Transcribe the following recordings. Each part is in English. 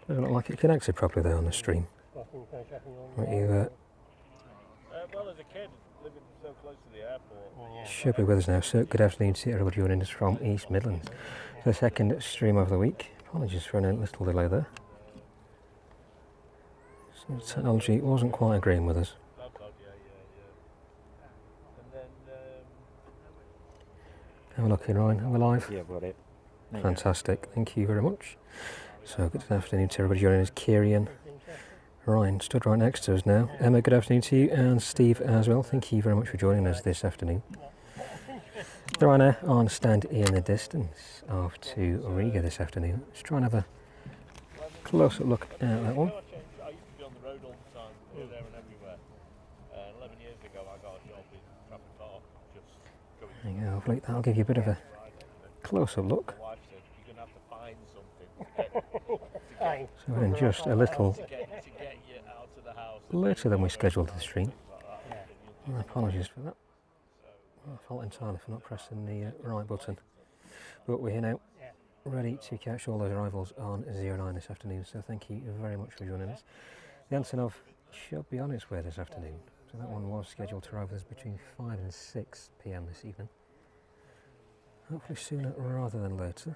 Doesn't look like it connected properly there on the stream. Right, you well, as a kid, living so close to the airport. should be with us now. So, good afternoon to everybody joining us from East Midlands. The second stream of the week. Apologies for a little delay there. So the technology wasn't quite agreeing with us. And then, Have a look in, Ryan. Are we live? Yeah, got it. Fantastic. Thank you very much. So, good afternoon to everybody joining us. Kieran, Ryan stood right next to us now. Emma, good afternoon to you, and Steve as well. Thank you very much for joining us this afternoon. The Ryanair on stand in the distance off to Riga this afternoon. Let's try and have a closer look at that one. I used to be on the road all the time, here, there and everywhere. 11 years ago I got a job in Trafford Park, just going There you go, hopefully that'll give you a bit of a closer look. My wife said, you're going to have to find something So we're in just a little to get you out of the house. later than we scheduled the stream. My apologies for that. I fault entirely for not pressing the right button. But we're here now, ready to catch all those arrivals on 09 this afternoon. So thank you very much for joining us. The Antonov should be on its way this afternoon. So that one was scheduled to arrive with us between 5 and 6 p.m. this evening. Hopefully sooner rather than later.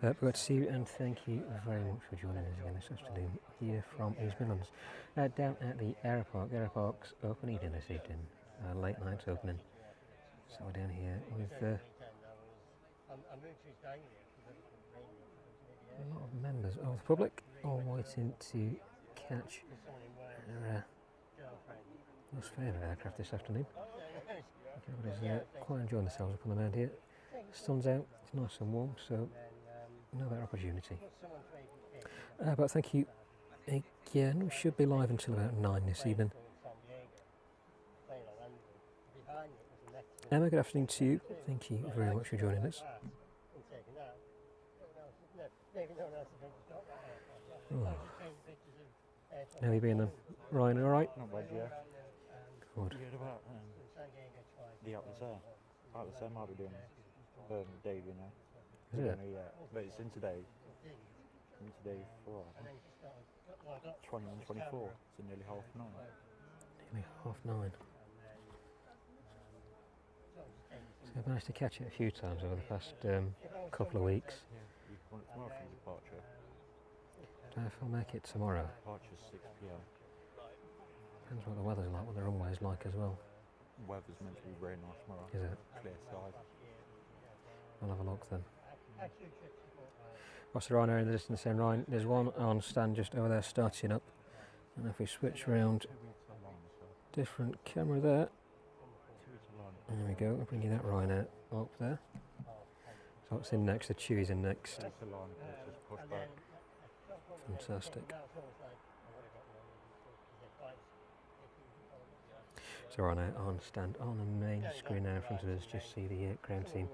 We've got to see you and thank you very much for joining us again this afternoon here from East Midlands. Down at the Aeropark. The Aeropark's open evening this evening, late night opening. So we're down here with a lot of members of the public all waiting to catch their most favourite aircraft this afternoon. Everybody's quite enjoying themselves up on the mound here. Sun's out, it's nice and warm, so another opportunity. But thank you again. We should be live until about 9 this evening. Emma, good afternoon to you. Thank you very much for joining us. Oh. How have you been then? Ryan, alright? Not bad, yeah. Good. You heard about the Atlas Air? Atlas Air might be doing Dave, you know. Is it? Yeah, but it's in today for 20 and 24, so nearly 9:30. Nearly 9:30. So I've managed to catch it a few times over the past couple of weeks. Yeah, you can want it tomorrow for departure. Don't know if I'll make it tomorrow. Departure's 6 p.m. Depends what the weather's like, what the runway's like as well. Weather's meant to be very nice tomorrow. Is it? Clear skies. I'll have a look then. What's the Ryanair in the distance then, Ryan? There's one on stand just over there starting up. And if we switch round, different camera there. There we go, I'll bring you that Ryanair up there. So it's in next, the Chewy's in next. Fantastic. So Ryanair on stand on the main screen now in front of us, just see the ground team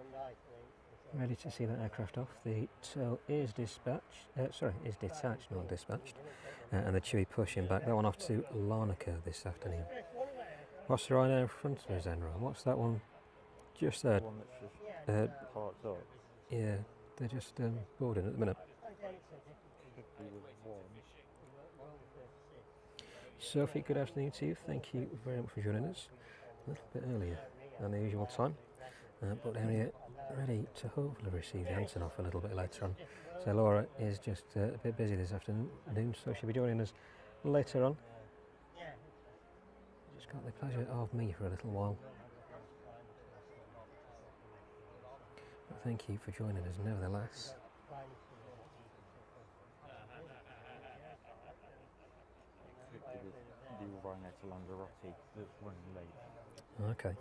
ready to see that aircraft off. The tail is dispatched, is detached, not dispatched, and the Chewy pushing back. That one off to Larnaca this afternoon. What's the Ryanair in front of us then, Ryan? What's that one just there? The one that's just parked up. Yeah, they're just boarding at the minute. Sophie, good afternoon to you. Thank you very much for joining us. A little bit earlier than the usual time, but down here ready to hopefully receive the Antonov a little bit later on. So Laura is just a bit busy this afternoon, so she'll be joining us later on. Just got the pleasure of me for a little while. But thank you for joining us nevertheless. The Ryanair to Lanzarote that's running late. Okay.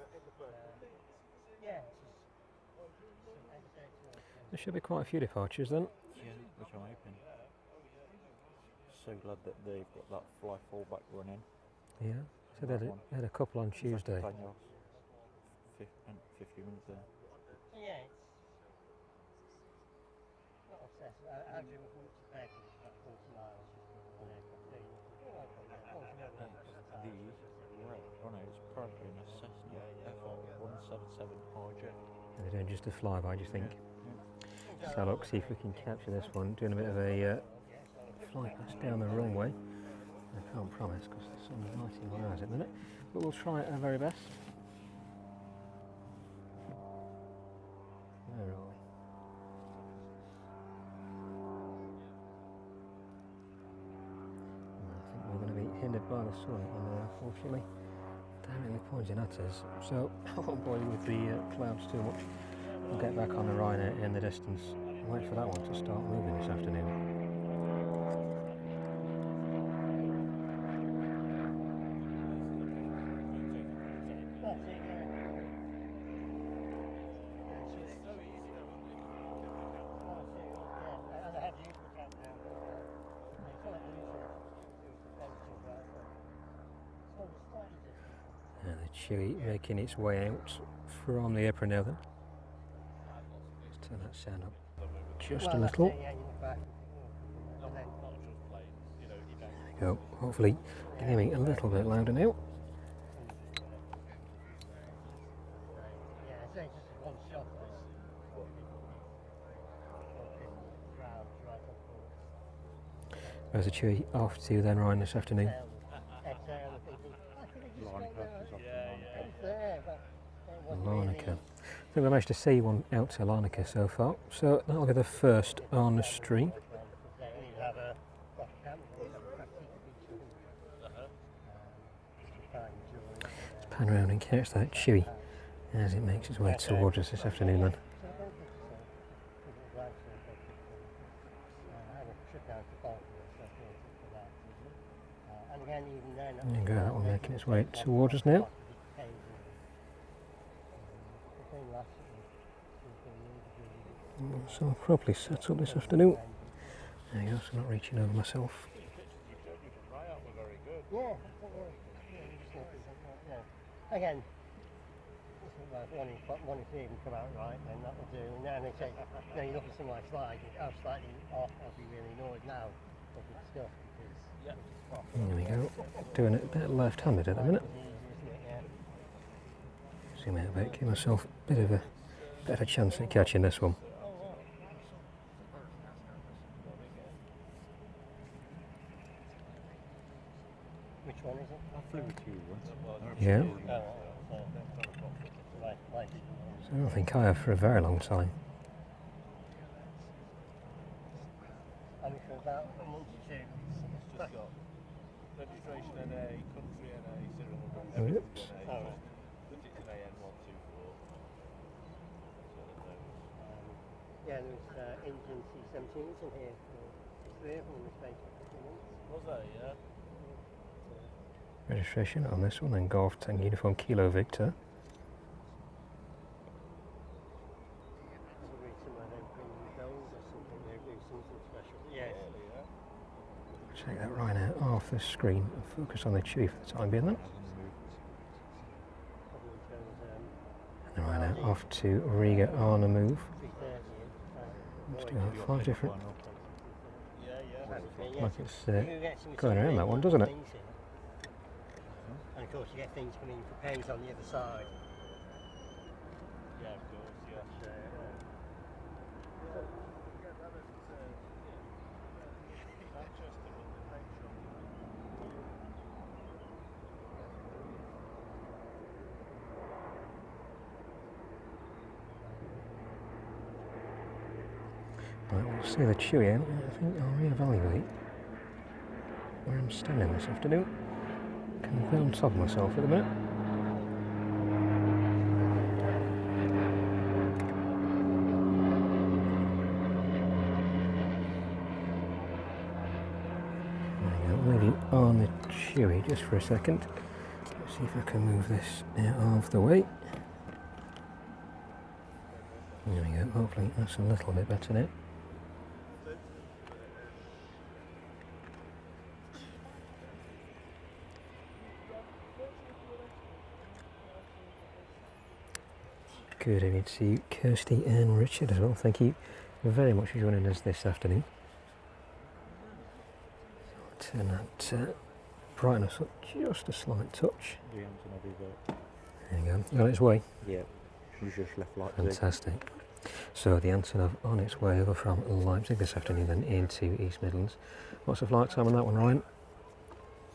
There should be quite a few departures then. Yeah, which I'm hoping. So glad that they've got that fly fallback running. Yeah, so they had a couple on Tuesday. 50 minutes there. Yeah, it's not obsessed. I dream of which back is about 40 miles. The red, oh no, it's apparently an Cessna FR 160 AN124. They're doing just a flyby, do you think? Yeah. So look, see if we can capture this one. Doing a bit of a fly past down the runway. I can't promise because the sun's lighting my eyes at the minute, but we'll try our very best. Where are we? I think we're going to be hindered by the sun, and unfortunately, directly pointing at us. So I won't bore you with the clouds too much. We'll get back on the Ryanair in the distance and wait for that one to start moving this afternoon. And the Chewy making its way out from the apron now then. Let's turn that sound up just a little. There we go. Hopefully getting a little bit louder now. Where's the Chewy off to then, Ryan, this afternoon? Larnaca. I think we managed to see one out to Larnaca so far, so that'll be the first on the stream. Let's pan around and catch that Chewy as it makes its way towards us this afternoon then. There you go, that one making its way towards us now. So I'll probably set up this afternoon. There you go, so not reaching over myself. Again, one if they even come out right, then that will do. And then they say, you know, you look at some like slides, I'm slightly off, I'll be really annoyed now of the stuff because There we go, doing it a bit left-handed at the minute. Zoom out a bit, give myself a bit of a chance at catching this one. Which one is it? I flew with you once. Yeah. Right. So I don't think I have for a very long time. I mean, for about a month or two. It's just got registration NA, country NA, serial number, Oops. NA, but it's an AN124. Yeah, there's Indian C-17s in here. Three of them in the space of 2 months. Was there, yeah? Registration on this one, then Golf Tank Uniform Kilo Victor. Check that Ryanair off the screen and focus on the Chewy for the time being then. And the Ryanair off to Riga on the move. Let's do 5 different. Like it's going around that one, doesn't it? And of course you get things coming for pens on the other side. Yeah, of course, yeah. Right, we'll see the Chewy out. I think I'll reevaluate where I'm standing this afternoon. Can be on top of myself at the minute. There we go, leave it on the Chewy just for a second. Let's see if I can move this out of the way. There we go, hopefully that's a little bit better now. Good evening to you, Kirsty and Richard as well. Thank you very much for joining us this afternoon. Turn that brightness up just a slight touch. The Antonov There you go, on its way. Yeah, You just left Leipzig. Fantastic. So the Antonov on its way over from Leipzig this afternoon then into East Midlands. What's the flight time on that one, Ryan?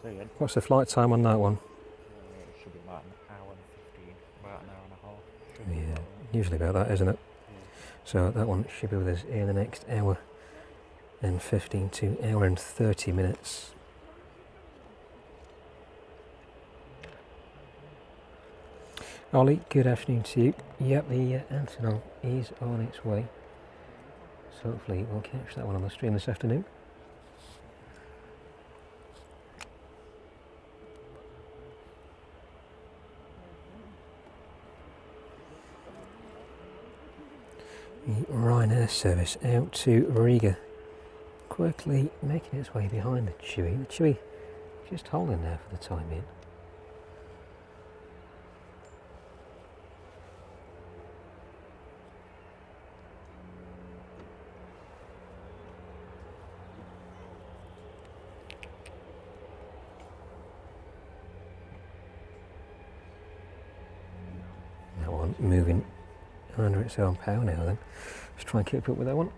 Say again. What's the flight time on that one? It should be about an hour and 15, about an hour and a half. Yeah, usually about that, isn't it? Yeah. So that one should be with us in the next hour and 15 to hour and 30 minutes. Ollie, good afternoon to you. Yep, the Antonov is on its way. So hopefully we'll catch that one on the stream this afternoon. The Ryanair service out to Riga, quickly making its way behind the Chewy. The Chewy just holding there for the time being. That one moving under its own power now then. Let's try and keep up with that one.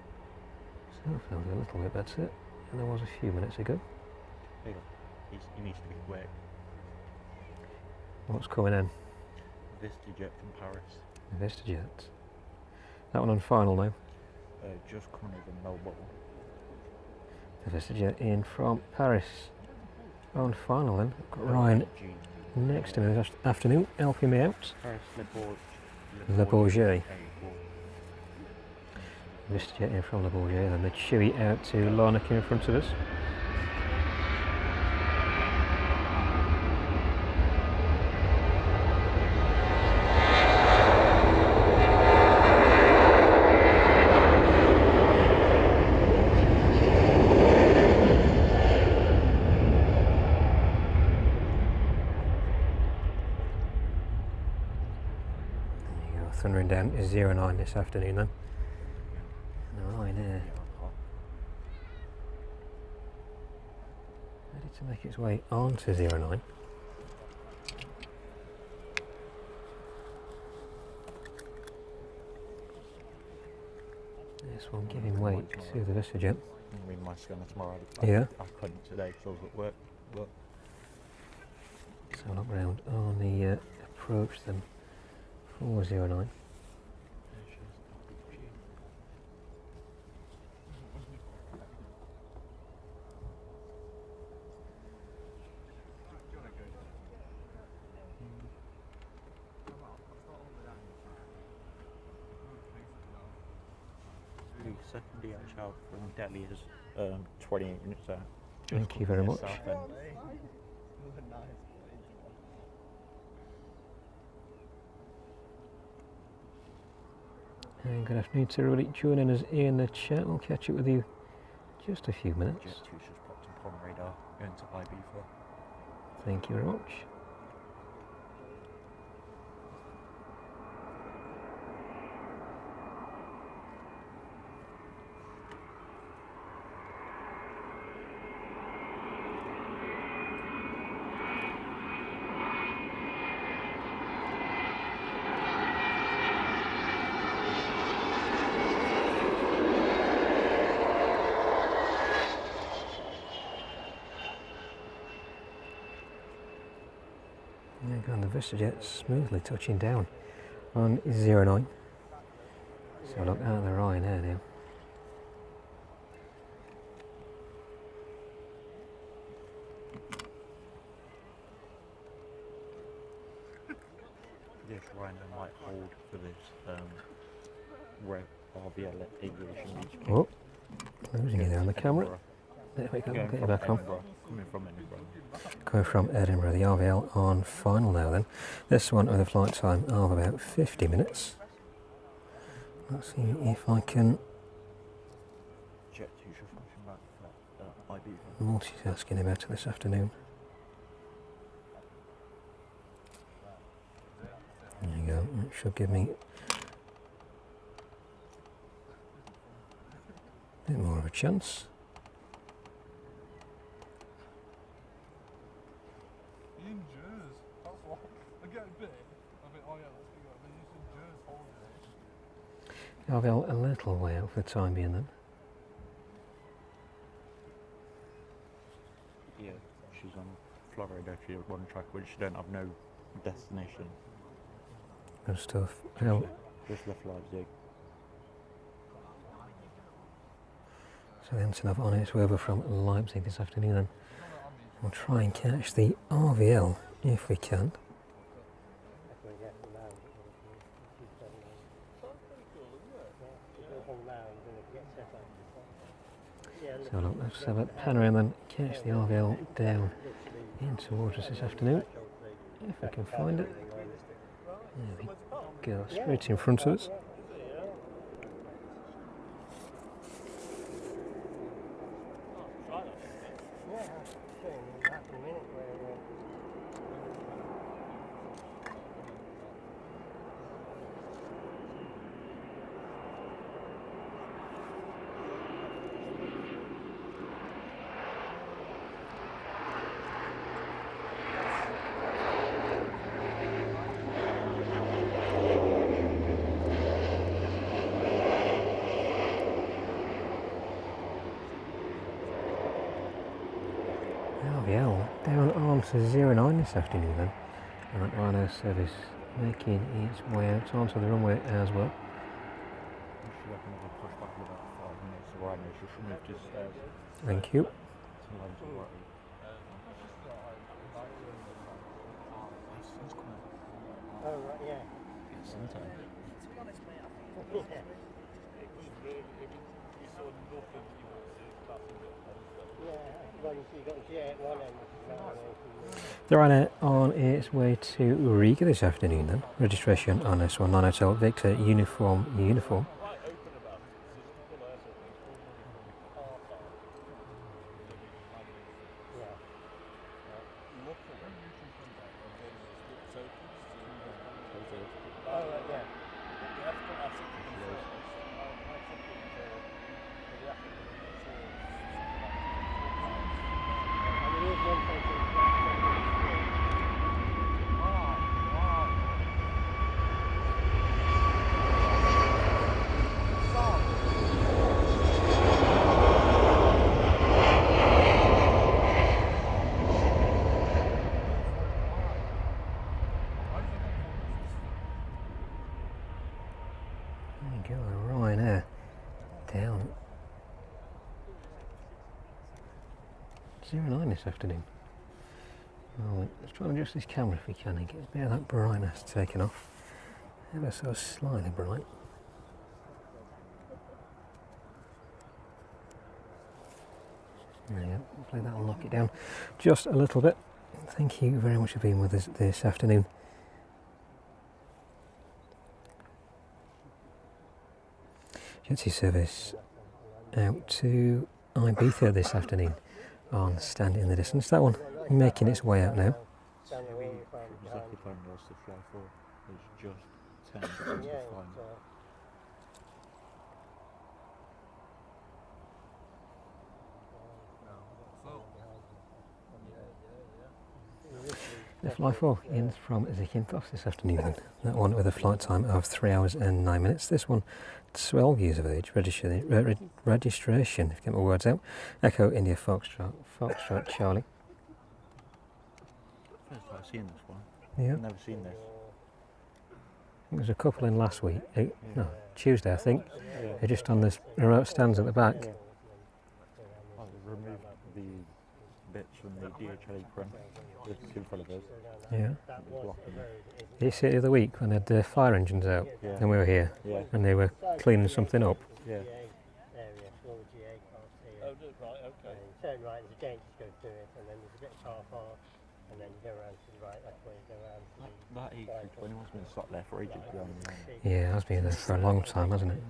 So I found a little bit better than there was a few minutes ago. He needs to be quick. What's coming in? VistaJet from Paris. VistaJet. That one on final now. Just coming over Melbourne. The VistaJet in from Paris. On final then. Got Ryan next to me this afternoon, helping me out. Paris, Le Bourget. VistaJet in from Le Bourget, then the Chewy out to Larnaca in front of us. There you go, thundering down to 09 this afternoon then. Ryanair ready to make its way on to 09. This one giving way to the VistaJet. I'm reading my scanner tomorrow. Yeah. I couldn't today because I was at work. But So look round on the approach then for 09. the second DH out from Delhi is 28 minutes out. Thank you very much. South End. And good afternoon to everybody joining us in the chat. We'll catch up with you just a few minutes. Jet 2's just popped up on radar, going to Ibiza. Thank you very much. And the VistaJet smoothly touching down on 09. So look at the Ryanair now. Yes, Ryanair might hold for this RVL aviation meeting. Oh, losing you there on the camera. There we go, Going get you from back on. Edinburgh, coming from Edinburgh. Coming from Edinburgh, the RVL on final now then. This one with a flight time of about 50 minutes. Let's see if I can Jet 2 should function back for Ibiza. multitasking him better this afternoon. There you go, that should give me a bit more of a chance. In Jersey, that's what I get a bit. I think, oh yeah, let's do that. But you said Jersey, hold RVL a little way out for the time being then. Yeah, she's on Florida. She one track which she don't have no destination. Good stuff. Now, Just left Leipzig. so the Antonov on its way over from Leipzig this afternoon then. We'll try and catch the RVL if we can. So look, let's have a pan around then, catch the RVL down in towards us this afternoon, if I can find it. There we go, straight in front of us. RVL down on to 09 this afternoon then, and that Ryanair service making its way out onto the runway as well. Thank you. Oh, right, yeah. Sometime. The Ryanair on its way to Riga this afternoon then. Registration on S1 9 Victor Uniform. There you go, Ryanair down 09 this afternoon. Right, let's try and adjust this camera if we can and get a bit of that brightness taken off. Ever so slightly bright. There you go, hopefully that'll knock it down just a little bit. Thank you very much for being with us this afternoon. Jetty service out to Ibiza this afternoon on Stand in the Distance. That one making its way out now. Exactly time was to fly for. It's just 10 minutes to fly. The Fly 4 in from Takeoffs this afternoon. That one with a flight time of 3 hours and 9 minutes. This one 12 years of age. Registration, if I get my words out. Echo India Foxtrot Charlie. First time I've seen this one. Yeah. I've never seen this. I think there's a couple in last week. No, Tuesday I think. They're just on the remote stands at the back. Yeah. I'll remove the bits from the DHL apron. It's in front of us. Yeah. Did you see it the other week when they had the fire engines out and we were here and they were cleaning something up? Yeah. Turn right, there's a gate to go through it, and then there's a bit of car park, and then you go around to the right, that's where you go around to the... That A321's been stuck there for ages. Yeah, it has been there for a long time, hasn't it?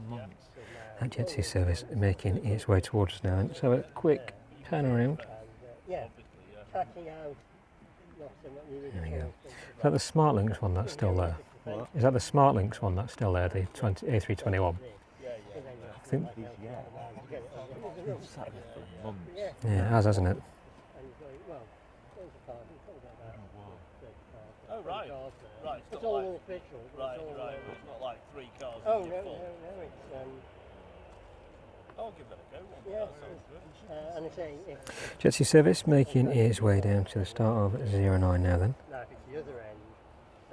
That Jetty service making its way towards us now. Let's have a quick pan around. Yeah, tracking out. There we go. Is that the Smart Links one that's still there? What? Is that the Smart Links one that's still there, the A321? I think. Yeah, it has, hasn't it? Oh, right. Right, it's all official. Right, it's not like 3 cars. Oh, no, it's I'll give that a go. Yeah, That sounds good. and I say, if Jet 2 service making its way down to the start of 09 now then. now if it's the other end,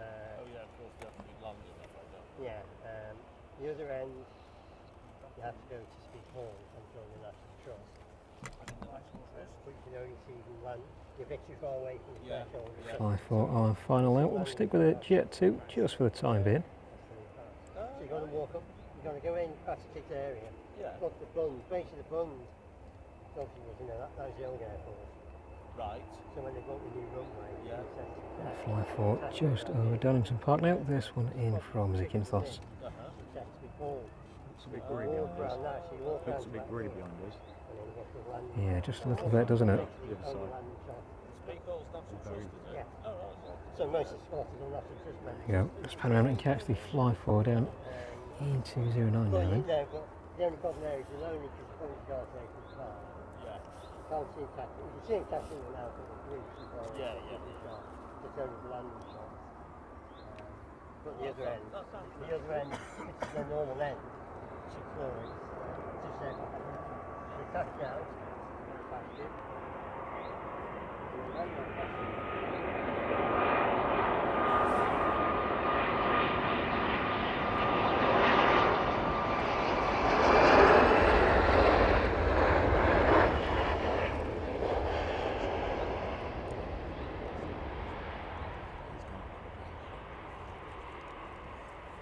Oh yeah, of course we have to be landing that way, don't we? yeah, the other end, you have to go to Speed Hall and join the National Trust. But you can only see who land. You're a bit too far away from the Yeah. threshold. Yeah. Fly for our final out. We'll stick with a Jet 2 just for the time being. So you're going to walk up, you're going to go in past the kids area. Yeah. Look, the Bunds, basically the Bunds, obviously was, that was the old airport. Right. So when they built the new runway, Yeah. it said, Fly for just over Darlington Park now. This one in from Zakynthos. That's before. Looks a bit grey Walk behind us. around that, so you walk Looks around a bit that grey door, behind us. and then you get to the landing. Yeah, just a little bit, doesn't it? The other side. Landing shot. Speak Hall's National Trust, is it? Yeah. Oh, right. So most of the spotters will have to just There you go. Let's pan around and catch the Fly 4 down into 09 now Well, then. but the only problem there is you'll only because the police guards there from the car. Yeah. You can't see him catching. You can see him catching them out of the bridge as well. Yeah, yeah. It's only the landing shots. But the other end, That sounds the other end, it's the normal end. 6 floors. Just there. You touch out, past it. And then land on past it.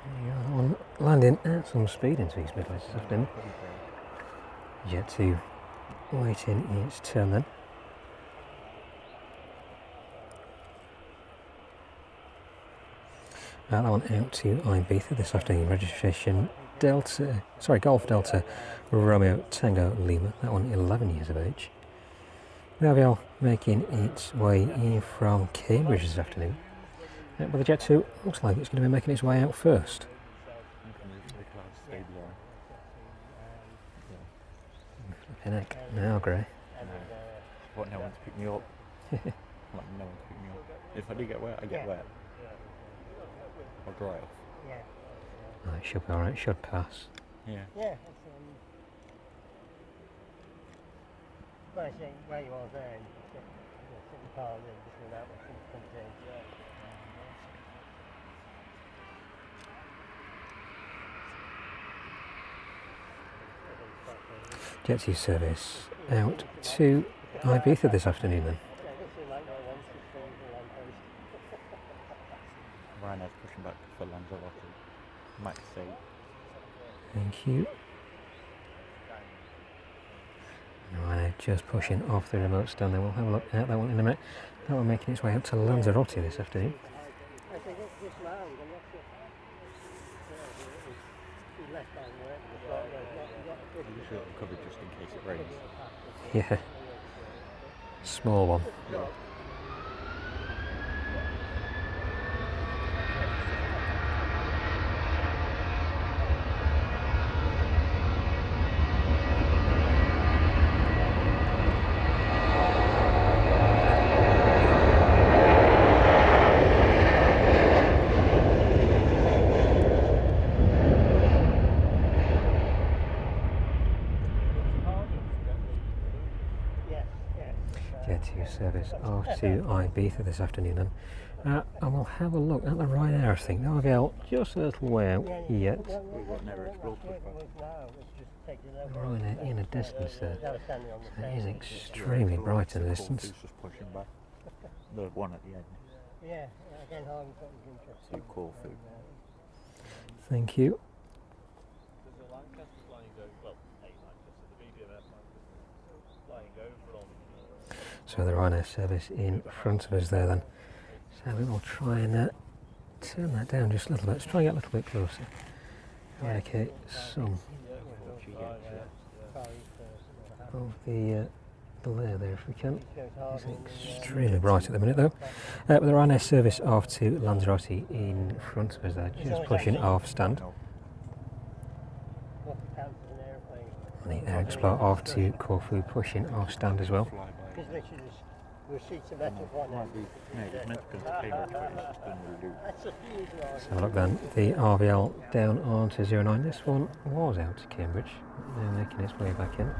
There you go, that one landing at some speed into East Midlands this afternoon. Jet 2 waiting its turn then. That one out to Ibiza this afternoon. Registration Golf Delta Romeo Tango Lima. That one 11 years of age. Avial making its way in from Cambridge this afternoon. But the Jet 2 looks like it's going to be making its way out first. Flipping heck. Now, Grey. Want no one to pick me up. Want no one to pick me up. If I do get wet, I get wet. I'll dry off. Yeah. Oh, it should be alright, should pass. Yeah. Yeah, it's, but I think where you are there, you can sit in the car and then just run out when someone comes in. Jet 2 service out to Ibiza this afternoon then. Yeah, this is like where once it's going to lamppost. Ryanair's pushing back for Lanzarote. Max 8. Thank you. Right, just pushing off the remote stand there. We'll have a look at that one in a minute. That one making its way out to Lanzarote this afternoon. I think this round, I'm not sure. He left down there. Usually it'll cover just in case it rains. Yeah. Small one. Jet 2 service off to Ibiza this afternoon then. And we'll have a look at the Ryanair, I think. Now I'll just a little way out yet. We've got never explored pushback. Ryanair in a distance there. There. It is extremely bright in the distance. It's just pushing back. The one at the end. Yeah, again, Harvey thought it was interesting. So Corfu. Thank you. There's a Lancaster flying over, well, a Lancaster, the BBMF Lancaster flying over on. So the Ryanair service in front of us there then. So we will try and turn that down just a little bit. Let's try and get a little bit closer. Eradicate some of the glare there if we can. It's extremely bright at the minute though. With the Ryanair service off to Lanzarote in front of us there, just pushing off stand. And the Air Explorer off to Corfu, pushing off stand as well. Because literally We'll see some better one. Might be, no, it's meant to go to Cambridge, but it's just done the loop. That's a huge one. Let's have a look then. The RVL down onto 09. This one was out to Cambridge. Now making its way back in.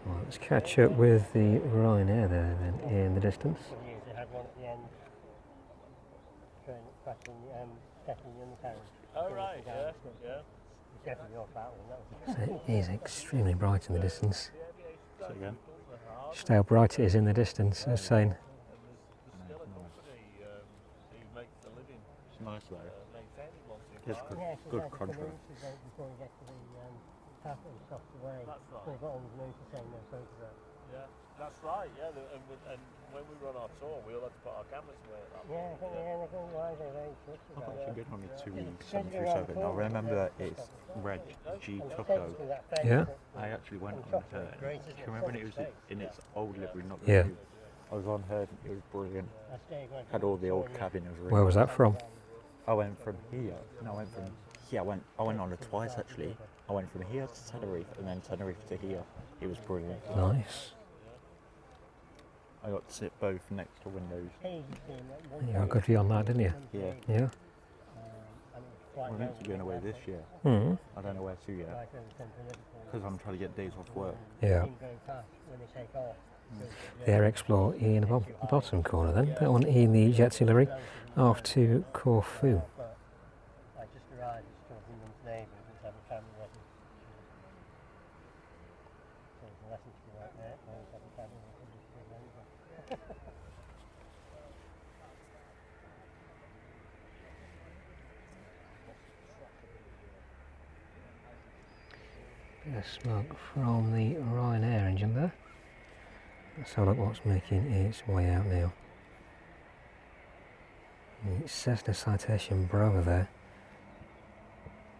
Well, let's catch up with the Ryanair there then in the distance. They had one at the end, cracking, taking the undercarriage. Oh right, yeah, yeah. It's definitely off that one. That was So it is extremely bright in the distance. Say again? Just how bright it is in the distance, I was saying. And there's still a company who makes a living It's nice though. maintaining lots of Gives cars. good, good contrast. Before we get to the path and stuff away. That's right. They've got on the news to say no photograph. Yeah, that's right. Yeah, and when we run our tour, we all have to put our cameras away at that Yeah, I think they're going wide, they're very quick I've about actually it. been on a 737. I remember it's Reg G Tucko. Yeah. I actually went on her. Do you remember when it was in its old livery, not the Yeah. new? I was on her, it was brilliant. Had all the old cabin, it was really Where was that from? I went from here. No, I went from here. I went on it twice actually. I went from here to Tenerife and then Tenerife to here. It was brilliant. Nice. I got to sit both next to windows. You got a good view on that, didn't you? Yeah. Yeah. We're meant to be going away this year. Hmm. I don't know where to yet. Because I'm trying to get days off work. Yeah. The Air Explore in the bottom corner then. That one in the Jetillery off to Corfu. I just arrived, it's talking to his neighbours, let's have a family lesson. So there's a lesson to be right there, let's have a family lesson, just go over. Bit of smoke from the Ryanair engine there. Let's have a look what's making its way out now. The Cessna Citation Bravo there.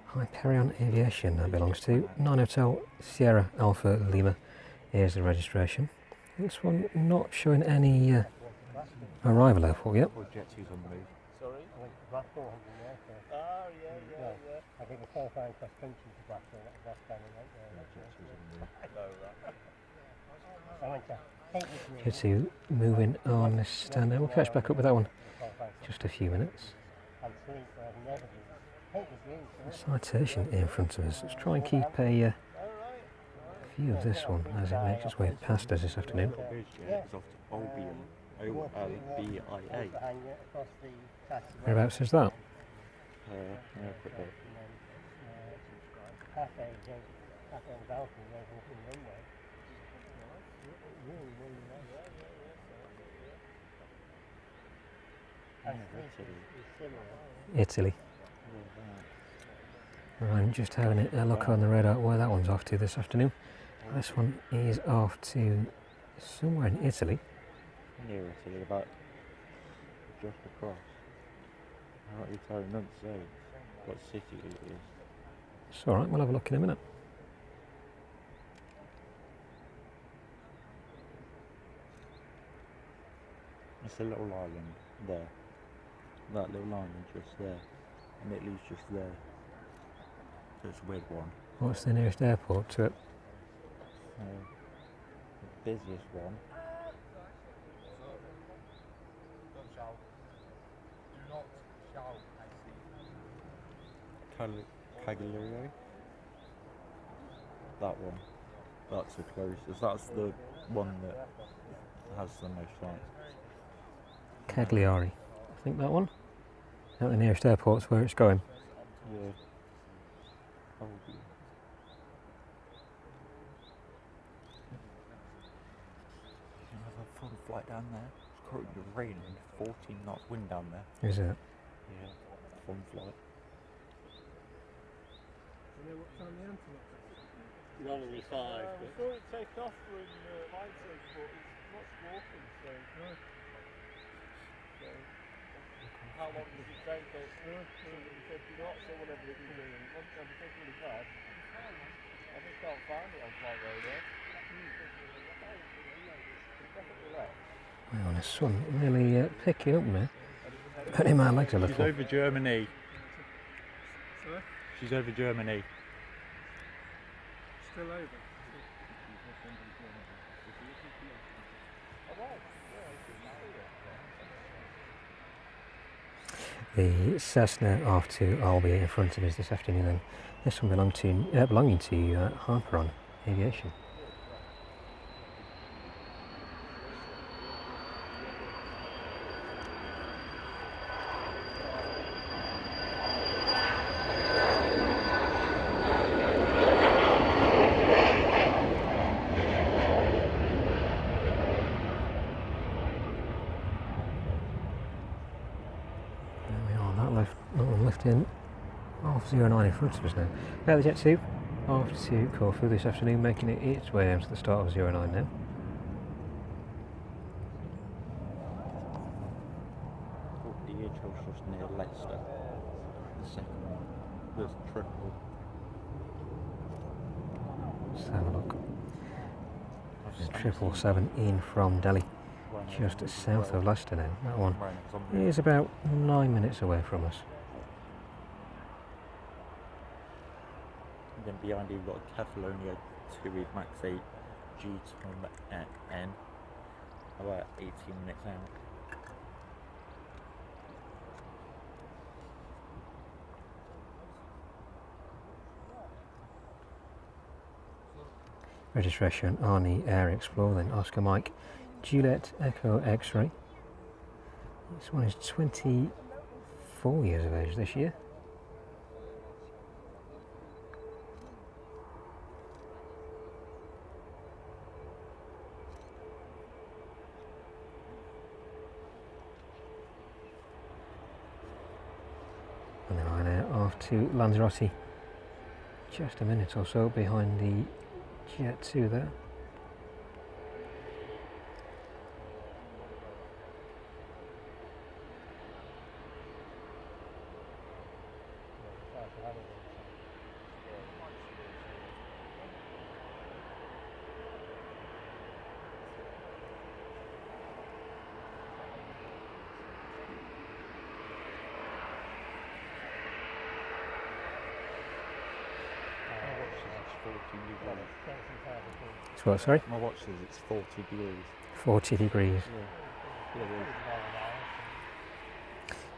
Hyperion Aviation that belongs to 9 Hotel Sierra Alpha Lima. Here's the registration. This one not showing any arrival airport yet. Or jet skis on the move. Sorry? I went to Blackpool on the air first. Oh, yeah. I did a qualifying cross country to Blackpool, that was last time I went there. No, right. I went to Takeoffs. Good to moving on this stand there. We'll catch back up with that one in just a few minutes. And sleep where I've never been. Takeoffs, Citation in front of us. Let's try and keep a view of this one as it makes its way past us this afternoon. It's off to Albion. O-L-B-I-A. Whereabouts is that? Yeah, quick look. Cafe on the balcony, overlooking Runway. Really, really nice. And Italy. Right, just having a look on the radar where that one's off to this afternoon. This one is off to somewhere in Italy. Near Italy, about just across. I don't really know to say what city it is. It's alright, we'll have a look in a minute. It's a little island there. That little island just there. And Italy's just there. So it's a weird one. What's the nearest airport to it? The busiest one. Cagliari. That one. That's the closest. That's the one that has the most flights. Cagliari. I think that one. Out the nearest airport's where it's going. Yeah. Probably. You can have a fun flight down there. It's currently raining, 14 knots wind down there. Is it? Yeah. Fun flight. Normally 5. We saw it take off from Leipzig, but it's not walking, so... How long does it take it? 250 knots or whatever it can be. Once I'm particularly fast. I just can't find it on flight radar. It's definitely left. Hang on, this sun really picking up me. Putting my legs a little. She's over Germany. Sorry? She's over Germany. Still over? The Cessna R2 I'll be in front of us this afternoon, and this one belonging to Harper Aviation. In half 09 in front of us now. Now the Jet 2 off to Corfu this afternoon, making it its way down to the start of 09 now. Oh, the DHL's just near Leicester. The second one. There's triple. Let's have a look. 777 in from Delhi, just south of Leicester now. That one is about 9 minutes away from us. Then behind you you've got Catalonia 2 with Max 8 G-Tom-N, about 18 minutes out. Registration on the Air Explorer, then Oscar Mike Juliet Echo X-Ray. This one is 24 years of age this year. And then I now off to Lanzarote, just a minute or so behind the Jet 2 there. It's what, sorry? My watch says it's 40 degrees. 40 degrees. Yeah.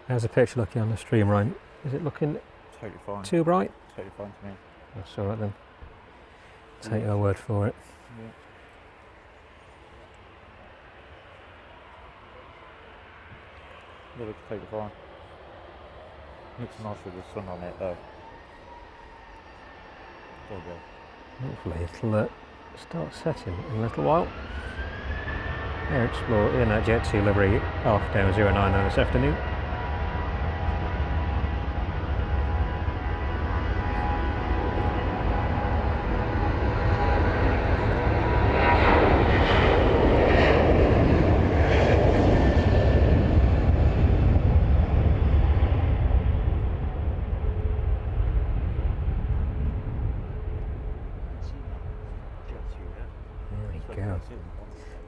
How's the picture looking on the stream, Ryan? Is it looking Totally fine. too bright? Totally fine to me. That's alright then. Take your word for it. Yeah. It looks totally fine. Looks nice with the sun on it though. There we go. Hopefully it'll start setting in a little while. Air Explorer in that Jet 2 livery off down 099 this afternoon.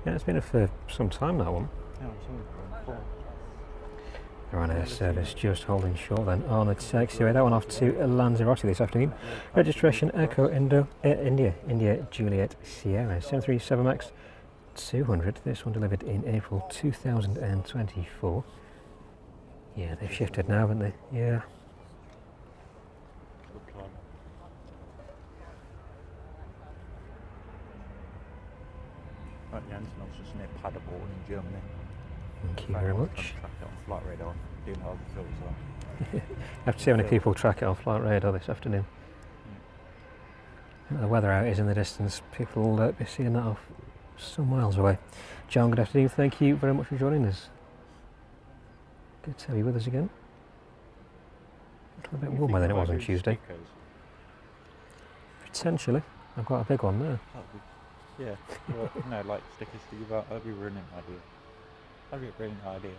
Yeah, it's been for some time, that one. Ryanair service just holding short then on a taxiway. That one off to Lanzarote this afternoon. Registration Echo India Juliet Sierra 737 MAX 200. This one delivered in April 2024. Yeah, they've shifted now, haven't they? Yeah. Right, the Antonov's just near Paderborn in Germany. Thank you very much. Track it on flight radar, doing how the fills are. You have to see how many people track it on flight radar this afternoon. The weather out is in the distance. People will be seeing that off some miles away. John, good afternoon. Thank you very much for joining us. Good to have you with us again. A little bit warmer than it was on Tuesday. Potentially. I've got a big one there. Yeah, well, no, like stickers to give out. That'd be a brilliant idea. That'd be a brilliant idea.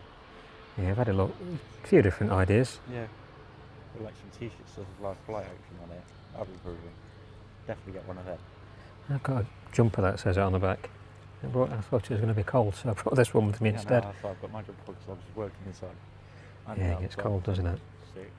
Yeah, I've had a look, a few different ideas. Yeah. Or like some t-shirts with live flight action on it. That'd be brilliant. Definitely get one of them. I've got a jumper that says it on the back. I thought it was going to be cold, so I brought this one with me instead. No, I've got my jumper because I was working inside. Yeah, it gets cold, doesn't it? Sick.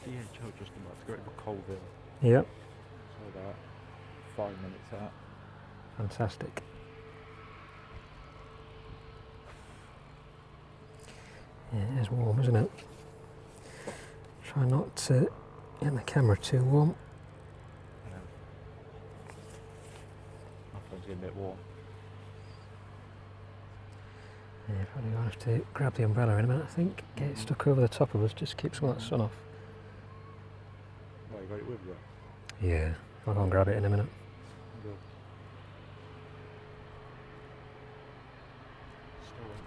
Yeah, Joe just about to go into Colville. Yep. So about 5 minutes out. Fantastic. Yeah, it is warm, isn't it? Try not to get the camera too warm. I know. My phone's getting a bit warm. Yeah, probably gonna have to grab the umbrella in a minute, I think. Get it stuck over the top of us, just keep some of that sun off. Well, you got it with you? Yeah, I'll go and grab it in a minute. Good. Still waiting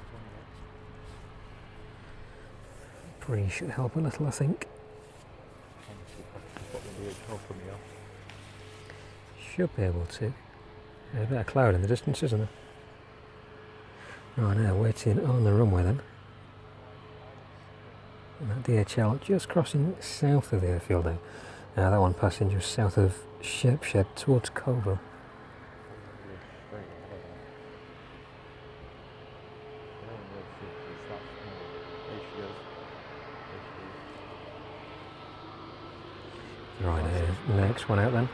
for Breeze should help a little, I think. Should be able to. There's a bit of cloud in the distance, isn't there? Right now, waiting on the runway then. And that DHL just crossing south of the airfield now. That one passing just south of Shepshed towards Colville. Right, next one out then.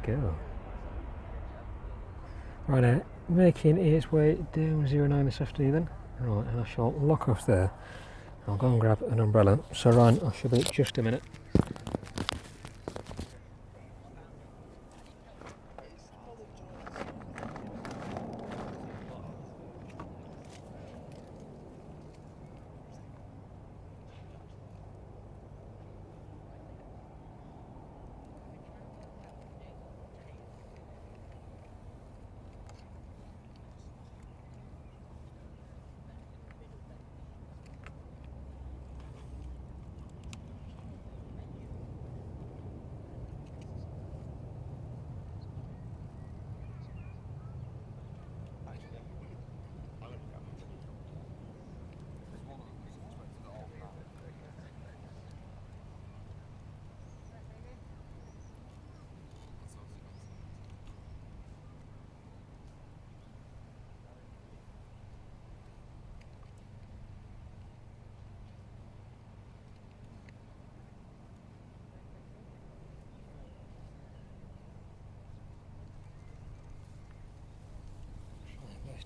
Go. Right, making its way down 09 this afternoon then. Right, and I shall lock off there. I'll go and grab an umbrella. So Ryan, I shall be just a minute.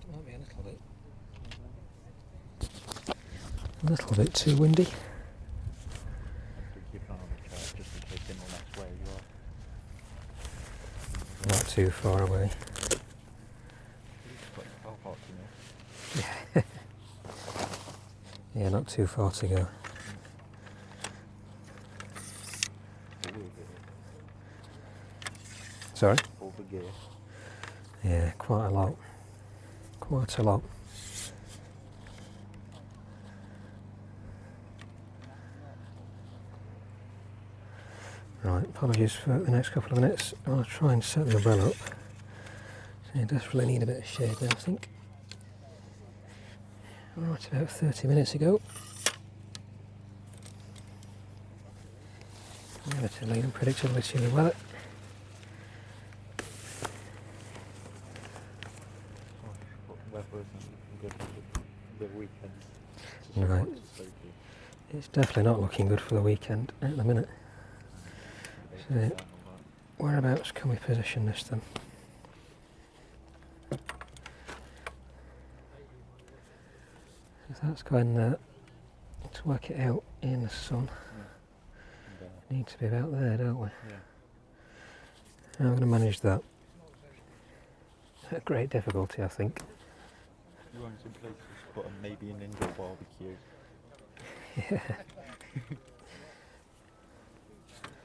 It might be a little bit too windy. Keep an eye on the chart just in case anyone asks where you are. Not too far away. Yeah, not too far to go. Sorry? Over gear. Yeah, quite a lot. Quite a lot. Right, apologies for the next couple of minutes. I'll try and set the umbrella up. So it does really need a bit of shade now, I think. Right, about 30 minutes ago. Relatively unpredictably chilly weather. Weather isn't good for the weekend. Right. It's definitely not looking good for the weekend at the minute. So, whereabouts can we position this then? If that's going to work it out in the sun, need to be about there, don't we? Yeah. How are we going to manage that? At great difficulty, I think. You want some places to put maybe an indoor barbecue. Yeah.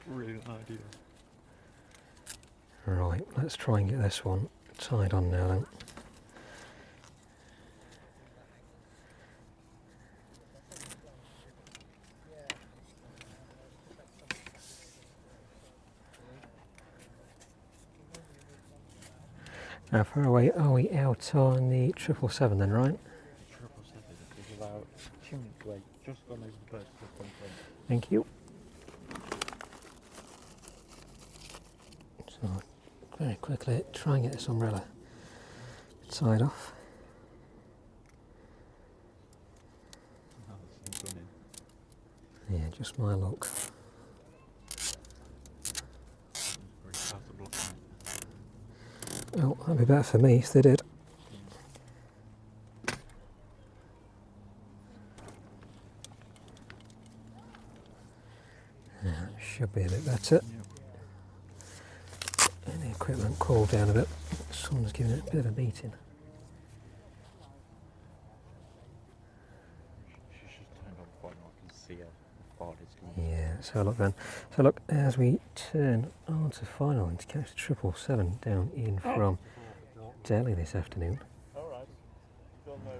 Brilliant idea. Right, let's try and get this one tied on now then. How far away are we out on the 777 then, right? 777 is about 2 minutes away, just gone over the first front. Thank you. So, very quickly try and get this umbrella tied off. Oh, the sun's running. Yeah, just my luck. Very passable. Well, that'd be better for me if they did. Yeah, should be a bit better. And the equipment cooled down a bit. The sun's giving it a bit of a beating. She's just turned on quite I can see her far it's going. Yeah, let's have a look then. So look, as we turn on to final and to catch the 777 down in from Delhi this afternoon. Alright. Don't know.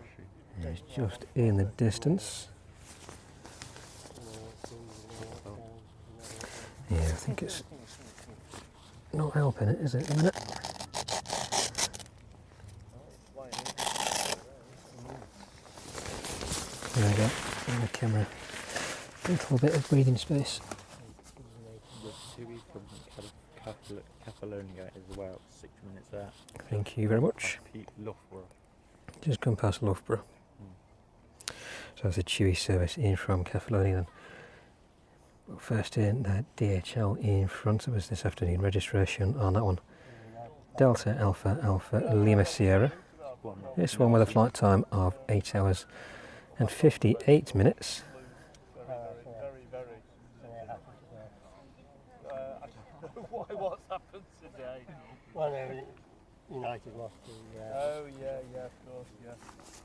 Yeah, it's just in the distance. Yeah, I think it's not helping it, is it, at the minute? There we go, on the camera. A little bit of breathing space. The Tui from Catalonia is about 6 minutes out. Thank you very much. Loughborough. Just gone past Loughborough. So that's a Chewy service in from Catalonia then. Well, first in, that DHL in front of us this afternoon. Registration on that one. Delta Alpha Alpha Lima Sierra. This one with a flight time of 8 hours and 58 minutes. Very, very. I don't know what's happened today. Well, no, United lost to. Oh yeah, of course,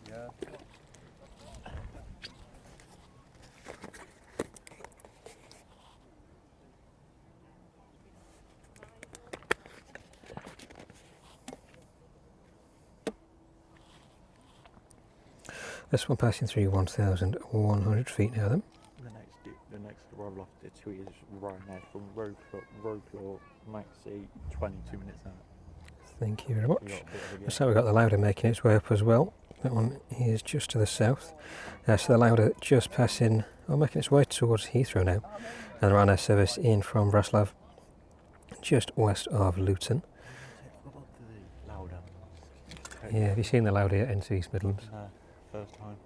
yeah. This one passing through 1,100 feet now then. The next arrival after Tui is Ryanair from Roadclaw, Maxi, 22 minutes out. Thank you very much. So we've got the Lauda making its way up as well. That one is just to the south. So the Lauda just passing, making its way towards Heathrow now. And the Ryanair service in from Wrocław, just west of Luton. Yeah, have you seen the Lauda yet into East Midlands? No, first time.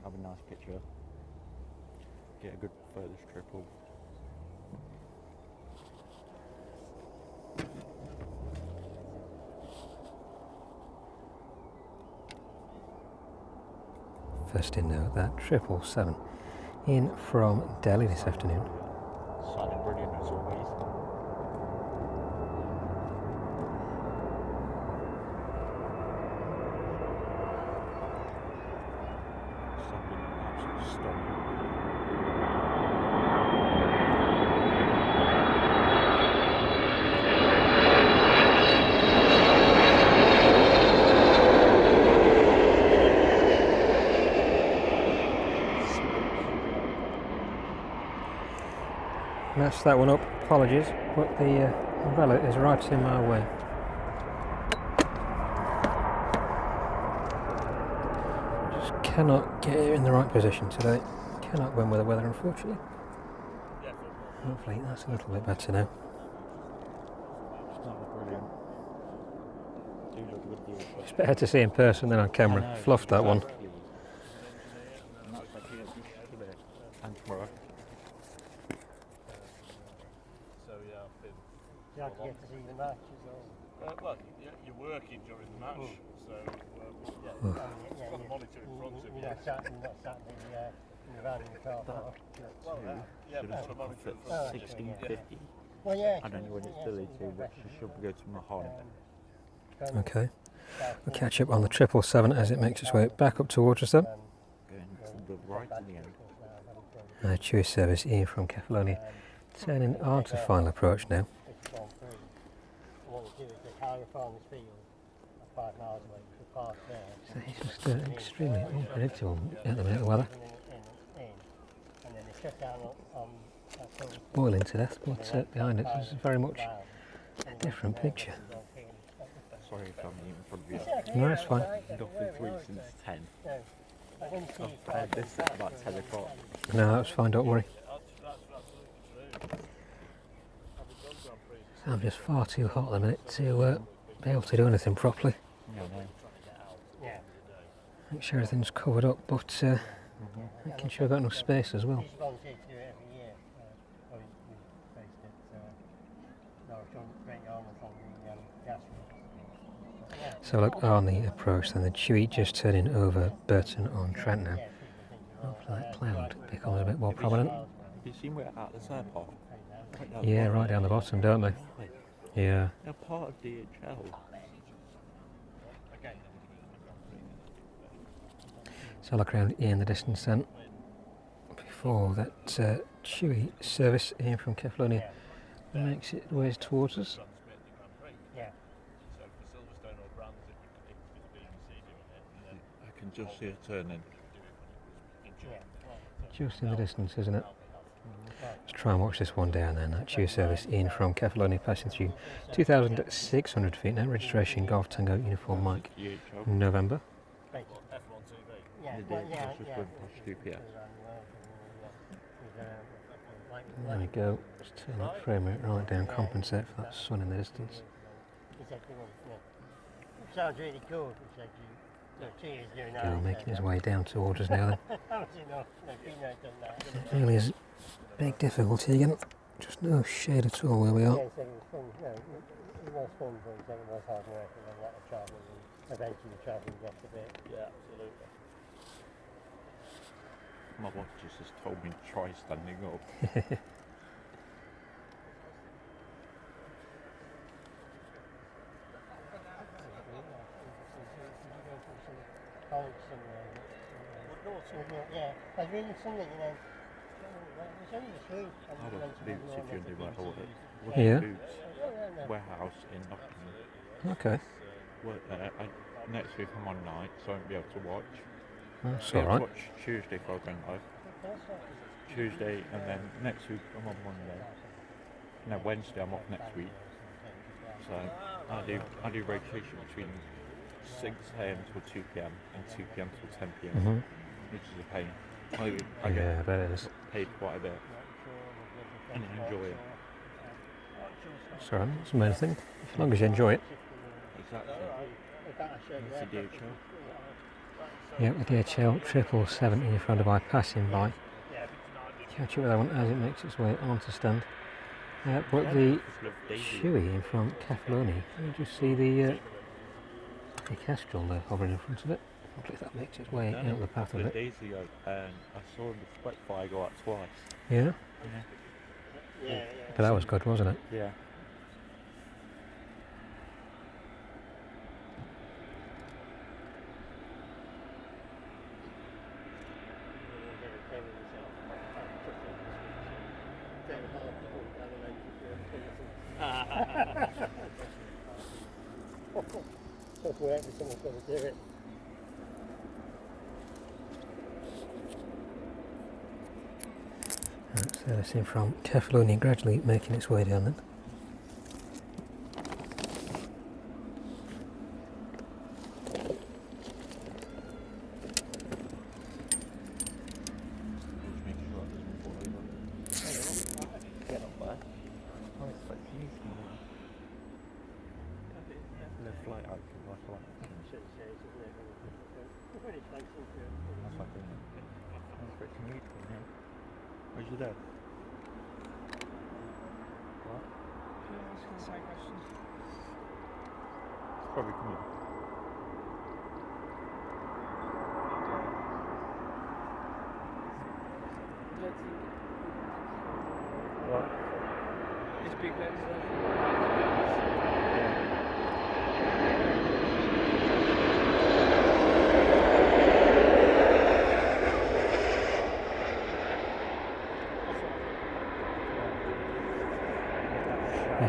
Have a nice picture. Get a good furthest triple. First in now, that 777 in from Delhi this afternoon. Sounding brilliant as always. Something absolutely stunning. That's that one up, apologies, but the umbrella is right in my way. Just cannot get it in the right position today. Cannot win with the weather, unfortunately. Hopefully that's a little bit better now. It's not brilliant. Do look a good view. It's better to see in person than on camera. Fluffed that one. And that's like here, So, yeah, Oh. you've got the monitor in front of you. You're not sat in the van in the car park. Well, yeah, Should but have the took monitor in off front at of you. 1650. Well, yeah. I don't know when it's deleted, but she should go to my home. Okay. We'll catch up on the 777 as it makes its way back up towards us then. Going to the right in the end. Chewy service Ian from Kefalonia. Turning on to final approach now. It's gone through. What we do is they carry from this field 5 miles away to the park there. So it's just extremely unpredictable at the minute, the weather. And then they shut down on Boiling to death, but behind us is very much a different picture. Sorry if I'm in front of you. No, it's fine. Nothing to eat since 10. I've had this at about 10 o'clock. No, that's fine, don't worry. I'm just far too hot at the minute to be able to do anything properly. Yeah, no. Make sure everything's covered up, but making sure I've got enough space as well. So look, on the approach then, the Chewy just turning over Burton on Trent now. Hopefully that cloud becomes a bit more prominent. Have you seen where at this airport? Yeah, right down the bottom, don't they? Yeah. They're part of DHL. So look around in the distance then. Before that Chewy service in from Kefalonia makes its way towards us. I can just see it turning. Just in the distance, isn't it? Let's try and watch this one down then. That Chewy service in from Kefalonia passing through 2,600 feet now. Registration Golf Tango Uniform Mike November. There we go. Let's turn that frame rate right down, compensate for that sun in the distance. Sounds really cool. Go making his way down towards us now then. It really is big difficulty again. Just no shade at all where we are. It was fun, but it was hard work and a lot of travelling, and eventually the travelling gets a bit. Yeah, absolutely. My watch just told me to try standing up. Yeah, I was reading something, you know. It's only this week. I was Boots if you're in the right order. Yeah. Boots warehouse in Nottingham. Okay. Work there. Next week I'm on night, so I won't be able to watch. That's I'll alright. watch Tuesday for going live. Tuesday, and then next week I'm on Monday. No, Wednesday I'm off next week. So I do rotation between 6 AM till 2 PM and 2 PM till 10 PM, which is a pain. I Yeah, get I bet it is. paid quite a bit and enjoy it. It's alright, that's the main thing. As long as you enjoy it. Exactly. It's a DHL. Yeah, the DHL 777 in front of I passing by. Catch up with that one as it makes its way onto stand. But the Chewy in front, Kefalonia, you just see the Kestrel there hovering in front of it. Hopefully that makes its way out the path of it. Days ago, and I saw the Spitfire go out twice. Yeah? Yeah. But that was good, wasn't it? Yeah. Wherever someone's going to do it. So this in from Kefalonia gradually making its way down then. Where's your dad? What? Probably coming.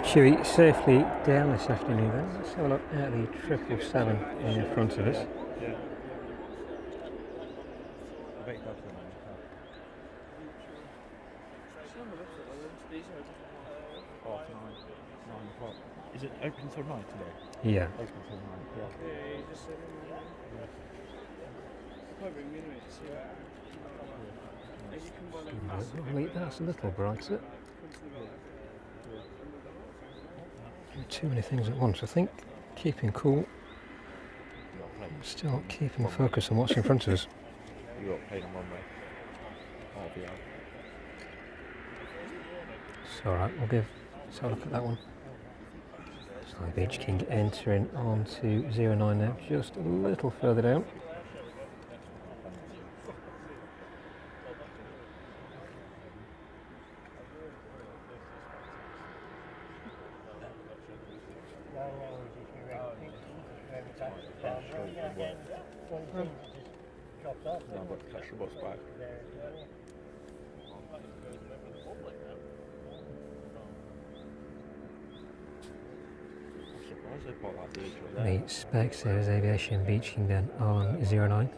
Chewy safely down this afternoon then. Let's have a look at the 777 in front of us. Yeah. I bet that's the one. 9 o'clock. Is it open till 9 today? Yeah. Open till 9, yeah. Wait, that's a little brighter. Too many things at once, I think. Keeping cool. Still keeping the focus on what's in front of us. You got playing on Runway. It's alright, let's have a look at that one. So Beach King entering onto 09 now, just a little further down. Now I've got to catch the bus back. I'm surprised they put that vehicle there. The Specsavers Aviation Beach King then on 09.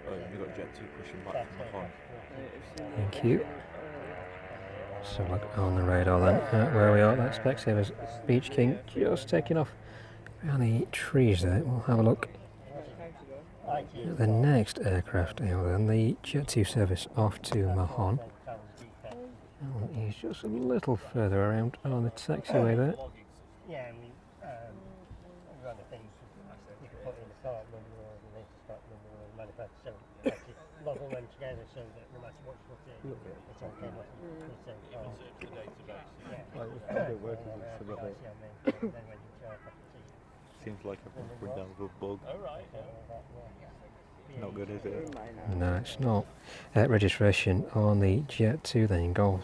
Oh, you've got Jet 2 pushing back from the front. Thank you. So look on the radar then, where we are, that Specsavers Beach King just taking off around the trees there. We'll have a look at the next aircraft now then, the Jet 2 service off to Mahon. He's just a little further around on the taxiway there. Yeah, I mean, run the things you can put in the start number or the latest start number or the manufacturer. So actually log all them together so that no matter what you put in, it's all came off the same car. Seems like I've been down with a bug. Not good, is it? No, it's not. Registration on the Jet 2 then, Golf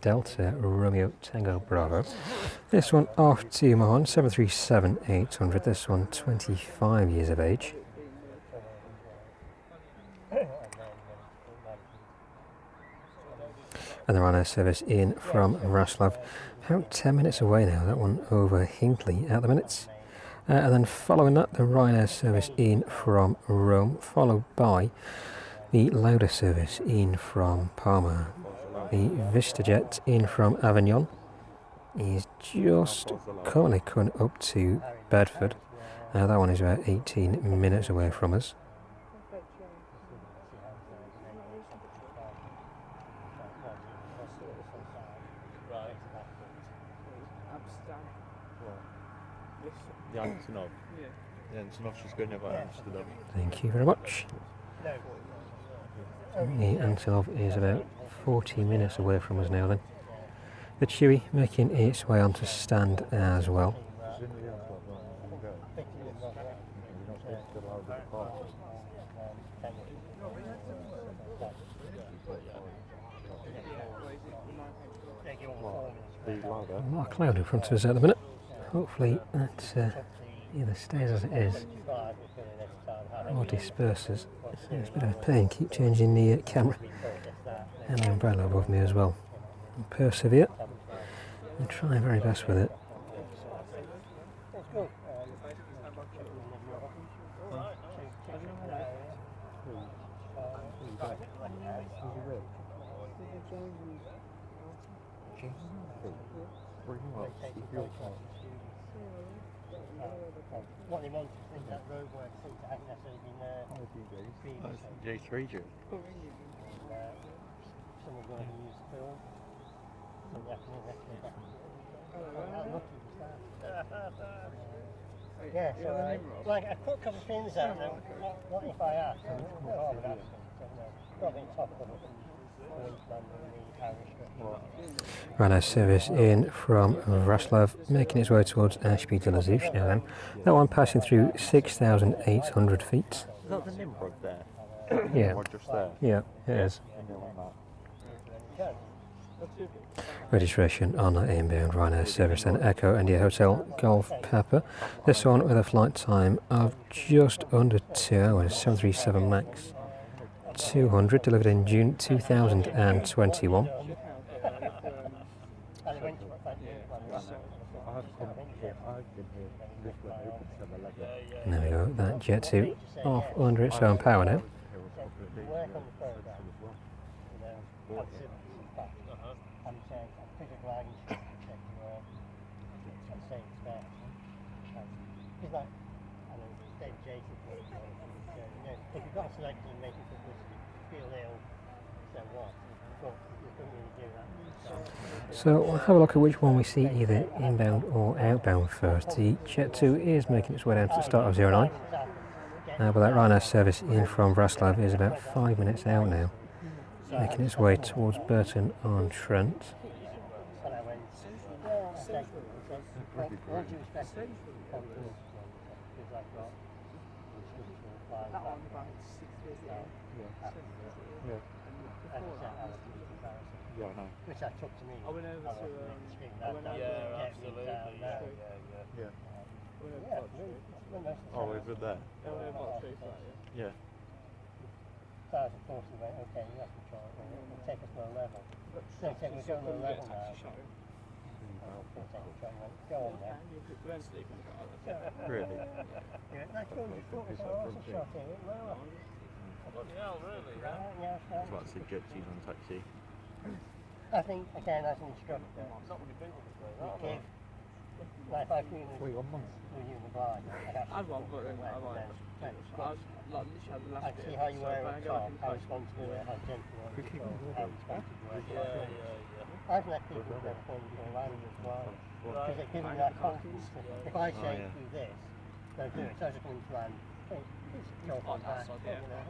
Delta Romeo Tango Bravo. This one off to Mahon, 737-800, this one 25 years of age. And the Ryanair service in from Wrocław, about 10 minutes away now, that one over Hinckley at the minute. And then following that, the Ryanair service in from Rome, followed by the Lauda service in from Parma. The VistaJet in from Avignon is just currently coming up to Bedford. That one is about 18 minutes away from us. The Antonov. The Antonov's just going over Amsterdam. Thank you very much. The Antonov is about 40 minutes away from us now then. The Chewy making its way onto stand as well. A lot of cloud in front of us at the minute. Hopefully that either stays as it is or disperses. It's a bit of a pain, keep changing the camera and the umbrella above me as well. I'll persevere and try my very best with it. What they want is that road work seems to haven't necessarily been there. That's J3 Jim. Someone's going to use the film. So the afternoon, how lucky was that? Yeah, so like I put a couple of things out there. What if I asked? No, I would ask them. So, no, probably top of the Queensland and the Irish. Ryanair service in from Wrocław, making its way towards Ashby de la Zouch now then. That one passing through 6,800 feet. Is that the Nimrod there? Yeah. Or just there? Yeah, it is. Anything like that. Registration on our inbound Ryanair service and Echo India Hotel Golf Pepper. This one with a flight time of just under 2 hours, 737 MAX 200, delivered in June 2021. And there we go, that Jet 2 off under its own power now. If you've got selected and making publicity, feel ill, so what? But you couldn't really do that. So we'll have a look at which one we see either inbound or outbound first. The Jet 2 is making its way down to the start of 09. But that Ryanair service in from Wrocław is about 5 minutes out now, making its way towards Burton-on-Trent. Yeah, I know. Which I took to me. I went over to Oh, over there. Yeah. So I was forced to went, okay, you have to try it, it'll take us to a level. So he said, we're going to a level now. Go on then. Really? Yeah, that's good, it's good, it's also shot here, it's lower. Bloody hell, really? Yeah, That's what I said, Jet 2's on taxi. I think, again, as an instructor, Not many people can say you that. give, like if I flew in Wait, 1 month. you in the blind, I'd have to I'd want, but then I like, like literally had the last I'd bit see of how you so wear a bang, top, I how can responsible you are, how gentle you are, We keep how on responsible you are. yeah. I've let people go before you go around as well. Because it gives me that confidence. If I say do this, they'll do it. So I just want to land, it's go from back, you know.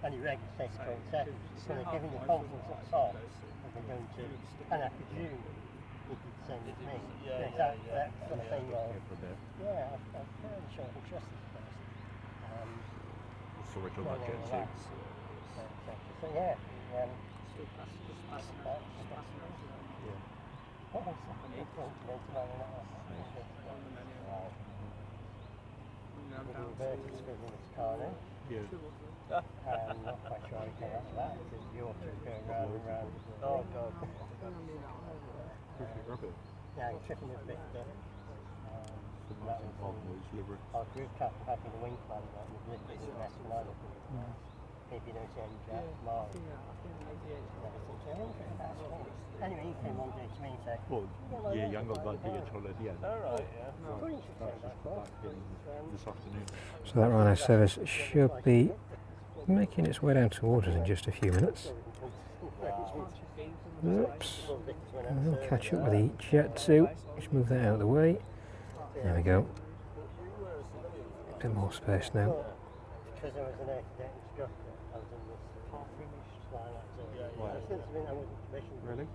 And you regularly take a 12 seconds. So they're giving you confidence at the top, and they're going to, and I presume you did the same with me. Yeah, that sort of thing of, Yeah. I'm fairly sure and trust this person. So we're talking about Jet 2. So yeah, what was that? Yeah. I'm not quite sure how that's that. The water's going round and round. Oh god. Yeah, I'm tripping a bit. Our group captain having a wing plan that was literally the best man. If you don't change that, Mark. Anyway, he came on to me and said, Well, yeah, young got that bigger told at the end. Alright, yeah. This afternoon. So that Ryanair service should be making its way down towards us in just a few minutes. Oops. And we'll catch up with the Jet 2. Just move that out of the way. There we go. A bit more space now. Because I was an architect instructor, I was in this half-finished line activity. Since then I wasn't commissioned. Really?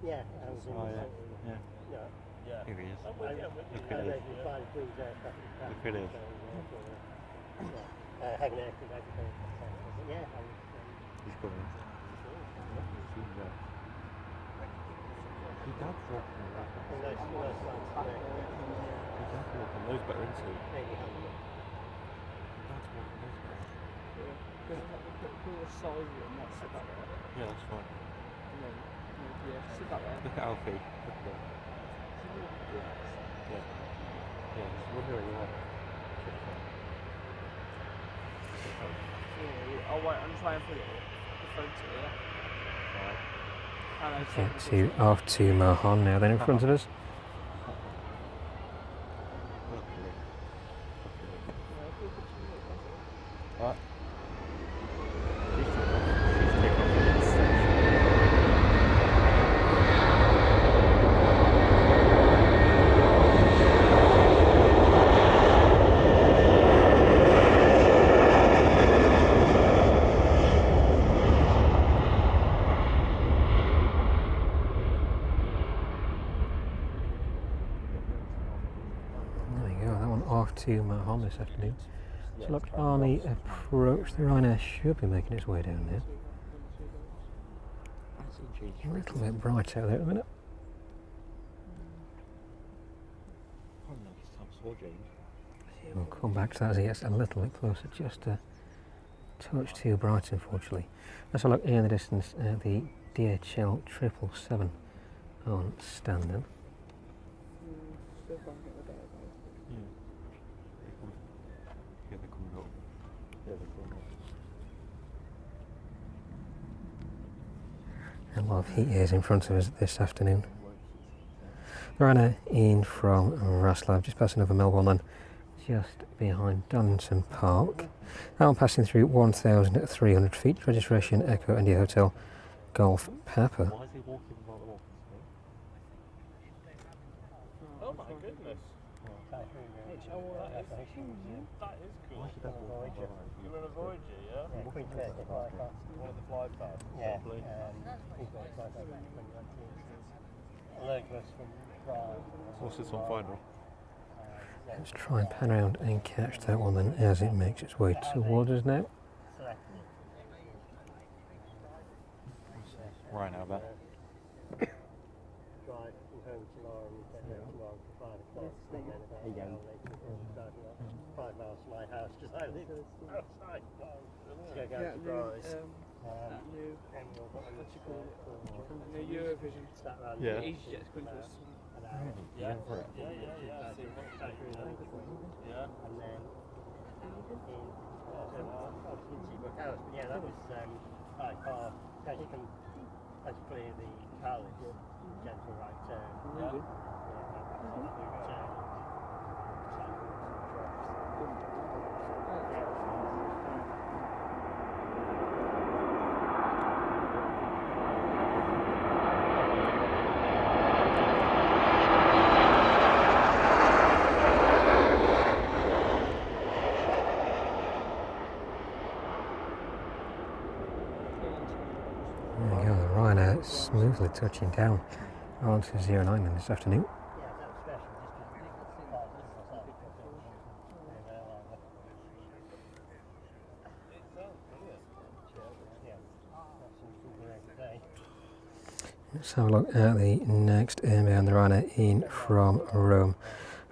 Yeah, I was in this. Yeah. Yeah. Here he is. I read the flying Queen's aircraft. Look at it. Having aircraft everything. Yeah, I was. He's coming. Your dad's walking around. Your dad's walking those better into it. Maybe Your dad's walking those better. Yeah, that's fine. Look at Alfie. Look at him. Yeah. Just wonder where you are. I'll wait and try and put it the photo, yeah? Jet 2 off to Mahon now then in front of us. What? To Mahon this afternoon. So look, on the approach, the Ryanair should be making its way down now. change. A little bit bright out there at the minute. Probably not this time saw change. We'll come back to that as it gets a little bit closer, just a touch too bright unfortunately. Let's have a look here in the distance at the DHL 777 on standing. Still can't get the dive out. Yeah, they're coming up. Yeah, they're coming up. A lot of heat is in front of us this afternoon. Ryanair in from Raslav, just passing over Melbourne then, just behind Donington Park. That one passing through 1,300 feet, registration Echo India Hotel Golf Papa. Why is he walking while they're walking? Oh my goodness. That is cool. Why is he that walking? You're in a Voyager, yeah? Yeah, Queen Elizabeth fly past. One of the fly pads. Yeah, Lovely. we've got fly past 2019. A load of us from Prague. What's this on final? Let's try and pan around and catch that one then as it makes its way towards us now. Right now, Ben. Drive from home tomorrow and get home tomorrow for 5 o'clock. And then about an hour later, driving up 5 miles from my house because I live outside. To go down to Bryce. That new, what do you call it? New Eurovision. Sat around Yeah. EasyJet's going to us. an hour. Yeah, for it. Yeah. Yeah. And then obviously Seabrook House. But yeah, that was by far, as you can, as clear the palace, gentle right turn. Really? There we go, the Ryanair smoothly touching down onto 09 this afternoon. Yeah, that was special just because Let's have a look at the next airmail, the Ryanair in from Rome,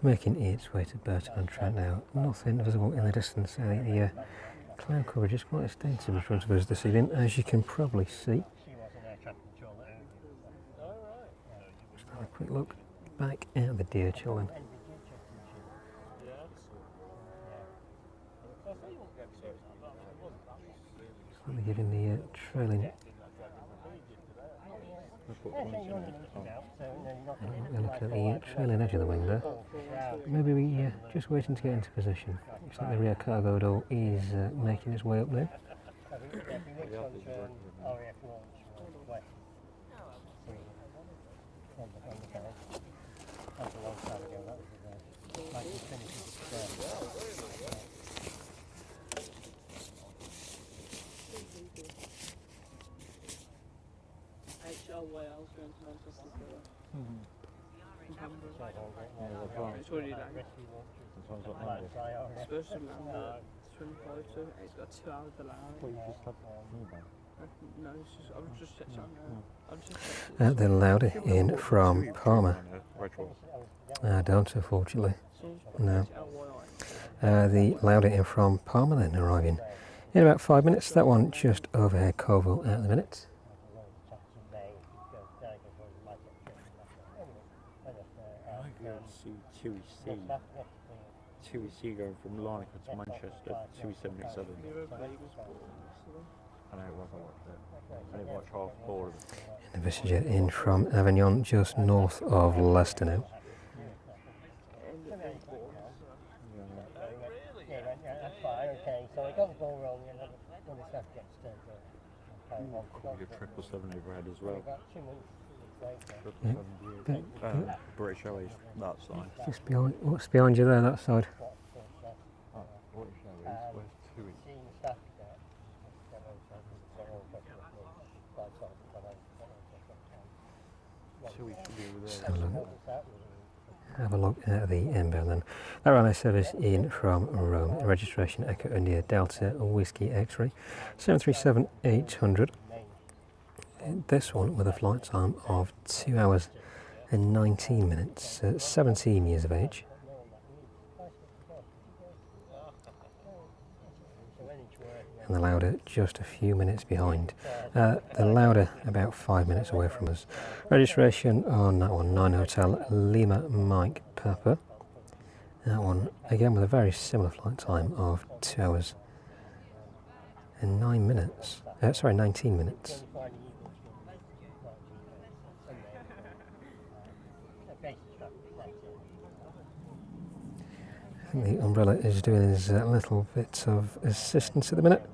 making its way to Burton-on-Trent now. Nothing visible in the distance. The cloud coverage is quite extensive in front of us this evening, as you can probably see. she was an air traffic controller. Let's have a quick look back at the DHL then. Slightly giving the trailing look at the trailing edge of the wing there. Maybe we just waiting to get into position. Looks like the rear cargo door is making its way up there. That was a long time ago. That was 1926. HL Wales going to Manchester City. It's It's already like, supposed to land at 25 to, it's got 2 hours delay. No, it's just, I've just checked out now. I've just checked it. The Lauda in from Parma. Retro. I don't, unfortunately. No. HLYI. The Lauda in from Parma then arriving in about 5 minutes. That one just overhead Coalville at the minute. See 2EC going from Larnaca to Manchester, 277. I know, I watched it. I didn't watch half four of it. And the Vistajet in from Avignon, just north of Leicester now. Yeah, that's fine, okay. So I got the ball rolling and then when the stuff gets turned Probably a 777 overhead as well. about 2 months Yeah. British Airways, that side. Just behind, what's behind you there, that side? British Airways, where's 2E? seeing the stuff get Have a look at the inbound then. That Ryanair service in from Rome. Registration Echo India Delta Whiskey X-ray 737-800. this one with a flight time of 2 hours and 19 minutes, 17 years of age. And the Lauda just a few minutes behind. The Lauda about 5 minutes away from us. Registration on that one, 9 Hotel Lima Mike Papa. That one again with a very similar flight time of 2 hours and 9 minutes. 19 minutes. I think the umbrella is doing his little bit of assistance at the minute.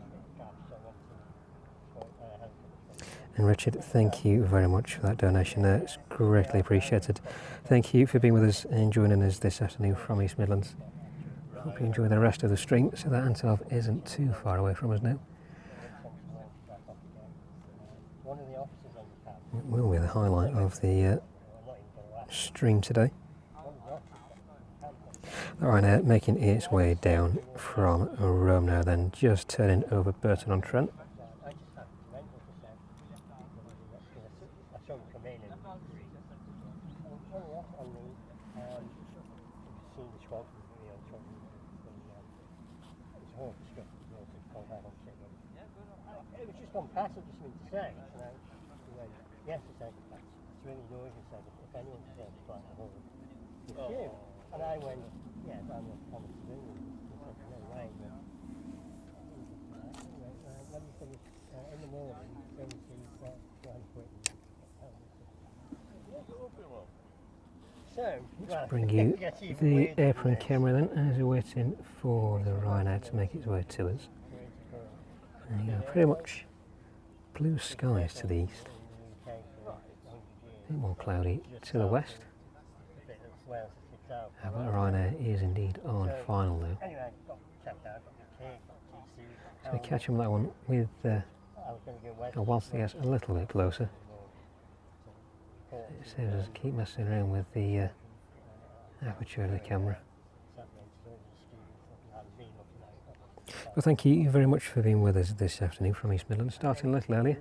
And Richard, thank you very much for that donation there. It's greatly appreciated. Thank you for being with us and joining us this afternoon from East Midlands. Hope you enjoy the rest of the stream, so that Antonov isn't too far away from us now. It will be the highlight of the stream today. Ryanair making its way down from Rome now, then just turning over Burton-on-Trent. It was just on pass, I just meant to say. And I went, yes, I said, it's really noisy. I said, if anyone says it's like a hole, it's you. And I went, yeah, but I'm not coming to do it. He said, no way. When you finish in the morning, go and see try and quit. So, let's bring you the apron camera then, as we're waiting for the Ryanair to make its way to us. And you know, pretty much blue skies to the east, a bit more cloudy to the west. But Ryanair is indeed on final now. So we catch him on that one with, whilst he gets a little bit closer. It saves us keep messing around with the aperture of the camera. Well, thank you very much for being with us this afternoon from East Midlands, starting a little earlier,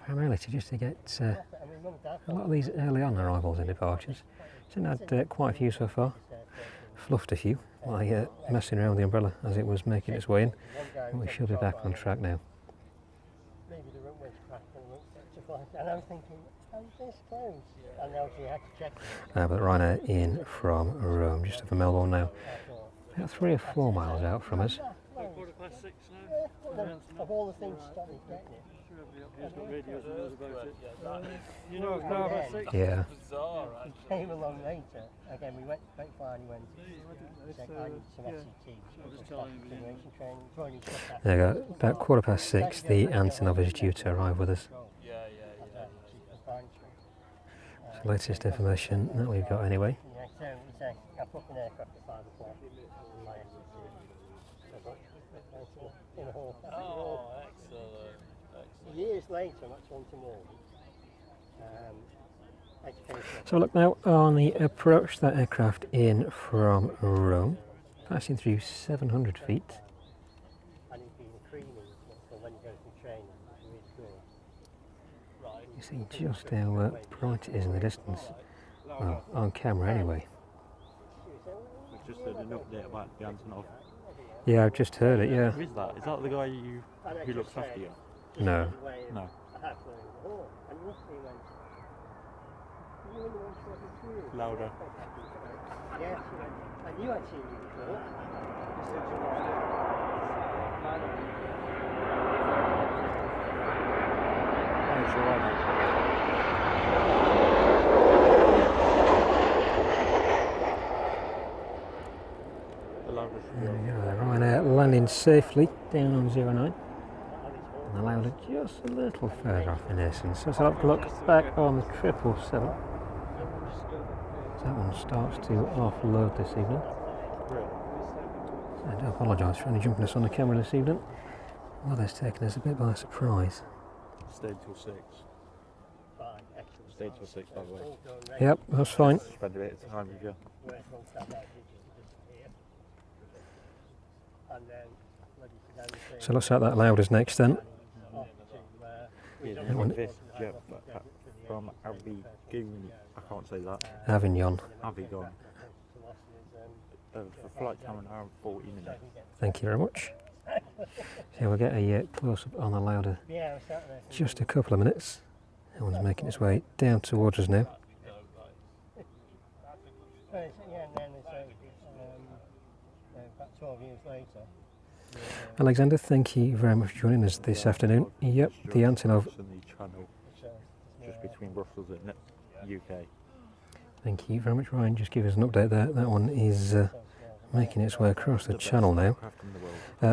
primarily just to get a lot of these early on arrivals and departures. So I had quite a few so far, fluffed a few by messing around with the umbrella as it was making its way in, and we should be back on track now. And I'm thinking, how's this close? And now she had to check. But Ryanair in from Rome, just over Melbourne now. About 3 or 4 miles out from us. £6 now. Of all the things stopped me getting it. He's got radios and knows about it. You know, it's now about 6. Yeah. He came along later. Again, we went quite far and he went, said, I need some SCT. Training. There you go, about 6:15, the Antonov is due to arrive with us. It's the latest information that we've got anyway. Yeah, so I booked an aircraft at 5 o'clock. Oh, excellent. Years later, not 20 more. So look now on the approach, that aircraft in from Rome, passing through 700 feet. And it's been creaming for when you go through training. It's really good. Right. You see just how bright it is in the distance. Well, on camera anyway. We've just heard an update about the Antonov. Yeah, I've just heard it, yeah. Who is that? Is that the guy who looks after you? No. No. Louder. Yes, I knew I'd seen you before. There we go, the Ryanair landing safely down on 09. And the Lauda just a little further off in essence. So let's have a look back on the 777. So that one starts to offload this evening. I do apologise for only jumping us on the camera this evening. Weather's taken us a bit by surprise. Stayed till 6. Stayed till 6, by the way. Yep, that's fine. Spend a bit of time with you. So looks like that Lauda's next then. Yeah, That one- this jet from Avgeek, I can't say that. Avignon. Avignon. For flight time an hour and 40 minutes. Thank you very much. So we'll get a close-up on the Lauda Yeah, I was sat there. just a couple of minutes. That one's making its way down towards us now. Yeah, and then it's about 12 years later. Alexander, thank you very much for joining us this afternoon. Yep, the Antonov. The channel just between Brussels and UK. Thank you very much, Ryan. Just give us an update there. That one is making its way across the channel now.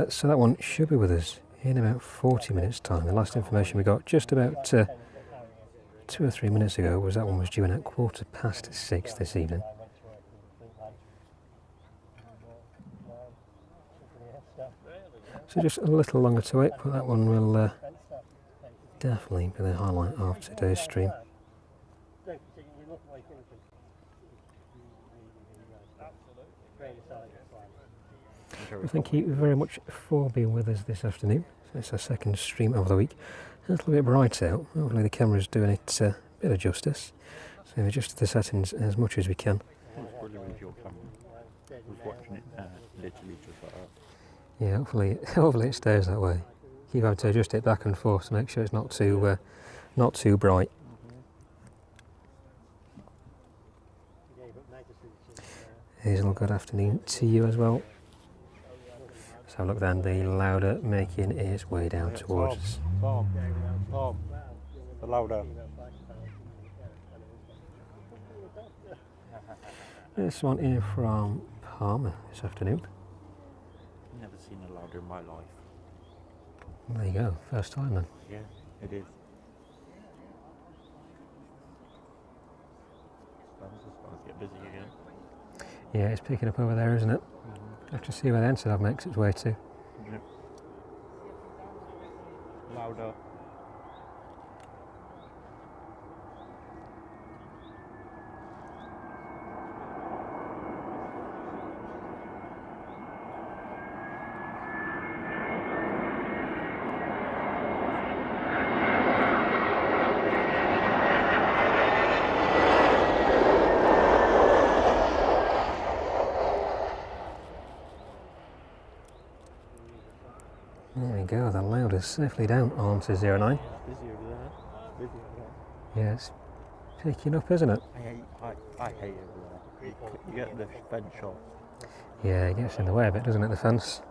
So that one should be with us in about 40 minutes' time. The last information we got just about 2 or 3 minutes ago was that one was due in at 6:15 this evening. So just a little longer to wait, but that one will definitely be the highlight of today's stream. Well, thank you very much for being with us this afternoon. So it's our second stream of the week. A little bit bright out. Hopefully the camera's doing it a bit of justice. So we adjust the settings as much as we can. It was brilliant with your camera. I was watching it literally just like that. Yeah, hopefully it stays that way. Keep having to adjust it back and forth to make sure it's not too bright. Hazel, good afternoon to you as well. So look then, the Lauda making its way down towards us. Tom, the Lauda. This one in from Palmer this afternoon. Never seen a Lauda in my life. There you go, first time then. Yeah, it is. Starting to get busy again. Yeah, it's picking up over there, isn't it? Have to see where the Antonov makes its way to. Yep. Lauda. There we go, the Lauda's safely down onto 09. Busy over there. Busy over there. Yeah, it's picking up, isn't it? I hate it over there. You get the fence shot. Yeah, it gets in the way a bit, doesn't it, the fence?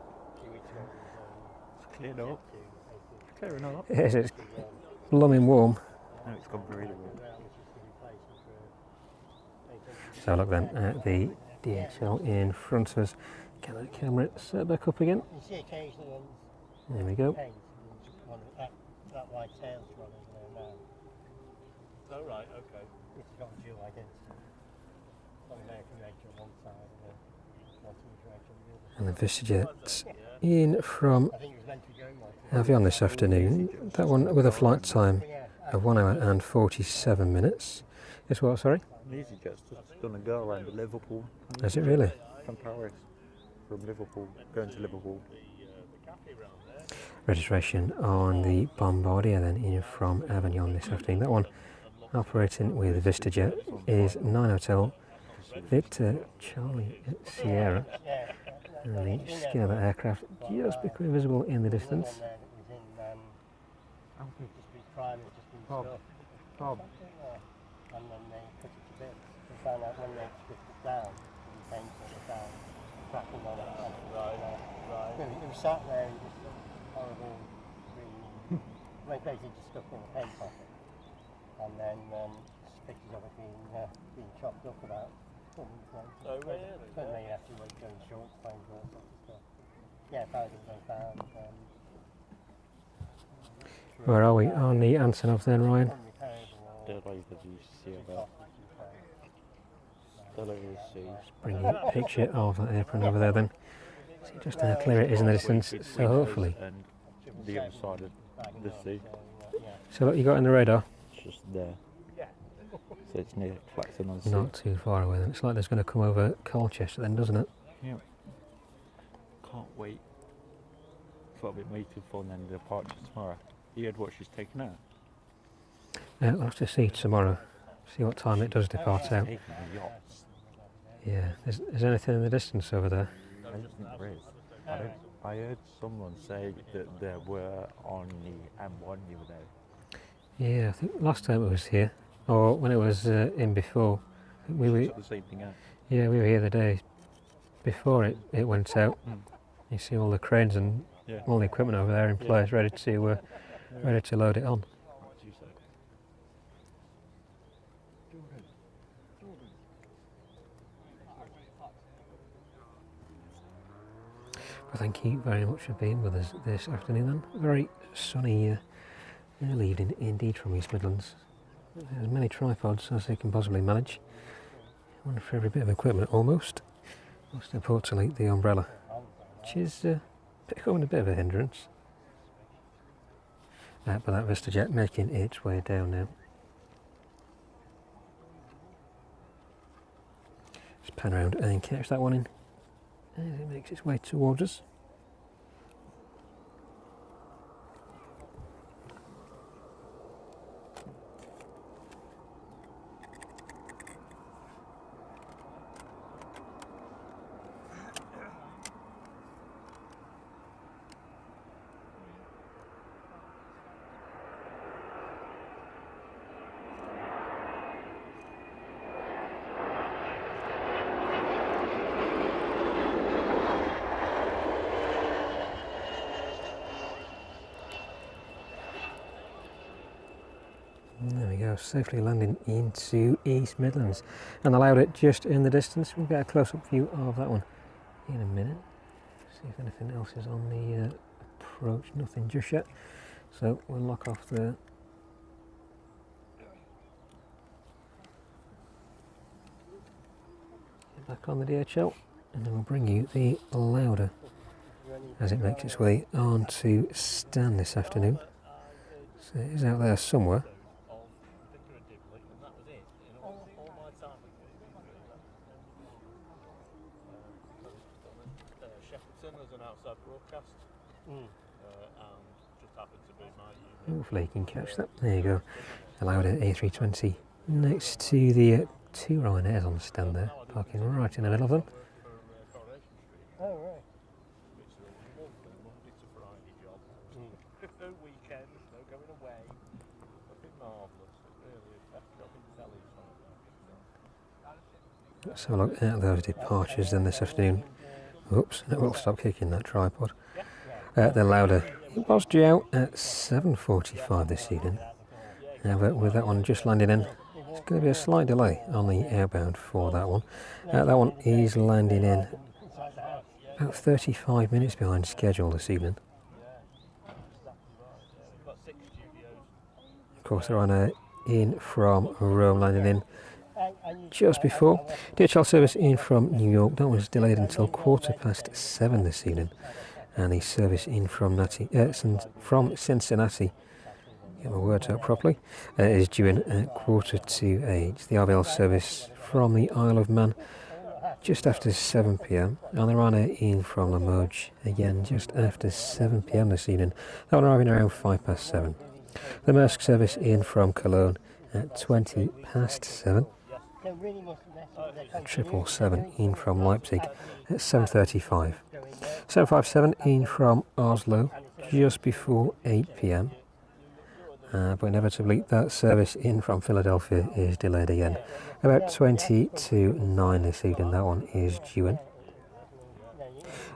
It's cleared up. It's clearing up. Yes, it's blooming warm. No, it's gone really well. So look then at the DHL in front of us. Get that camera set back up again. You see occasionally ones There we go. paint and one of that white tail's one isn't there now. Oh, right, okay. It's got a dual identity. One American Rachel on one side and one Rachel on the other. And the VistaJet in from I think it was meant to be going like Avion this afternoon. That one with a flight time of 1 hour and 47 minutes. Guess what, sorry? EasyJet's just done a go around to Liverpool. Is it really? From Paris. From Liverpool, going to Liverpool. Registration on the Bombardier then in from Avignon this afternoon. That one operating with VistaJet is 9 Hotel Victor Charlie Sierra. And the skin of that aircraft just becoming visible in the distance. Bob. And then they put it to bits. We found out when they stripped it down, and painted it down, cracking on it. Right. It was sat there in just horrible green, basically just stuck in the paint pocket. And then pictures of it being chopped up about 4 months later. Oh, really? But then you have to go in shorts, planes, all sorts of stuff. Yeah, thousands they found. Where are we? On the Antonov then, Ryan? Still over the sea about. Still over the sea. Bring you a picture of that apron over there then. See just how clear it is in the distance, so hopefully. And the other side of the sea. So what you got in the radar? It's just there. So it's near Clacton on Sea. Not too far away then. It's like there's going to come over Colchester then, doesn't it? Yeah. Can't wait. Thought I've been waiting for then the departure tomorrow. You heard what she's taken out? We'll have to see tomorrow, see what time it does depart out. Taking the yachts. Yeah, is there anything in the distance over there? I don't think there is. I heard someone say that there were on the M1 the other day. Yeah, I think last time it was here, or when it was in before, we were. The same thing out. Yeah, we were here the day before it went out. You see all the cranes and all the equipment over there in place, ready to load it on. Well, thank you very much for being with us this afternoon then. Very sunny early evening indeed from East Midlands. As many tripods as they can possibly manage. One for every bit of equipment almost. Most importantly the umbrella, which is becoming a bit of a hindrance. But that VistaJet making its way down now. Just pan around and catch that one in as it makes its way towards us. There we go, safely landing into East Midlands, and allowed it just in the distance. We'll get a close-up view of that one in a minute. See if anything else is on the approach. Nothing just yet, so we'll lock off there. Get back on the DHL, and then we'll bring you the Lauda as it makes its way on to Stan this afternoon. So it is out there somewhere. Hopefully you can catch that. There you go. Allowed at A320 next to the two Ryanairs on the stand there, parking right in the middle of them. Oh, right. Let's have a look at those departures then this afternoon. Oops, it will stop kicking that tripod. The Lauda, it was due out at 7:45 this evening. Now with that one just landing in, it's going to be a slight delay on the outbound for that one. That one is landing in about 35 minutes behind schedule this evening. Of course, they're on in from Rome, landing in just before. DHL service in from New York, that was delayed until 7:15 this evening. And the service in from Cincinnati, get my words out properly, is due in at 7:45. The RBL service from the Isle of Man just after 7 p.m. and the Ryanair in from Limoges again just after 7 p.m. this evening. That one arriving around 7:05. The Maersk service in from Cologne at 7:20. And 777 in from Leipzig at 7:35. 757 in from Oslo just before 8 p.m. But inevitably that service in from Philadelphia is delayed again. About 20 to 9 this evening, that one is due in.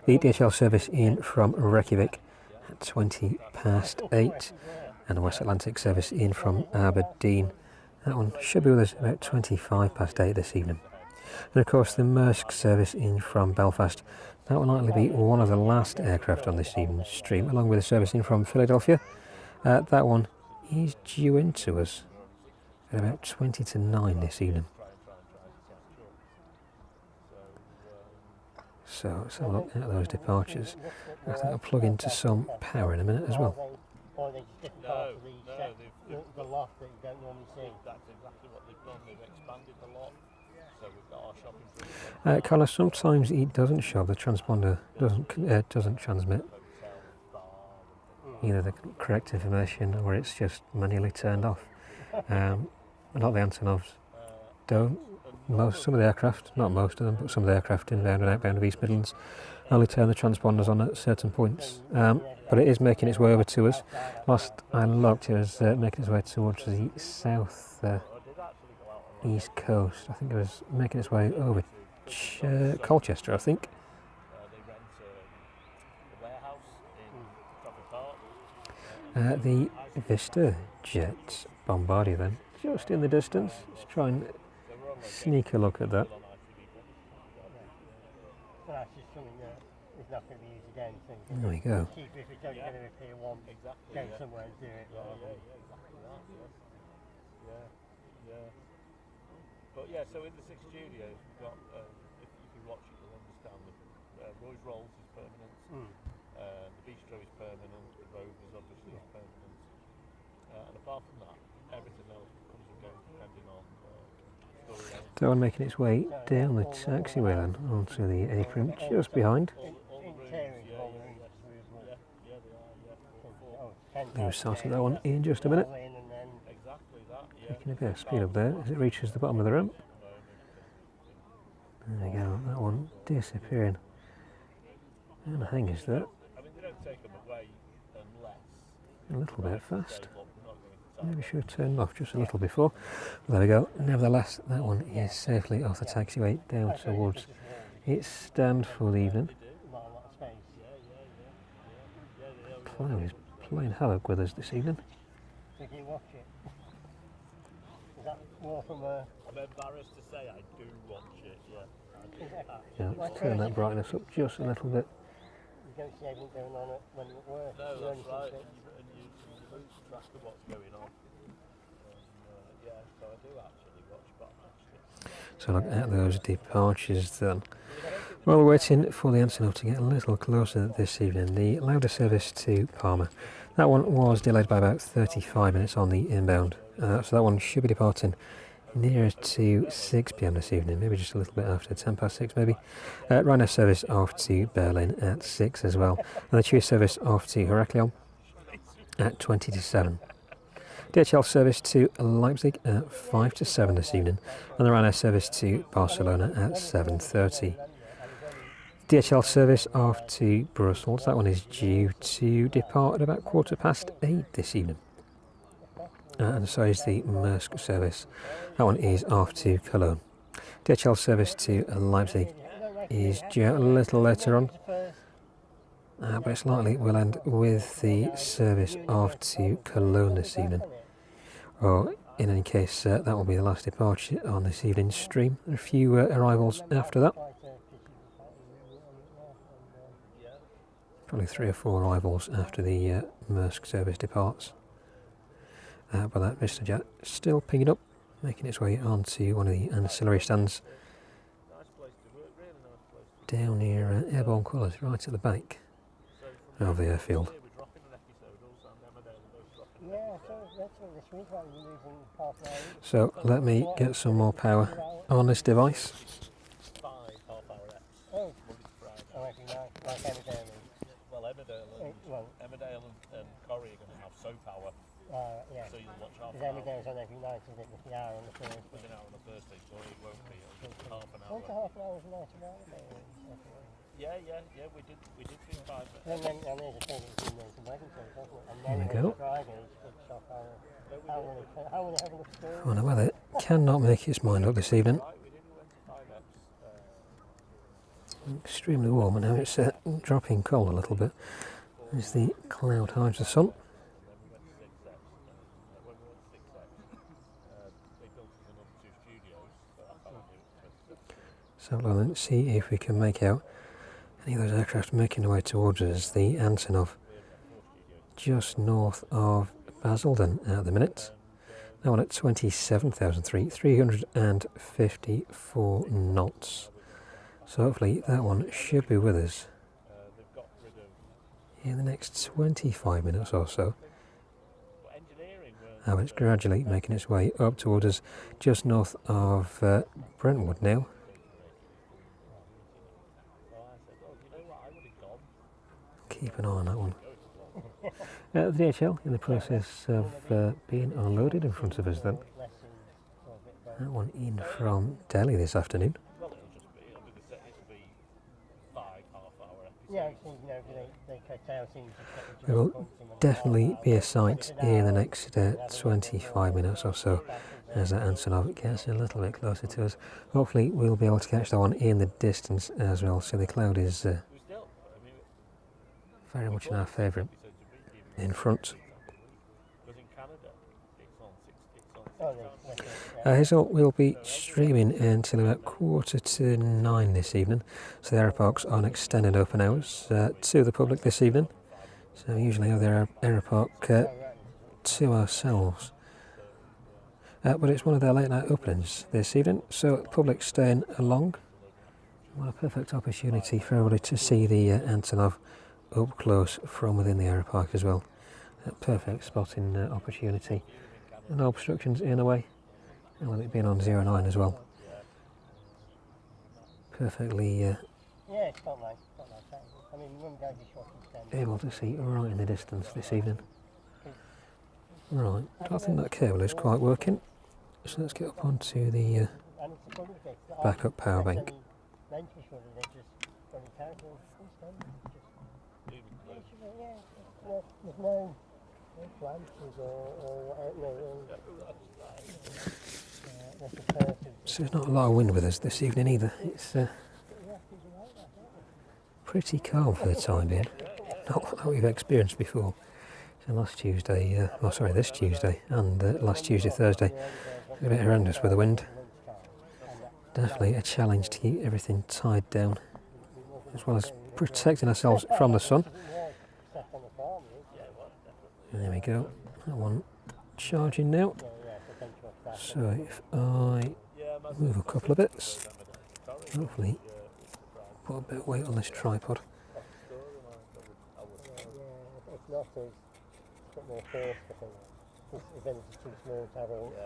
The DHL service in from Reykjavik at 8:20. And the West Atlantic service in from Aberdeen. That one should be with us about 8:25 this evening. And of course the Maersk service in from Belfast, that will likely be one of the last aircraft on this evening's stream, along with the service in from Philadelphia. That one is due in to us at about 20 to 9 this evening. So let's have a look at those departures. I think I'll plug into some power in a minute as well. Or they just different parts of the loft that you don't normally see. That's exactly what they've done. They've expanded the lot. So we've got our shopping. Colour, sometimes it doesn't show, the transponder doesn't transmit either the correct information or it's just manually turned off. A lot of the Antonovs don't. Some of the aircraft, not most of them, but some of the aircraft inbound and outbound of East Midlands only turn the transponders on at certain points. But it is making its way over to us. Last I looked, it was making its way towards the south east coast. I think it was making its way over Colchester, I think. The Vista jet Bombardier then, just in the distance. Let's try and sneak a look at that. Well, that's just something that is not going to be used again. So There we go. cheaper if it's only going to repair one, go somewhere and do it. rather than- But yeah, so in the 6 studios, we've got, if you watch it, you'll understand that Roy's Rolls is permanent, the Bistro is permanent, the Rovers obviously is permanent, and apart from that, everything else comes and goes depending on storyline. That one making its way down the taxiway then, onto the apron just behind. Interior volumes We'll start that one in just a minute. and then Exactly that, yeah. Taking a bit of speed up there as it reaches the bottom of the ramp. There we go, that one disappearing. And the hangers there, I mean, they don't take them away unless a little bit fast. they look, we're not going to Maybe should have turned off just a little before. There we go. Nevertheless, that one is safely off the taxiway down towards its stand for the evening. not a lot of space. Cloud is playing havoc with us this evening. Did you watch it? Is that more from a... I'm embarrassed to say I do watch it, yeah. Yeah, let's turn that brightness up just a little bit. You don't see everything going on when you're at work. No, You only that's see right, bits. and you lose track of what's going on. Yeah, so I do actually watch, but I'm actually... So look at those departures then. While we're waiting for the Antonov to get a little closer this evening, the Lauda service to Palma. That one was delayed by about 35 minutes on the inbound. So that one should be departing nearer to 6 p.m. this evening, maybe just a little bit after 10 past 6 maybe. Ryanair service off to Berlin at 6 as well. And the Chewy service off to Heraklion at 20 to 7. DHL service to Leipzig at 5 to 7 this evening, and the Ryanair service to Barcelona at 7:30. DHL service off to Brussels, that one is due to depart at about 8:15 this evening. And so is the Maersk service, that one is off to Cologne. DHL service to Leipzig is due a little later on, but it's likely we'll end with the service off to Cologne this evening. Or in any case, that will be the last departure on this evening's stream. A few arrivals after that. Probably 3 or 4 arrivals after the Maersk service departs. But that Vista jet still picking up, making its way onto one of the ancillary stands down near Airborne Colours, right at the back of the airfield. So let me get some more power on this device. Oh, I think like Emmerdale. Well, Emmerdale and Corrie are going to have so power, Yeah. so you'll watch half Because an hour. Emmerdale's on every night, isn't it? With the hour on the Thursday. With an hour on a Thursday, so it won't be half an What's a hour. half an hour night about it? Yeah, we did do 5 minutes. And then there's a thing between those and Wednesdays, wasn't it? And There then we there's go. a Friday, it's off hour. How will they have a look through? Oh, the weather cannot make its mind up this evening. Right, we went to 5 Extremely warm, and now it's dropping cold a little bit as the cloud hides the sun. So let's see if we can make out any of those aircraft making their way towards us. The Antonov just north of Basildon at the minute. That one at 27,354 knots. So hopefully that one should be with us in the next 25 minutes or so. But it's gradually making its way up towards us just north of Brentwood now. Keep an eye on that one. The DHL in the process of being unloaded in front of us then. That one in from Delhi this afternoon. Well, it'll be 5 half-hour episodes. Yeah, so, you know, they cut out things. There will definitely be a sight in the next 25 minutes or so as that Antonov gets a little bit closer to us. Hopefully we'll be able to catch that one in the distance as well, so the cloud is very much in our favour in front. Because in Canada, it's on 60. So we'll be streaming until about 8:45 this evening, so the Aeropark's on extended open hours to the public this evening. So we usually have their Aeropark to ourselves. But it's one of their late night openings this evening, so the public's staying along. What a perfect opportunity for everybody to see the Antonov up close from within the Aeropark as well. A perfect spotting opportunity. No obstructions in the way, and with it being on 09 as well. Perfectly Yeah, it's quite nice. I mean, mum goes a short extent. able to see right in the distance this evening. Right, I don't think that cable is quite working, so let's get up onto the backup power bank. There's no branches So there's not a lot of wind with us this evening either. It's pretty calm for the time being. Not what we've experienced before. So last Tuesday, this Tuesday and last Tuesday, Thursday, a bit horrendous with the wind. Definitely a challenge to keep everything tied down, as well as protecting ourselves from the sun. And there we go, that one charging now. So if I move a couple of bits, hopefully put a bit of weight on this tripod.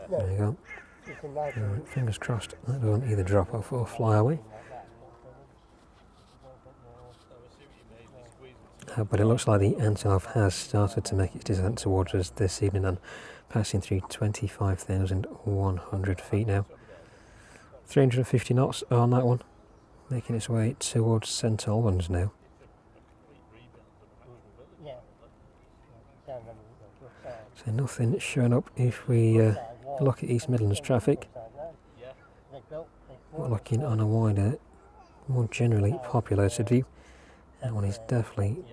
There we go. Right, fingers crossed that don't either drop off or fly away. But it looks like the Antonov has started to make its descent towards us this evening and passing through 25,100 feet now. 350 knots on that one, making its way towards St Albans now. So nothing showing up if we look at East Midlands traffic. We're looking on a wider, more generally populated view. That one is definitely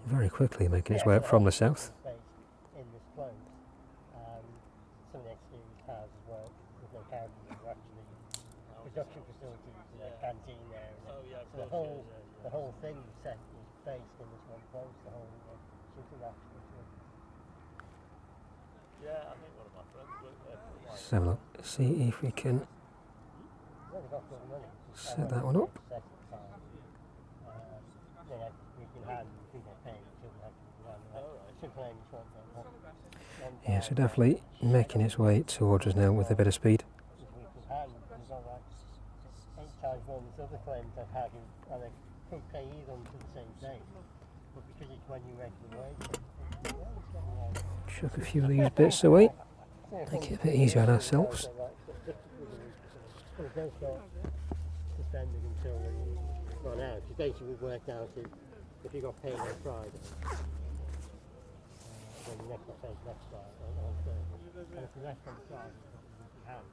very quickly making its way up from the south. The whole thing set is based in this one place, the whole supermarket. Yeah, I think one of my friends worked there. Let's have a look, see if we can set that one up. Yeah, so definitely making its way towards us now with a bit of speed. Chuck a few of these bits away, make it a bit easier on ourselves. Well, now, it's basically worked out if you got paid on Friday, then the next Friday, on Thursday. And if the rest on Friday, you have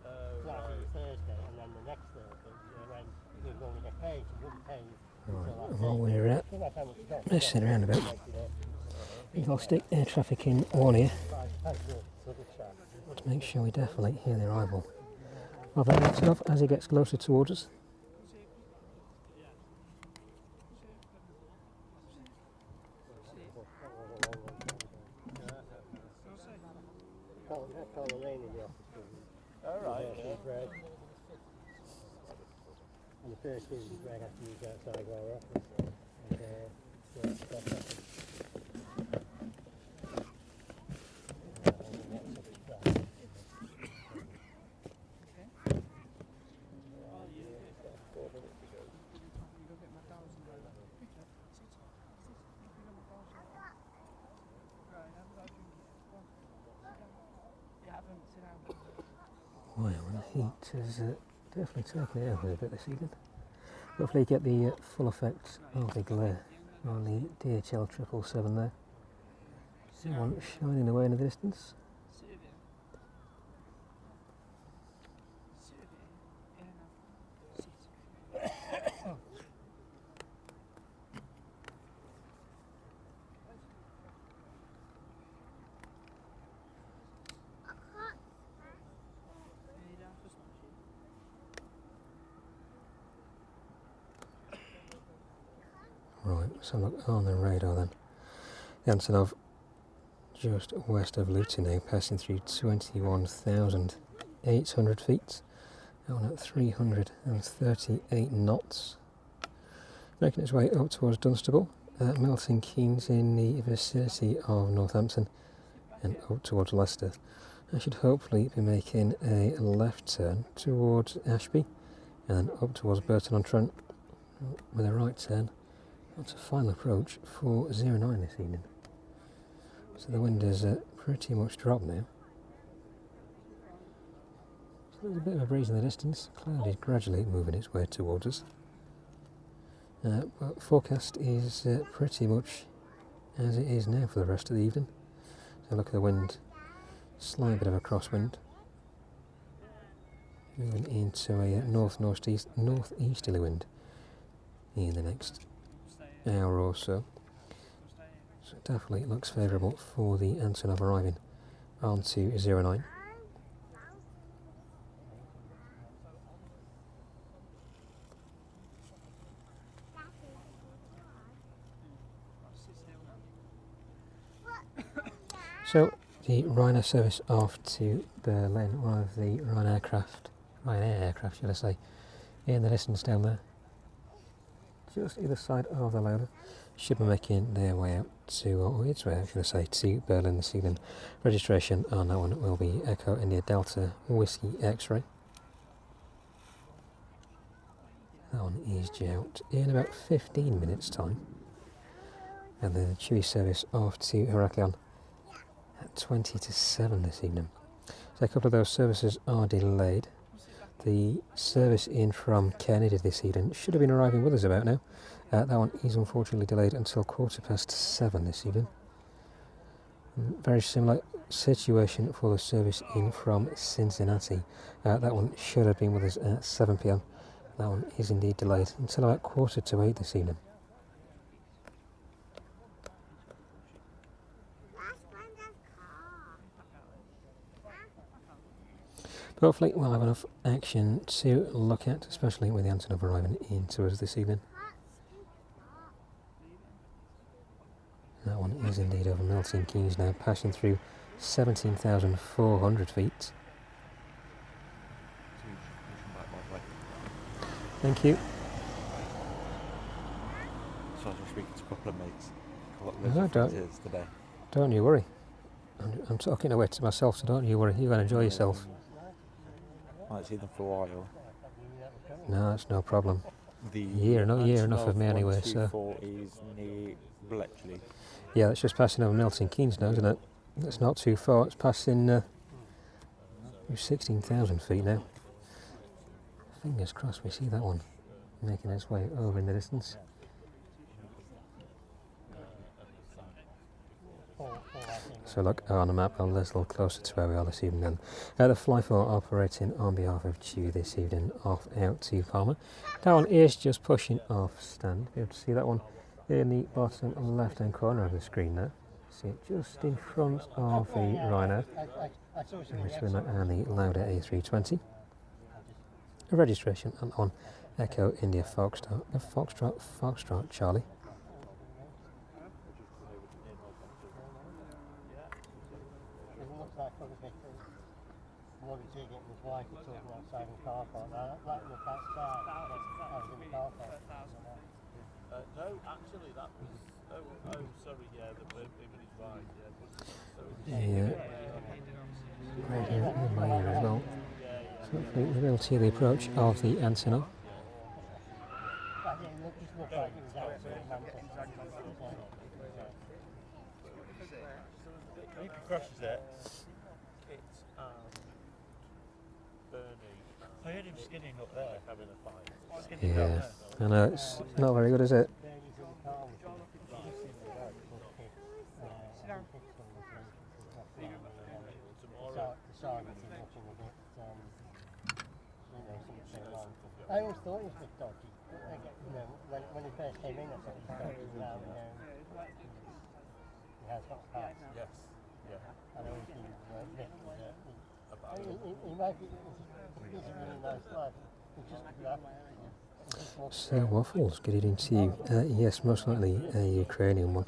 Thursday, and then the next Thursday, when you're going to get paid, you wouldn't pay Right, while we're messing around a bit, I'll stick air traffic in one ear to make sure we definitely hear the arrival of that Antonov as it gets closer towards us. Alright, and the first thing is Greg has to use outside our office. Wow, the heat has definitely taken it over a bit this evening. Hopefully you get the full effect of the glare on the DHL 777 there. See one shining away in the distance. Right, so look on the radar then. The Antonov just west of Luton now, passing through 21,800 feet, on at 338 knots, making its way up towards Dunstable, Milton Keynes in the vicinity of Northampton, and up towards Leicester. I should hopefully be making a left turn towards Ashby, and then up towards Burton-on-Trent, with a right turn onto final approach for 09 this evening. So the wind has pretty much dropped now. So there's a bit of a breeze in the distance. Cloud is gradually moving its way towards us. But forecast is pretty much as it is now for the rest of the evening. So look at the wind, slight bit of a crosswind, moving into a northeasterly wind in the next hour or so. So it definitely looks favourable for the Antonov arriving onto 09. So the Ryanair service off to Berlin, one of the Ryanair aircraft should I say, in the distance down there, just either side of the loader, should be making their way out to, or its way out should I say, to Berlin this evening. Registration on that one will be Echo India Delta Whiskey X-Ray. That one is due out in about 15 minutes time. And the Chewy service off to Heraklion at 20 to 7 this evening. So a couple of those services are delayed. The service in from Kennedy this evening should have been arriving with us about now. That one is unfortunately delayed until 7:15 this evening. Very similar situation for the service in from Cincinnati. That one should have been with us at 7 p.m. That one is indeed delayed until about 7:45 this evening. But hopefully we'll have enough action to look at, especially with the Antonov arriving into us this evening. That one is indeed over Milton Keynes now, passing through 17,400 feet. Thank you. So I was speaking to a couple of mates. Don't you worry. I'm talking away to myself, so don't you worry. You're going to enjoy yourself. Might see them for a while. No, it's no problem. The year enough of me anyway, so. is near Bletchley. Yeah, it's just passing over Milton Keynes now, isn't it? It's not too far. It's passing 16,000 feet now. Fingers crossed we see that one making its way over in the distance. So look on the map, a little closer to where we are this evening then. The Fly4 operating on behalf of Chewy this evening off out to Palmer. That one is just pushing off stand. Be able to see that one in the bottom left hand corner of the screen there. See it just in front of the Ryanair and the Lauda A320. A registration on that one, Echo India Foxtrot Charlie. No, actually that was, sorry, yeah, the everybody's right, Yeah, right here in my ear as well. So hopefully we'll be able to see the approach of the Antonov. If he crashes it, it's skidding up there, having a fight. Yeah, I know, it's not very good, is it? I always thought it was a bit dodgy. You know, when he first came in, I thought it was dodgy. Now, you know, he has got parts. Yes, yeah. I know he's been Nick. He might be. He's a really nice lad. He's just left. So Waffles getting into, yes, most likely a Ukrainian one.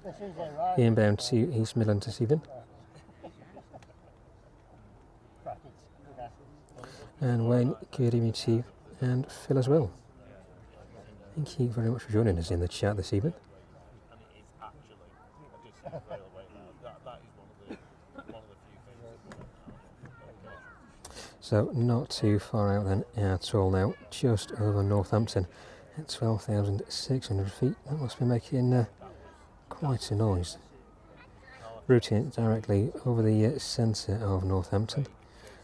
Inbound to East Midlands this evening. And Wayne, good evening to you, and Phil as well. Thank you very much for joining us in the chat this evening. And it is actually a distant railway now. That is one of the few things. So not too far out then at all now, just over Northampton at 12,600 feet. That must be making quite a noise. Routing directly over the centre of Northampton.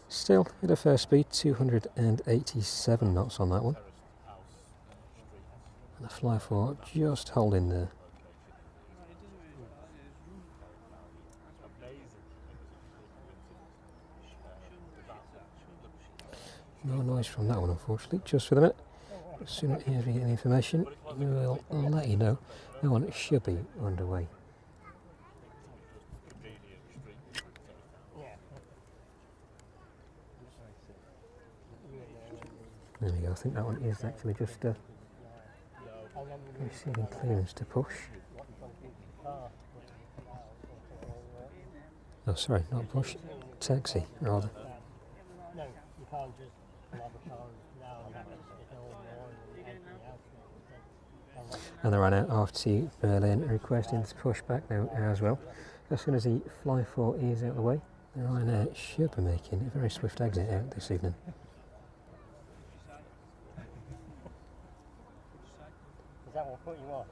Still at a fair speed, 287 knots on that one. And the fly for just holding there. No noise from that one, unfortunately, just for the minute. As soon as we get any information, we will let you know. That one should be underway. There we go, I think that one is actually just receiving clearance to push. Oh, sorry, not push, taxi, rather. No, you can't just have a car now and have to stick all the oil and everything else. And they're on out off to Berlin, requesting to push back now as well. As soon as the fly 4 is out of the way, the Ryanair should be making a very swift exit out this evening. Is that what put you off?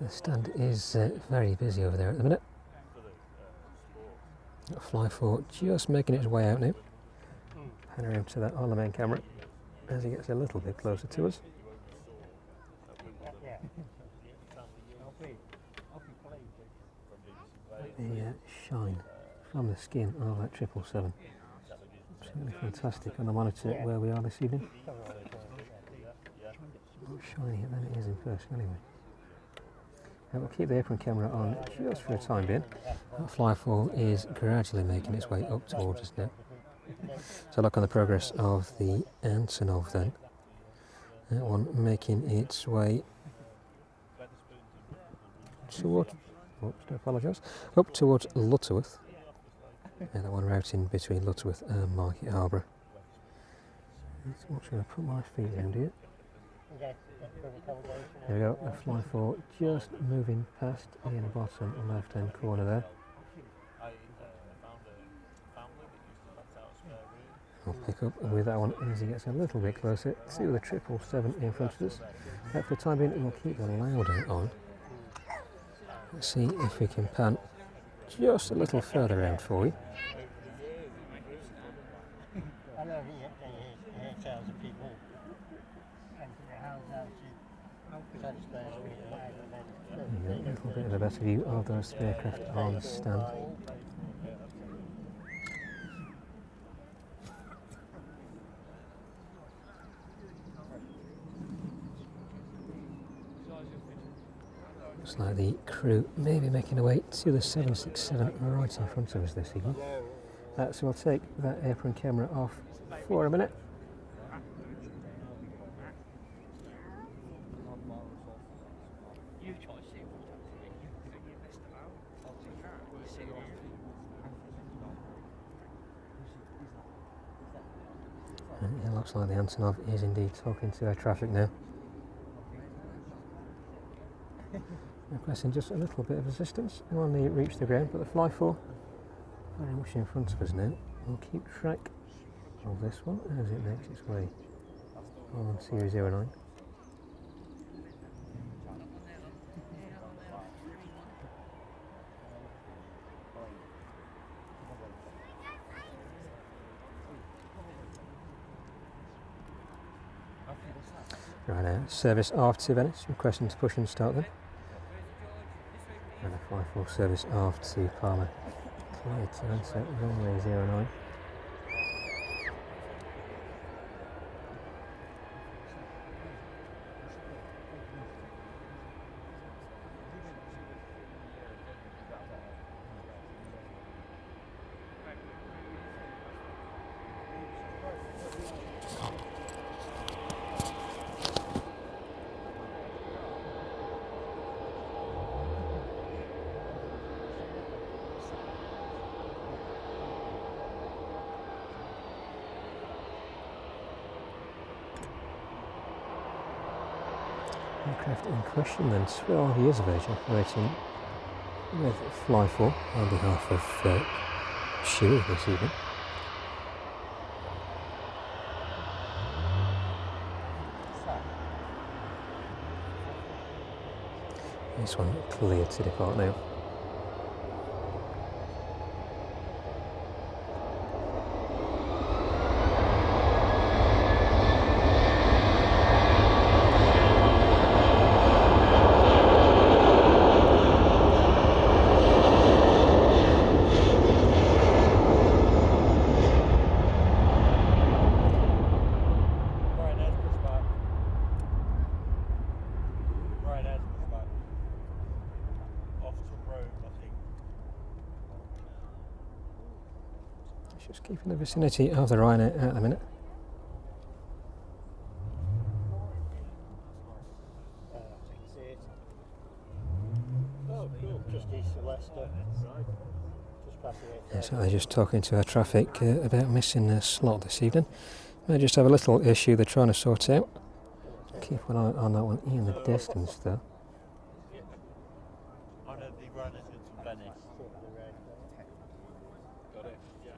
The stand is very busy over there at the minute. Fly 4 just making its way out now. Pan around to that on the main camera as he gets a little bit closer to us. The shine from the skin of that 777. Absolutely fantastic on the monitor where we are this evening. More shinier than it is in person anyway. We'll keep the apron camera on just for the time being. That fly 4 is gradually making its way up towards us now. So look on the progress of the Antonov then. That one making its way towards, oops, I apologise, up towards Lutterworth. And that one routing between Lutterworth and Market Harbour. I'm just going to put my feet around here. There we go, the fly 4 just moving past in the bottom left hand corner there. I'll pick up with that one as he gets a little bit closer to the 777 in front of us. For the time being, we'll keep the louder on. Let's see if we can pan just a little further out for you. I know he hears sounds of people emptying their house out to satisfy A little bit of a better view of those aircraft on stand. Looks like the crew may be making their way to the 767 right in front of us this evening. So we'll take that apron camera off for a minute. And it looks like the Antonov is indeed talking to air traffic now. Requesting just a little bit of assistance. We want to reach the ground, but the fly 4 very much in front of us now. We'll keep track of this one as it makes its way on Series 09. Right now, service aft to Venice, requesting to push and start them. And a 5-4 service aft to Palma. Clear to answer runway 09. Aircraft in question then, 12 years of age, operating with Fly4 on behalf of Shuey this evening. This one cleared to depart now. Just keeping the vicinity of the Ryanair at the minute. Oh, cool. Just east of Leicester. Just past the Yeah, so they're just talking to our traffic about missing a slot this evening. They just have a little issue they're trying to sort out. Keep an eye on that one in the distance though. I know the Ryanair's in some Venice. Got it? Yeah.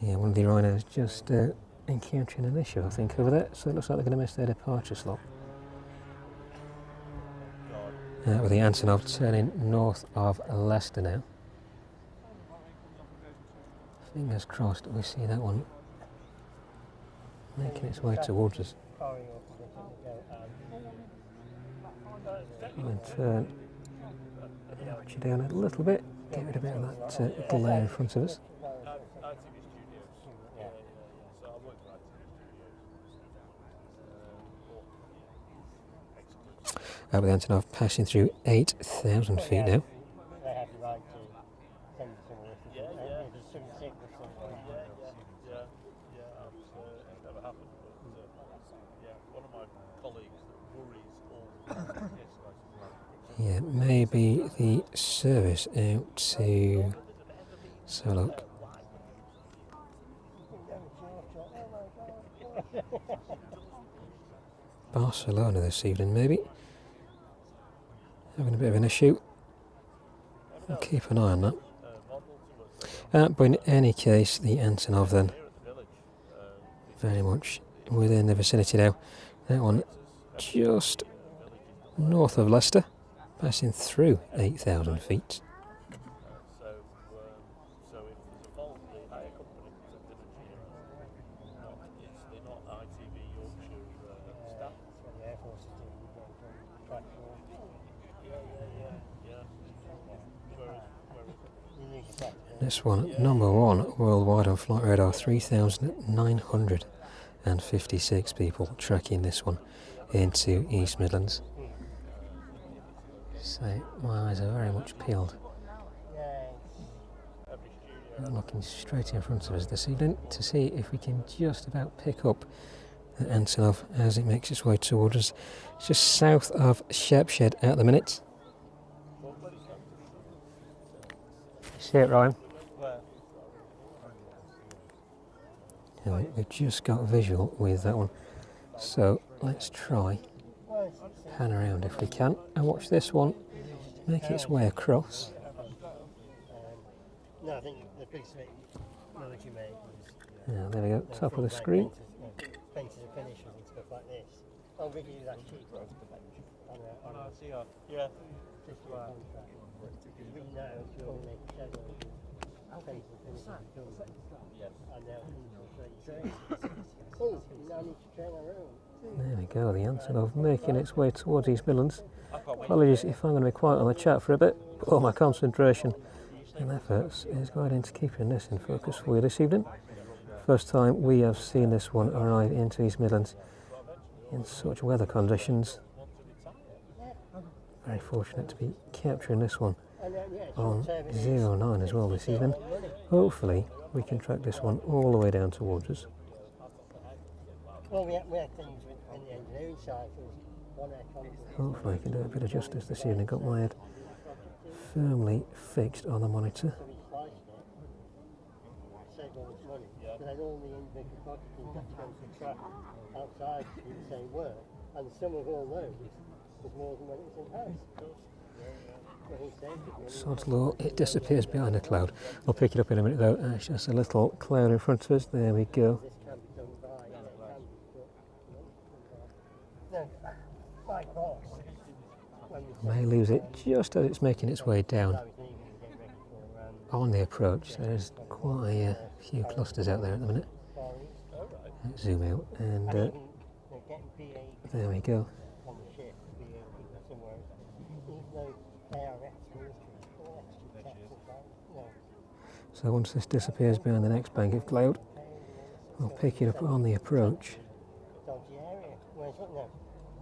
Yeah, one of the Rhinos just encountering an issue, I think, over there. So it looks like they're going to miss their departure slot. With the Antonov turning north of Leicester now. Fingers crossed we see that one making its way towards us. And turn you down a little bit, get rid of a bit of that glare in front of us. With the Antonov passing through 8,000 feet now. They have the right to send someone with them. There's some sickness somewhere. It's never happened, but one of my colleagues that worries all Yeah, maybe the service out to, so look. Barcelona this evening, maybe. Having a bit of an issue. I'll keep an eye on that. But in any case, the Antonov then very much within the vicinity now. That one just north of Leicester, passing through 8,000 feet. This one, number one worldwide on flight radar, 3,956 people tracking this one into East Midlands. So my eyes are very much peeled. I'm looking straight in front of us this evening to see if we can just about pick up the Antonov as it makes its way towards us. It's just south of Shepshed at the minute. You see it, Ryan? Yeah, we've just got visual with that one. So let's try pan around if we can and watch this one make its way across. No, I think the big military made was... Yeah, there we go, top of the screen. Fences and finishes and stuff like this. I'll give you that sheet. growth potential. On Oh no, I see her. Yeah. this contract. We know you'll make a schedule. Yes. And they'll train. Oh, now I need to train our own. There we go, the Antonov making its way towards East Midlands. I can't wait. Apologies if I'm going to be quiet on the chat for a bit, but all my concentration and efforts is going into keeping this in focus for you this evening. First time we have seen this one arrive into East Midlands in such weather conditions. Very fortunate to be capturing this one on 09 as well this evening. Hopefully we can track this one all the way down towards us. Well, we had things in the engineering side. There was one aircon. Hopefully I can do a bit of justice this evening. Got my head firmly fixed on the monitor. So we sliced it, saved all this money. But then all the individual projects got to go to track outside to do the same work. And the sum of all those was more than when it was in-house. So he saved it. Sod's law, it disappears behind a cloud. I'll pick it up in a minute though. It's just a little cloud in front of us. There we go. This can be done by, it can be, but no, my boss, when we May lose it just as it's making its way down I was leaving and getting ready for on the approach. There's quite a few clusters out there at the minute. Far East. Zoom out and And even getting BA there we go. on the ship, BA people somewhere, even though they are ex-military, all extra checks as well. So once this disappears behind the next bank of cloud, we'll pick it up on the approach. Dodgy area. Whereas, no,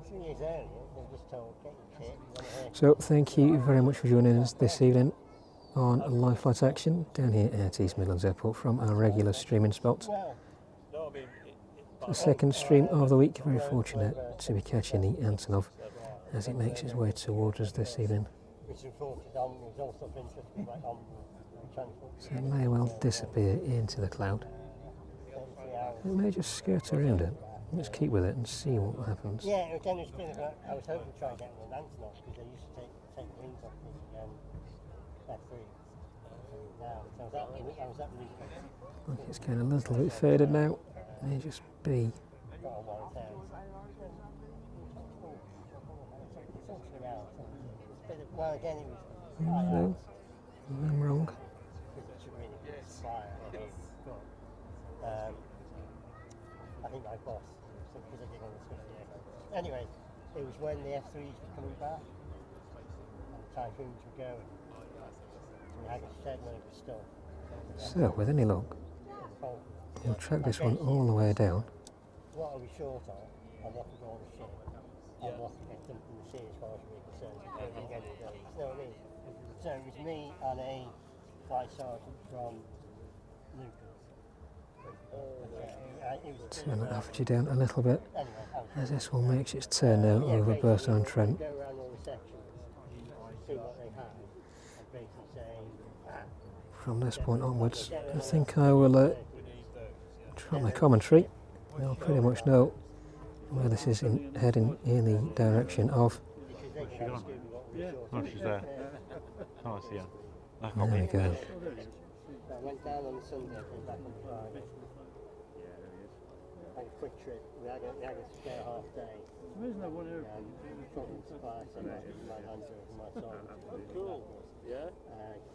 3 years earlier, they were just told, get your kit, you want to hear. So thank you very much for joining us this evening on Live Flight Action down here at East Midlands Airport from our regular streaming spot. Well, No, I mean, The second stream of the week. Very fortunate to be catching the Antonov as it makes its way towards us this evening. which reported on, was also of interest, like on transport. So it may well disappear into the cloud. 33 hours. It may just skirt around it. Let's keep with it and see what happens. Yeah, it was then it was a bit of a, I was hoping to try and get one of Antonov because they used to take the wings off the F3. Now, so I was at Luton. Look, it's getting a little bit faded now. May just be. Got a white tail. It's actually out. It's a bit of, well, again, it was quite No, out. I'm wrong. Because it's a really good flyer. I think my boss, because I did on the Swift aircraft. Anyway, it was when the F3s were coming back and the Typhoons were going. We had a shed load of stuff. So, with any luck, Oh, we'll track this one all the way down. what are we short on? And what we go on the ship? And what we get dumped in the sea as far as we're concerned. We don't get any of those. You know what I mean? So it was me and a flight sergeant from Luton. Turn that aperture down a little bit Anyway, as this one makes its turn now over Burstone Trent. Go around all the sections, see what they have, and basically say, From this point onwards, I think I will drop my commentary. I'll pretty much know where this is heading in the direction of. because they can't do what we short Oh, she's there. Oh, I see her. I There can't we wait. go. I went down on the Sunday, came back on Friday. Had a quick trip. We had a spare half day. Problem supply, so that was my hunter and my son. Oh, cool. Yeah.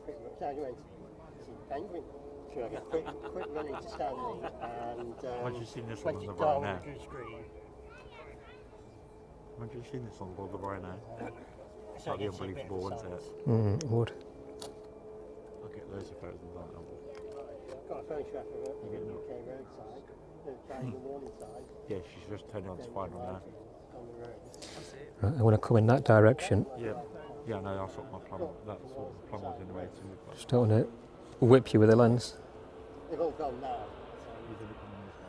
Quick run. So I went to see the penguin. So I got quick run into Stanley and Once you've seen this went one to on the right Darwin now. Goose Green. Once you've seen this on board the right now. So I That'd be get to see a bit of unbelievable, the wouldn't sights. it? Would. I'll get loads of photos of that. Got a photograph of it on the UK roadside, the Triangle Warning side, Yeah, she's just turning on to final now. on the road. Right, I want to come in that direction. Yeah. Yeah, no, that's what my plan. That's what the plan was anyway. To Just don't want to whip you with the lens. They've all gone now.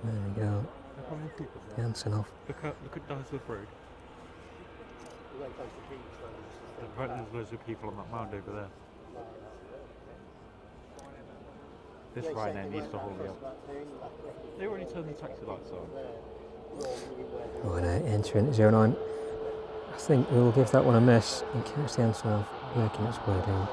There we go. How many people The Antonov. Look at Dysworth Road. We went on to the beach. Apparently there's loads of people on that mound over there. This Ryanair needs to hold me up. They already turned the taxi lights on. Right now, entering 09. I think we'll give that one a miss and catch the Antonov making its way down.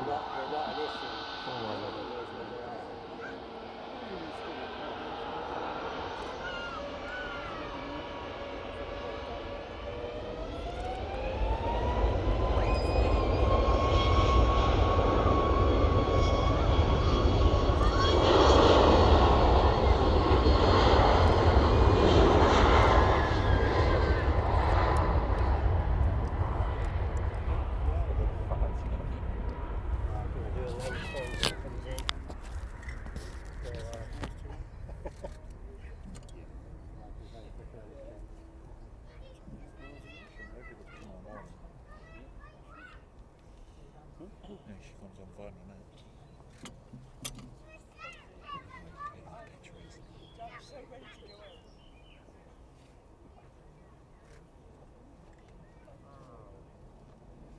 No, she comes on fine on it.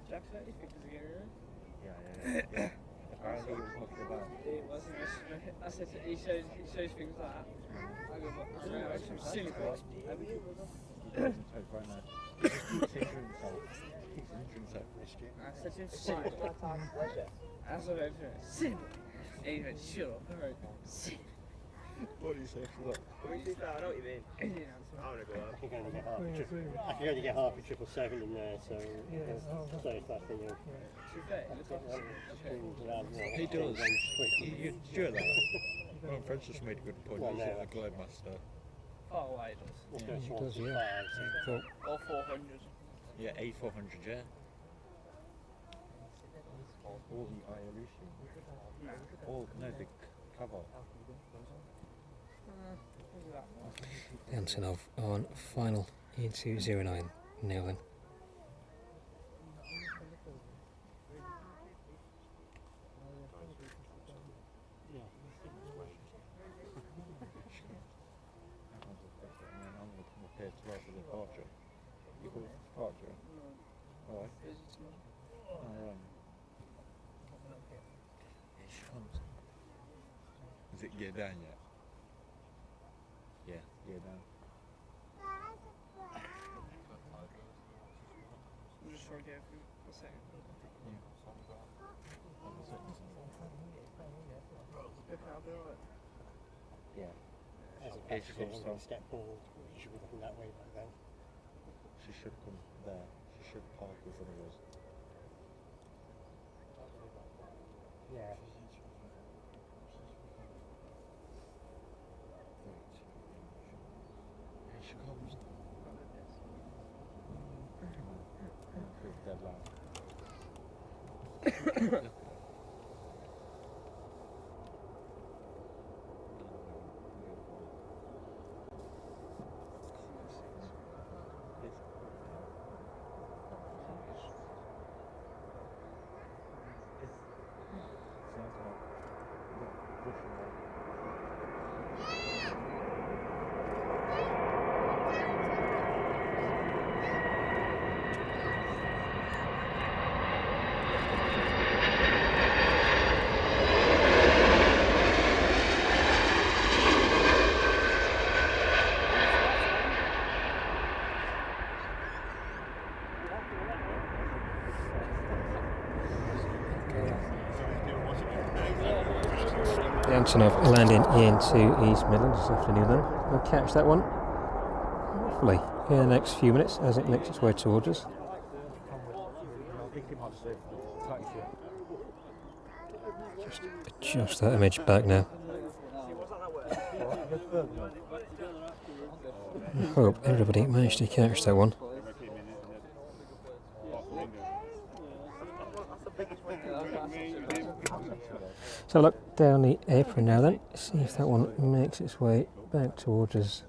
Jack said he thinks he's getting it. Yeah. Apparently he was knocking about. It wasn't. I said he shows things like that. I go, but I don't know, it's some silly boys. He doesn't take right now. He just keeps injuring himself. Keeps injuring himself. I said to him, silly boy. I said to him, silly boy. And he went, shut up. I went, silly boy. What do you say for that? When you start, I know what you mean. He didn't answer. I want to go out. I can only get half a triple 7 in there, so so if that's the To be fair, it looks like a He does. You do that. Well, Francis made a good point. He's a Glidemaster. far away, it does. Yeah, he does, yeah. Cool. Or 400. Yeah, A400, yeah. All the aviation. All, no, the cover. Antonov on final E209. Now then. Prepared to write for the departure. You call it departure? Alright. Here she comes. Is it gear down yet? Yeah, gear down. We'll just try to go for a second. Okay, I'll be alright. Yeah. as a Here she comes passenger, from. step forward, you should be looking that way back then. She should come there. She should park in front of us. Yeah. Here she comes. Dead loud. The Antonov landing into East Midlands this afternoon then. We'll catch that one, hopefully, in the next few minutes as it makes its way towards us. Just adjust that image back now. I hope everybody managed to catch that one. So look down the apron now then, see if that one makes its way back towards us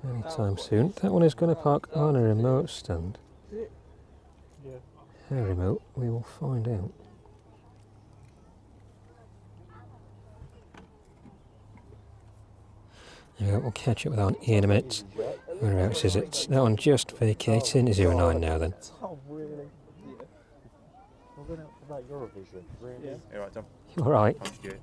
anytime soon. That one is going to park on a remote stand. How remote, we will find out. There we go, we'll catch up with that one in a minute. Whereabouts is it? That one just vacating 09 now then. Oh, really? We're going out for that Eurovision. Really? Yeah. You alright, Tom? You alright? I'm Stuart.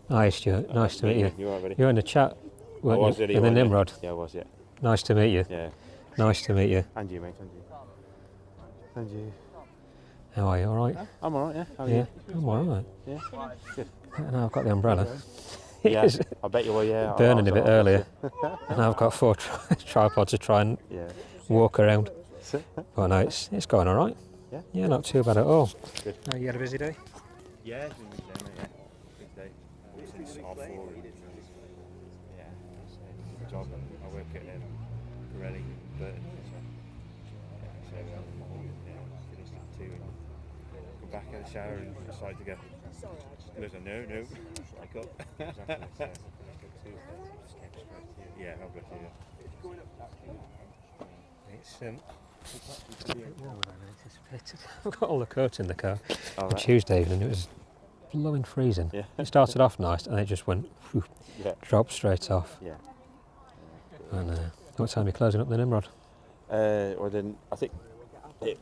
Hi Stuart, nice to meet you. You alright, buddy? You're in the chat, weren't was you? really In the on it. Nimrod. Yeah, I was, yeah. Nice to meet you. Yeah. Nice to meet you. And you, mate, and you. And you. How are you, alright? I'm alright, yeah. How are Yeah, you? I'm alright. Yeah. Good. And I've got the umbrella. Yeah, It's I bet you will, yeah. burning a bit earlier. And I've got 4 tripods to try and Yeah. walk around. But no, it's going alright. Yeah? Yeah, not too bad at all. Good. You had a busy day? Yeah, it's been a good day, mate, yeah. Good day. Since half 4. Yeah, so good job. I work at Pirelli, Burton. So finished at 2 and come back, had a shower and decided to go. He goes, no, wake up. Yeah, I'll go to you. It's A bit warmer than anticipated. I've got all the coats in the car. All On right. Tuesday evening it was blowing freezing. Yeah. It started off nice and it just went whew, Yeah. dropped straight off. Yeah. And what time are you closing up the Nimrod? Well then, I think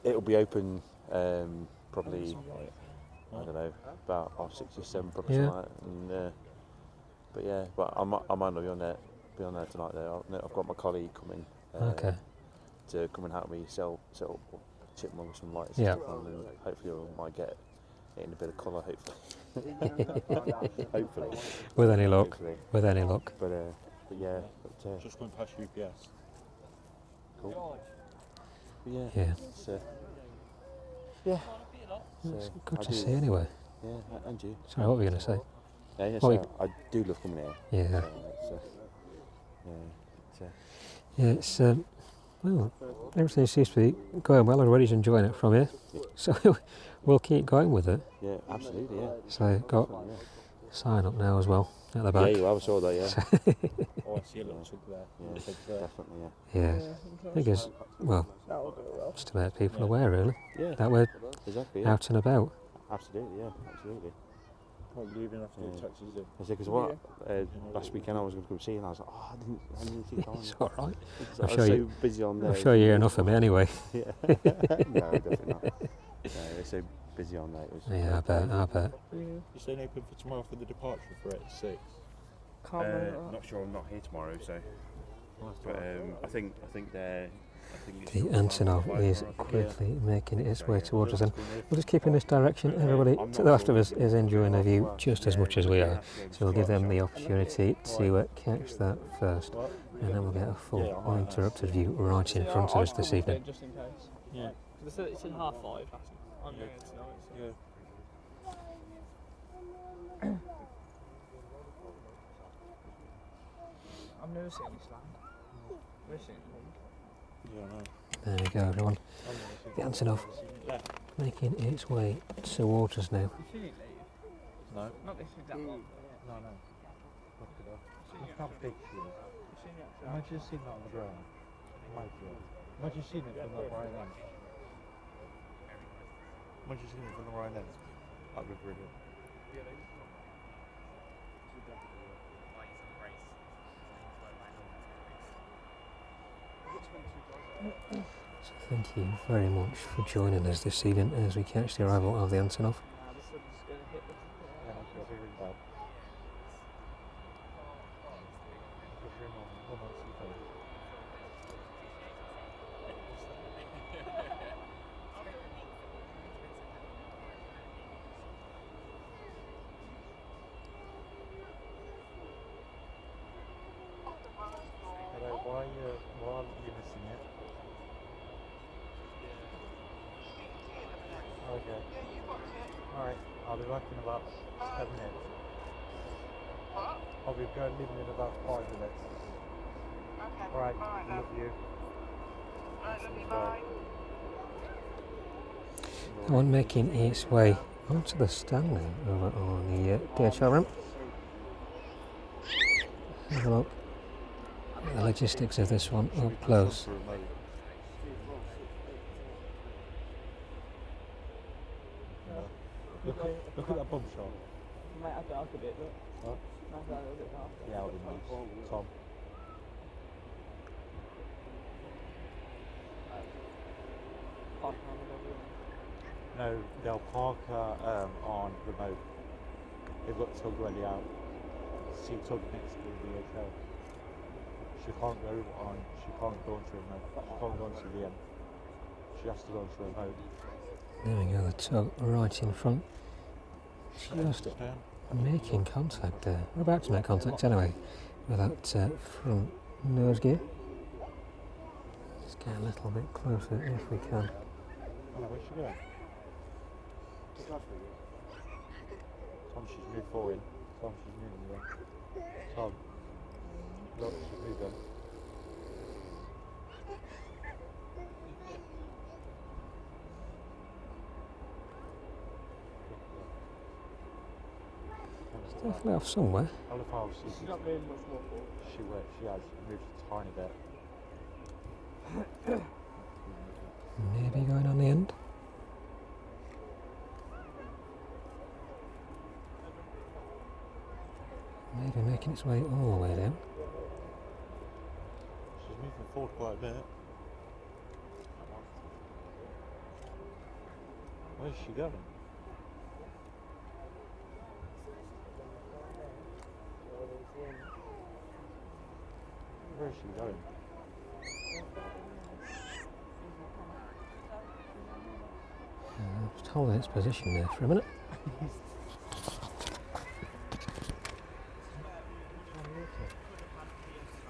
it'll be open probably, I don't know, about 6 or 7 probably Yeah. something like that. And, but yeah, but I might not be on there tonight though. I've got my colleague coming Okay. to come and help me set up chipmunks and lights Yeah. and stuff on, and hopefully I might get it in a bit of colour, hopefully. Hopefully. With any luck. Hopefully. With any luck. But yeah, Just went past UPS. cool. But yeah, Yeah. it's, yeah. It's So good I to do- see anyway. Yeah, and you. Sorry, what were you going to say? Yeah, yeah, Well, so I do love coming here. Yeah. So, Yeah, it's, well, everything seems to be going well. Everybody's enjoying it from here. So we'll keep going with it. yeah, absolutely, yeah. So got Yeah. sign up now as well at the Yeah, back. you have, I saw that, yeah. Oh, I see a little tug there. Yeah, Tug there. definitely, yeah. Yeah. I think it's, well, just to make people aware really, Yeah, that we're exactly, yeah. out and about. Absolutely, yeah, absolutely. Can't believe you have to Yeah. do taxis in. I said, because what, last weekend I was going to come see you and I was like, oh, I didn't see time. It's all right. Because I'm I was sure so you- busy on there. I'm sure you hear enough of me anyway. Yeah. No, definitely not. No, they're so busy on there. It was Yeah, I bet. You're staying open for tomorrow for the departure for 8 to 6. Can't remember that. Not sure, I'm not here tomorrow, so. But I think they're. The Antonov is quickly making its way towards us, and we'll just keep in this direction. Everybody to the left of us is enjoying the view just as much as we are, so we'll give them the opportunity to catch that first, and then we'll get a full uninterrupted view right in front of us this evening. Just in case. Yeah. Because it's in 5:30. I'm going to know it. Yeah. I've never seen this land. Never seen it. Yeah, I know. There we go, everyone. The Antonov making its way towards us now. You've seen it leave? No. Not this exact one. No, no. Look at that. You've It's not pictures. seen it actually. Imagine seeing that on the ground. Imagine seeing it from the right end. Imagine seeing it from the right end. That'd be brilliant. So thank you very much for joining us this evening as we catch the arrival of the Antonov. This one's going to hit the. Yeah, that's what I really bad. Hello, why are you missing it? Okay. Alright, I'll be back in about 7 minutes. I'll be going leaving in about 5 minutes. Alright, love you. Bye. One making its way onto the stand now over on the DHL ramp. Have a look at the logistics of this one up close. Look at that bum shot. Might have dark a bit, but. What? Might have that a little bit dark. Yeah, that'll be nice. Tom. Park around the double. No, they'll park on remote. They've got tug ready out. See tug next to the DHL. She can't go onto remote. She can't go onto the end. She has to go onto remote. There we go, the tug right in front. Just making contact there. We're about to make contact anyway with that front nose gear. Let's get a little bit closer if we can. Oh, where's she going? Tom, she's moved forward. Tom, she's moving again. Tom. Look, she's moving. It's definitely off somewhere. I love how She's not moving much more forward. she has moved a tiny bit. be going on the end. Maybe making its way all the way down. She's moving forward quite a bit. Where's she going? Where's she going? Just holding its position there for a minute.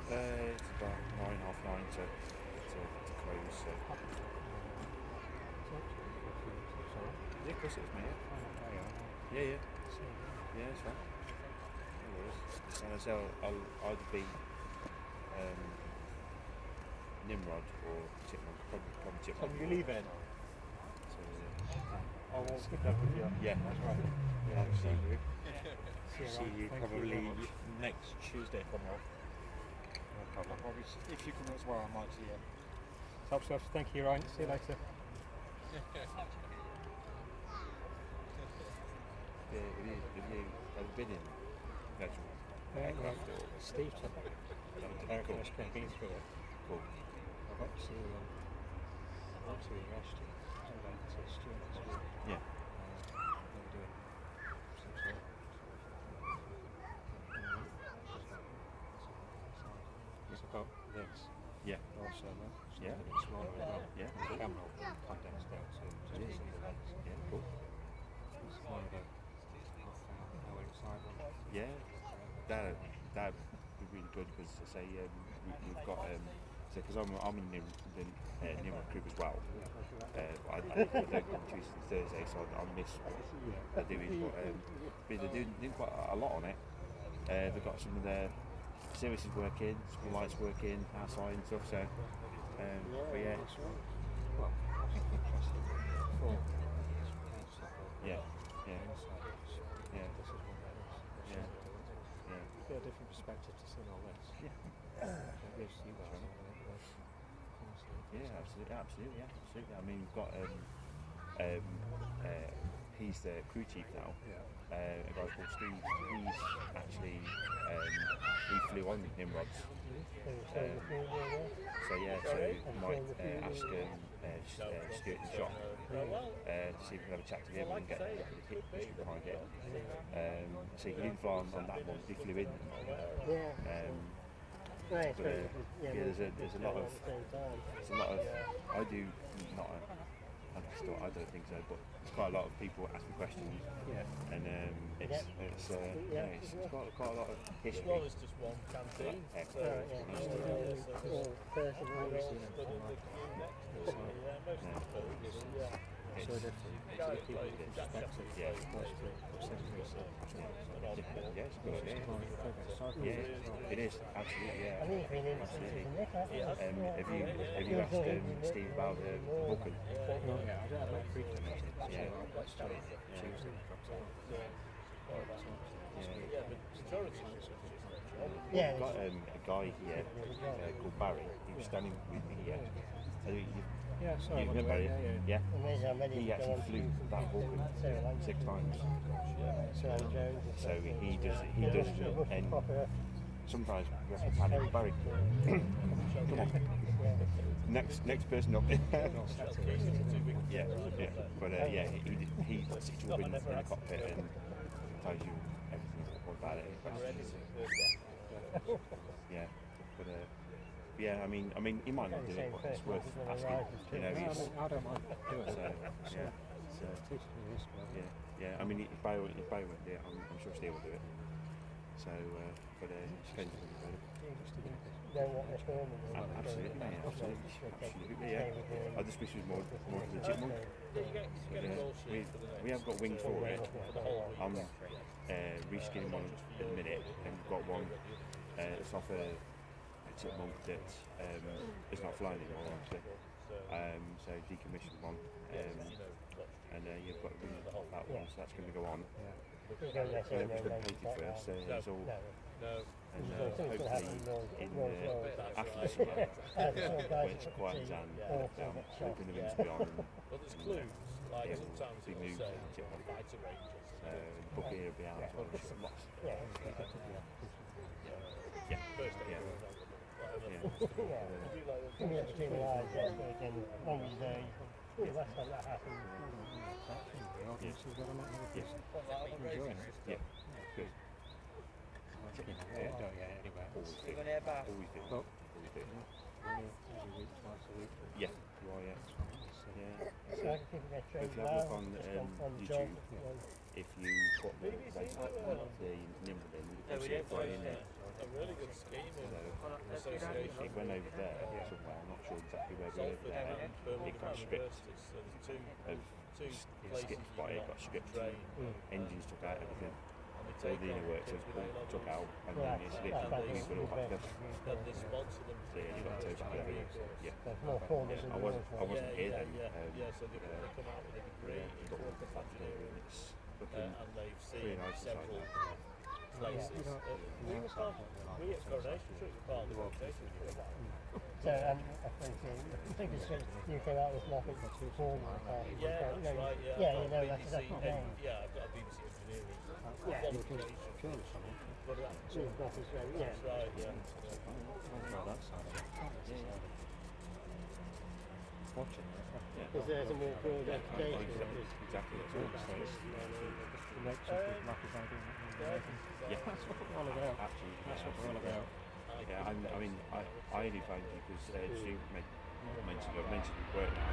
It's about 9, half 9 to close. Yeah, of course it is, mate. Yeah, yeah. Yeah, it's fine. No worries. So I'll either be Nimrod or Chipmunk. Probably Chipmunk. Are you leaving? So, I won't skip that with you. yeah, that's right. Yeah, I'll see you. See you Thank you probably very much. next Tuesday if I'm off. I'll probably, if you come as well, I might see you. Top stuff. Thank you, Ryan. See you later. Have you ever been in actual aircraft or Steve took it. cool. Been through it. Cool. I've actually arrested to students who Yeah. they do some sort of support this. Yeah. Also, no? Yeah. It's smaller as well. Yeah. The camera will condense down to just see the legs. Yeah, cool. It's one of the hour inside one. Yeah. That'd be really good because say we've got because I'm in Nimrod crew as well. I don't come Tuesday and Thursday, so I'll miss what they're doing. But they're doing quite a lot on it. They've got some of their services working, some lights working, outside and stuff. So, but yeah. Well, I think interesting. Yeah. Yeah. Yeah. Yeah. This is what that is. Yeah. Yeah. A bit of different perspective to seeing all this. Yeah. It gives you guys a Yeah, absolutely. I mean, we've got he's the crew chief now. A guy called Steve. He's actually he flew on Nimrods. So yeah, so we might ask Stuart and Shop to see if we can have a chat to him and get the history behind it. So he didn't fly on that one. He flew in. But there's a lot of I do not I don't think so, but there's quite a lot of people ask me questions, and it's quite a lot of history. Well, it's just one canteen. So different. Yeah. Yes, good. Yeah, it is absolutely. Yeah. Have you asked Steve about Vulcan? No, yeah, I don't have that frequent. Yeah. We've got a guy here called Barry. He was standing with me here. Yeah, sorry. You remember Barry? Yeah. He actually flew that Vulcan 6 times. So he does, and sometimes we have to panic. Barry, come on. Next person up. Yeah. But yeah, he sits you up in a cockpit and tells you everything about it. Yeah, but yeah, I mean, he might not do it, but it's worth asking. You know, he's, I don't mind doing it. So, yeah. I mean, if Barry won't do it, I'm sure Steve will do it. So, but it's kind of absolutely, mate, absolutely, yeah. I just wish it was more to the Chipmunk. We have got wings for it. I'm reskinning one at the minute, and we've got one that's off a Chipmunk that is not flying anymore, actually. So decommissioned one, and you've got that one, so that's going to go on. You don't necessarily know when painted it's like first, so that. it's all, No. and So I think it's going to happen hopefully in Rolls Royce. after the summer, Some guys when it's quiet down, awful, but hoping the wind's be on, Well, there's clues. Like Yeah, sometimes we it'll moved say out, yeah. fighter ranges. booking will be out as well. Lots. Yeah. Yeah, first aid. Yeah. Whatever. Yeah. Do like the Coming up between the lines, yeah, so again, as long as there, the last time that happened, Yes. Enjoying it. Yeah. Good. Don't get anywhere. Always do. Even airbus. Always do. Oh. Always do. Every week, twice a week. Yeah. You are, yeah. Yeah. so I can people get trained If you have a look now, on, just on YouTube, job, if you put the rate up, the number in, you can see it right in there. a really good scheme in association. It went over there somewhere, I'm not sure exactly where, but over Salford there, and Birmingham it got stripped universities. So there's of two places skipped you by it, can got stripped. train. Engines took out everything. And they So take the inner on works kids was with A-levels. took out, and Well, then it's that's literally bad. we put it all back together. And they sponsor them. So yeah, you got to back together. Yeah. There's more formal than I wasn't here then. Yeah, so they come out with a degree Yeah, in got all the aircraft factory engineering, and it's looking and they've pretty seen nice inside several now. places. We were part of Coronation Street, we were part of the rotation for a while. So, I think it's you came out with nothing formal. Yeah, that's right, yeah. Yeah, you I've know, got that's exactly BBC, right. yeah, I've got a BBC engineering Yeah. qualification. But that's It's not as very, yeah. right, yeah. Watching. Yeah. Because there's a more broad education. Exactly. That's all. So it's, yeah, That's what we're all about. absolutely. That's what we're all about. Yeah, I mean, I only found you because you mentioned work now.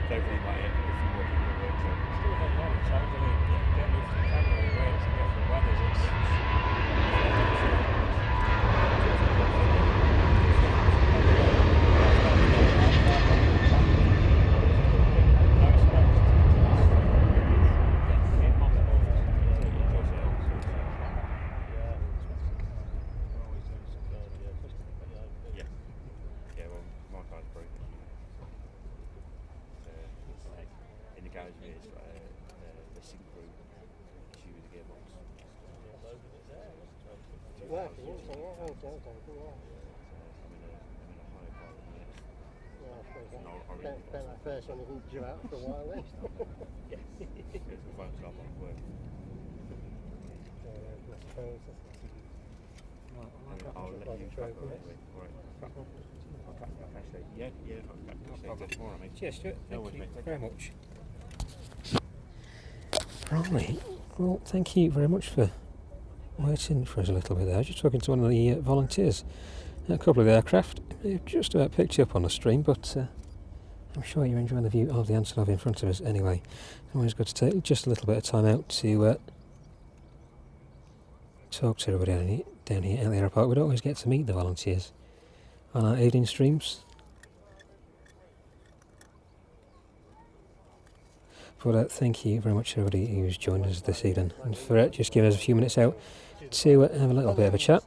Don't really like it if you work in the work. Still have a lot of time to get used to the camera and where it's in different weathers. Yeah, well, my car's broken. Like, in the garage here, it's got a synchro issue with the gearbox. Working, isn't it? Yeah, okay. I'm in a higher car at the minute. Yeah, I suppose that. No, I really Bet that first one isn't due out for a while then. It's the phone's got one working. I suppose. I'll let you back over anyway. Alright. Okay, yeah, I'll catch you tomorrow, mate. Cheers, Stuart. No Thank worries, you mate. very much. Right, well, thank you very much for waiting for us a little bit there. Just talking to one of the volunteers. A couple of the aircraft may just about picked you up on the stream, but I'm sure you're enjoying the view of the Antonov in front of us anyway. Always good to take just a little bit of time out to talk to everybody down here at the aeropark. We don't always get to meet the volunteers on our evening streams. But thank you very much to everybody who's joined us this evening, and for just giving us a few minutes out to have a little bit of a chat.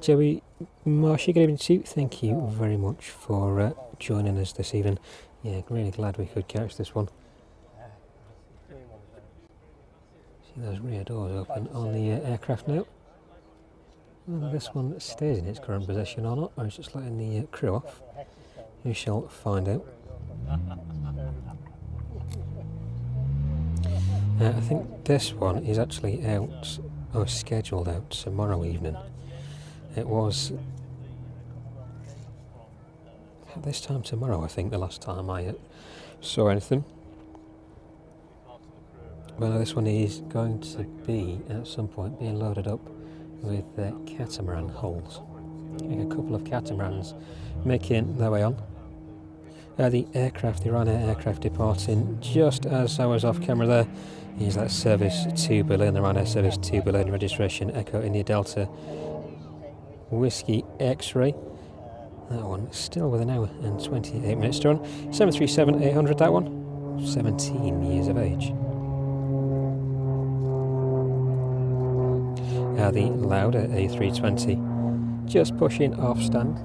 Joey Marshy, good evening to you. Thank you very much for joining us this evening. Yeah, really glad we could catch this one. See those rear doors open on the aircraft now. Whether this one stays in its current position or not, or is just letting the crew off, we shall find out. I think this one is actually out, or scheduled out tomorrow evening. It was at this time tomorrow, I think, the last time I saw anything. Well, this one is going to be, at some point, being loaded up with catamaran hulls. A couple of catamarans making their way on. The aircraft, the Ryanair aircraft, departing just as I was off camera there. Is that service to Berlin, the Ryanair service to Berlin, registration Echo India Delta Whiskey X-ray. That one still with an hour and 28 minutes to run. 737-800, that one. 17 years of age. The Lauda A320 just pushing off stand.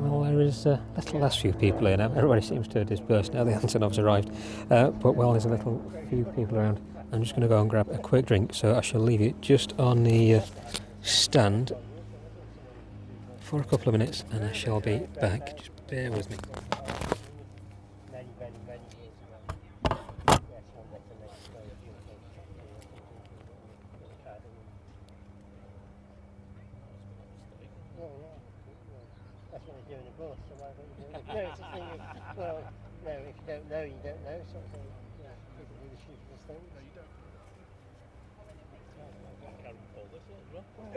Well, there is a little less few people here now. Everybody seems to have dispersed now the Antonov's arrived. But while there's a little few people around, I'm just going to go and grab a quick drink. So I shall leave it just on the stand for a couple of minutes and I shall be back. Just bear with me. Many years ago. Yes, one day to make it very beautiful. That's what they do in a bus, so why don't you do it? No, it's a thing of, well, no, if you don't know, you don't know, sort of thing. Yeah, people do the stupidest things. No, you don't. I can't recall this one as well. Oh,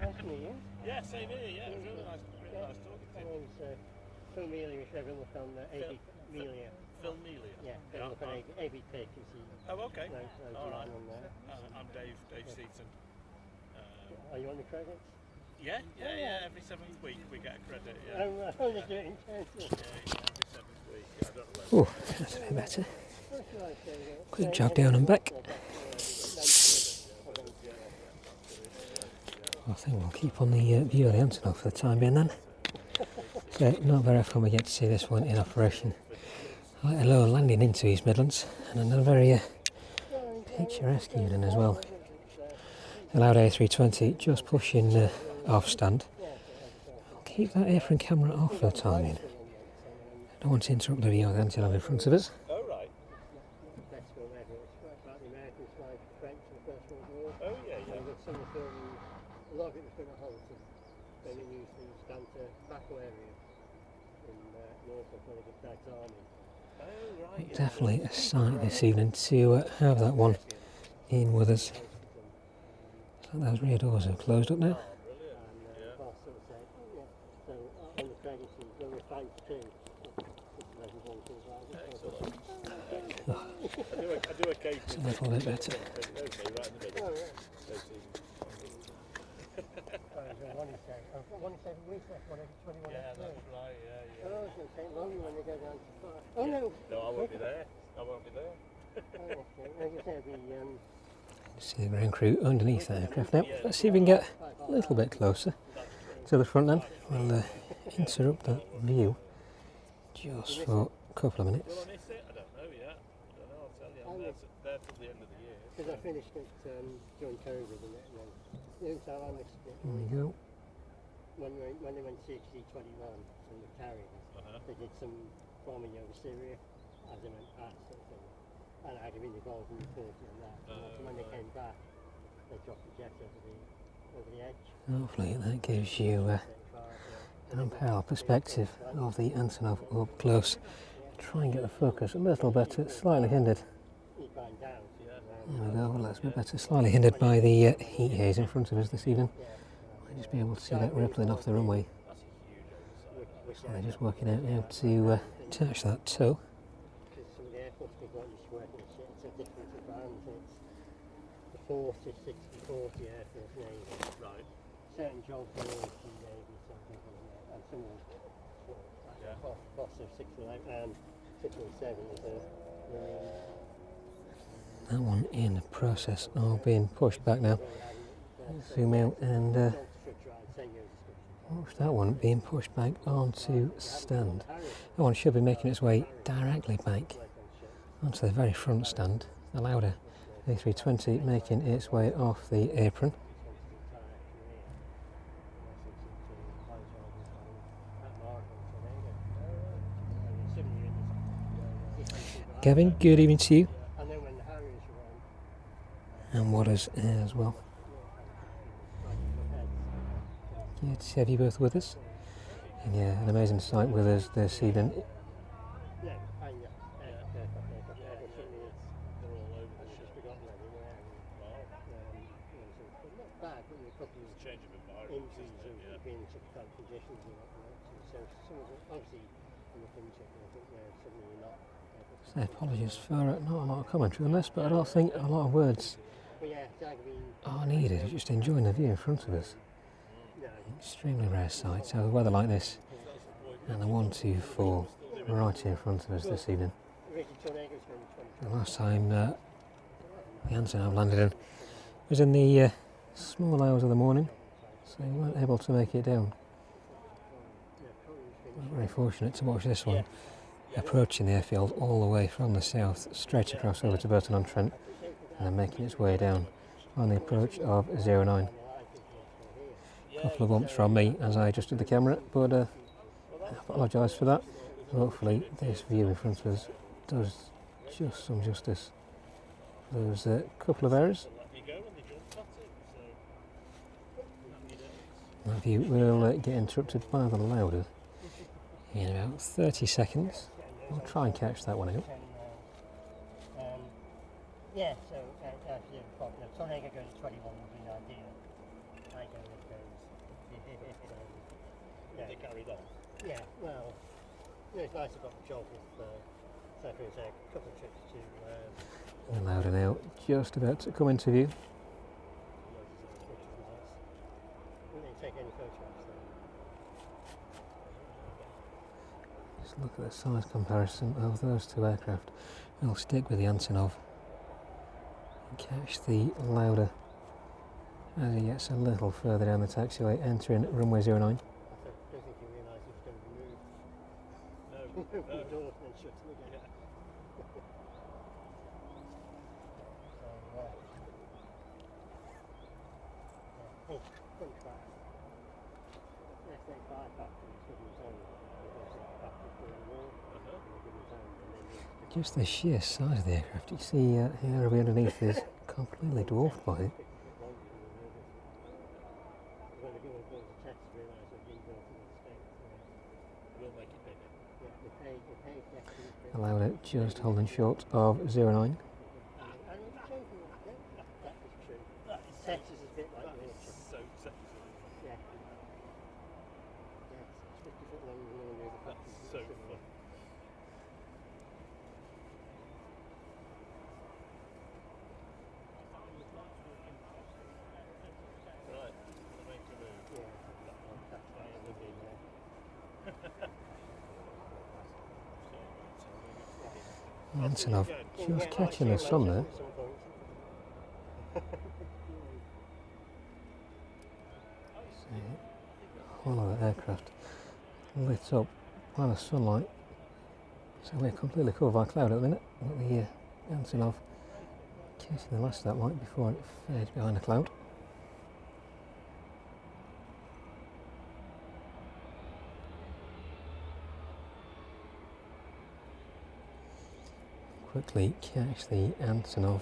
nice to meet you. Yeah, same here, yeah. It was really nice talking to you. My name's Phil Mealy, if you ever look on AV Melia. Phil Mealy? Yeah, look on AV Pick and see. Oh, okay. All right. On there. I'm Dave Seaton. Are you on the credits? Yeah. Every 7th week we get a credit, yeah. I'm only doing it intensely. Yeah, every 7th week. I don't know. Oh, that's a bit better. Quick jog down and back. I think we'll keep on the view of the Antonov for the time being then. So not very often we get to see this one in operation, let alone landing into East Midlands, and another very picturesque evening as well. The loud A320 just pushing off stand. I'll keep that apron camera off for the time being. I don't want to interrupt the view of the Antonov in front of us. Oh, right. Best film ever. It's about the Americans flying for French in the First World War. Oh, yeah. Some of the filming, a lot of it was going to Halton. Then they used the Stanta Battle area in Norfolk when they got Dad's army. Oh, right. Definitely a sight this evening to have that one in with us. So those rear doors have closed up now. And boss sort of said, so on the credits he's going to find two. I do occasionally. It's a little bit better. Okay, right in the middle. One is every week, one every 21 Yeah, episodes. that's right, yeah. Oh, it's going to take longer when they go down to 5. Oh no! No, I won't be there. I won't be there. See the ground crew underneath the aircraft now. Let's see if we can get a little bit closer to the front then. We'll interrupt that view just for a couple of minutes. Will I miss it? I don't know yet. I don't know, I'll tell you. I'm there till the end of the year. Because I finished it during COVID and then so I missed it. There we go. When they went CXC-21 from the carriers, they did some bombing over Syria as they went past sort of thing. And I had been involved in reporting on that. And when they came back, they dropped the jet over the edge. Hopefully that gives you an unparalleled perspective of the Antonov up close. Try and get the focus a little better, slightly hindered. There we go, well that's a bit better. Slightly hindered by the heat haze in front of us this evening. Might just be able to see that rippling off the runway. So they're just working out how to attach that tow. Some of the airports people aren't used to working with shit, it's a different brands. It's the 40, 60, 40 Air Force Navy. Right. Certain jobs are always in Navy, some people and some of them, boss of 617 is a Marine. That one in the process of being pushed back now. Zoom out and watch that one being pushed back onto stand. That one should be making its way directly back onto the very front stand. The louder A320 making its way off the apron. Gavin, good evening to you. And Waters as well. Good to have you both with us. And yeah, an amazing sight with us this evening. So apologies for not a lot of commentary on this, but I don't think a lot of words are needed. Just enjoying the view in front of us. Extremely rare sight. So the weather like this and the 124 right in front of us this evening. The last time the Antonov landed in was in the small hours of the morning, so we weren't able to make it down. Very fortunate to watch this one approaching the airfield all the way from the south, straight across over to Burton-on-Trent, and then making its way down on the approach of 09. A couple of bumps from me as I adjusted the camera, but I apologise for that. Hopefully this view in front of us does just some justice. There's a couple of errors. That view will get interrupted by the louder in about 30 seconds. We'll try and catch that one out. Yeah, so that's the problem. Tonega goes 21 would be ideal. I go with those. Yeah. They carried on. Yeah, well, it's nice I've got the job with Cyprus a couple of trips to. The louder now, just about to come into view. Wouldn't they take any photographs then? Just look at the size comparison of those two aircraft. We'll stick with the Antonov and catch the lauder as he gets a little further down the taxiway, entering runway 09. I don't think you realise it's going to move. No. The door and shut it again. Oh, front track. SA5 factory is giving its own. Just the sheer size of the aircraft. You see the area underneath is completely dwarfed by it. Allowed it just holding short of 09. Texas is a bit like nature. So Texas. Yeah. It's 50 foot long and all the other factories. So fun. Right, gonna make a move. Yeah, that's why it would be there. Antonov just catching the sun there. All of the aircraft lit up by the sunlight, so we're completely covered by cloud at the minute. But the Antonov catching the last of that light before it fades behind the cloud. Quickly catch the Antonov,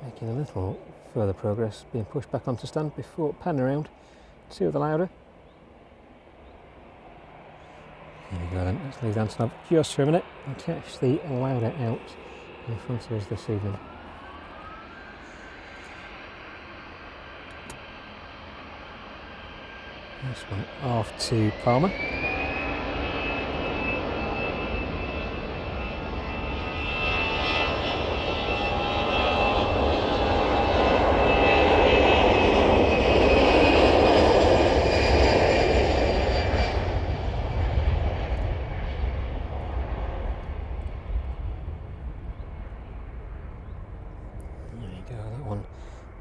making a little further progress, being pushed back onto stand before panning around to the lauder. Here we go then, let's leave the Antonov just for a minute and catch the lauder out in front of us this evening. This one off to Palmer. That one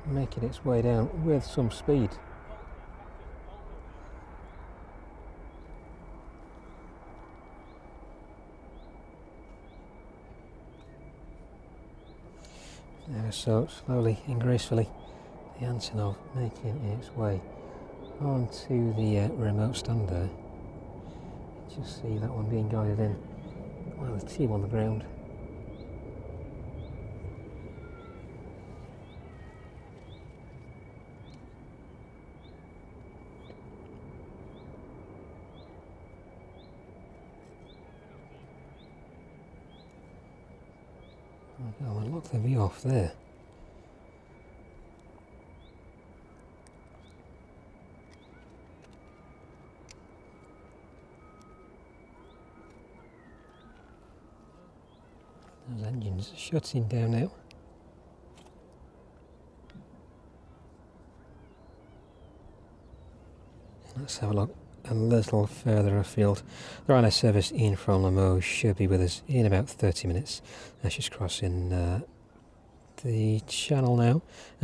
making its way down with some speed. Ever so slowly and gracefully, the Antonov making its way onto the remote stand there. Just see that one being guided in while the team on the ground. I'll lock the view off there. Those engines shutting down now. Let's have a look a little further afield. The Ryanair service in from Limoges should be with us in about 30 minutes. That's just crossing the channel now,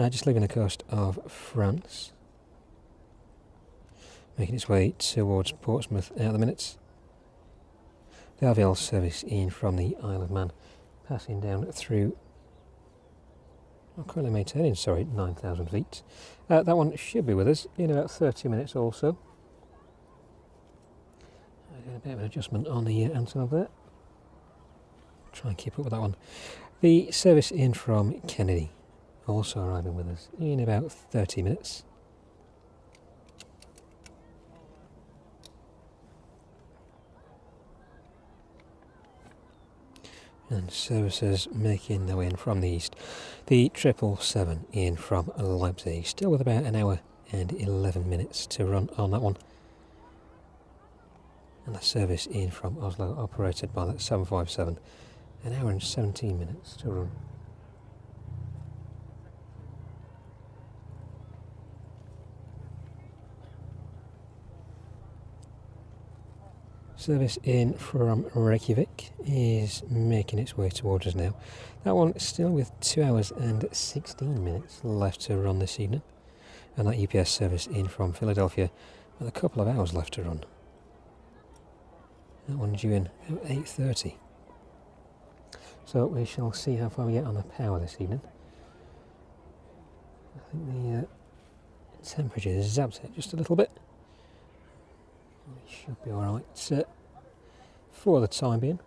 just leaving the coast of France. making its way towards Portsmouth at the minute. The RVL service in from the Isle of Man, passing down through, currently maintaining, 9,000 feet. That one should be with us in about 30 minutes or so. A bit of an adjustment on the Antonov there. Try and keep up with that one. The service in from Kennedy, also arriving with us in about 30 minutes. And services making their way in from the east. The 777 in from Leipzig, still with about an hour and 11 minutes to run on that one. And the service in from Oslo, operated by that 757, an hour and 17 minutes to run. Service in from Reykjavik is making its way towards us now. That one still with 2 hours and 16 minutes left to run this evening. And that UPS service in from Philadelphia with a couple of hours left to run. That one due in at 8:30. So we shall see how far we get on the power this evening. I think the temperature has zapped it just a little bit. We should be alright for the time being.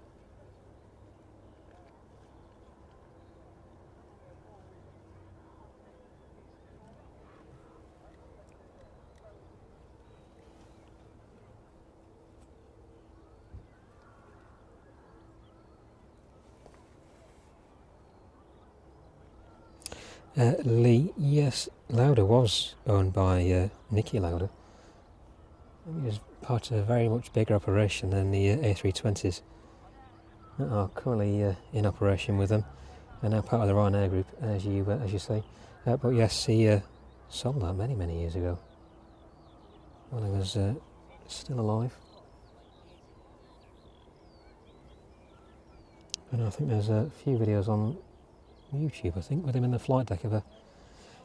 Lee, yes, Lauda was owned by Niki Lauda. It was part of a very much bigger operation than the A320s that are currently in operation with them, and now part of the Ryanair group, as you say. But yes, he sold that many years ago while he was still alive. And I think there's a few videos on YouTube, I think, with him in the flight deck of a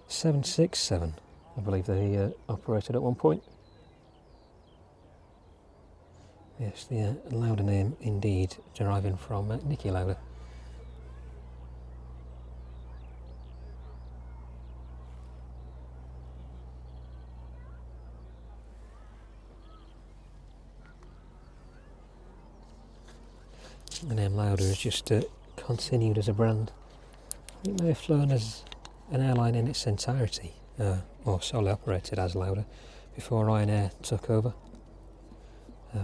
767, I believe, that he operated at one point. Yes, the Lauda name indeed deriving from Niki Lauda. The name Lauda has just continued as a brand. It may have flown as an airline in its entirety, or solely operated as Lauda, before Ryanair took over.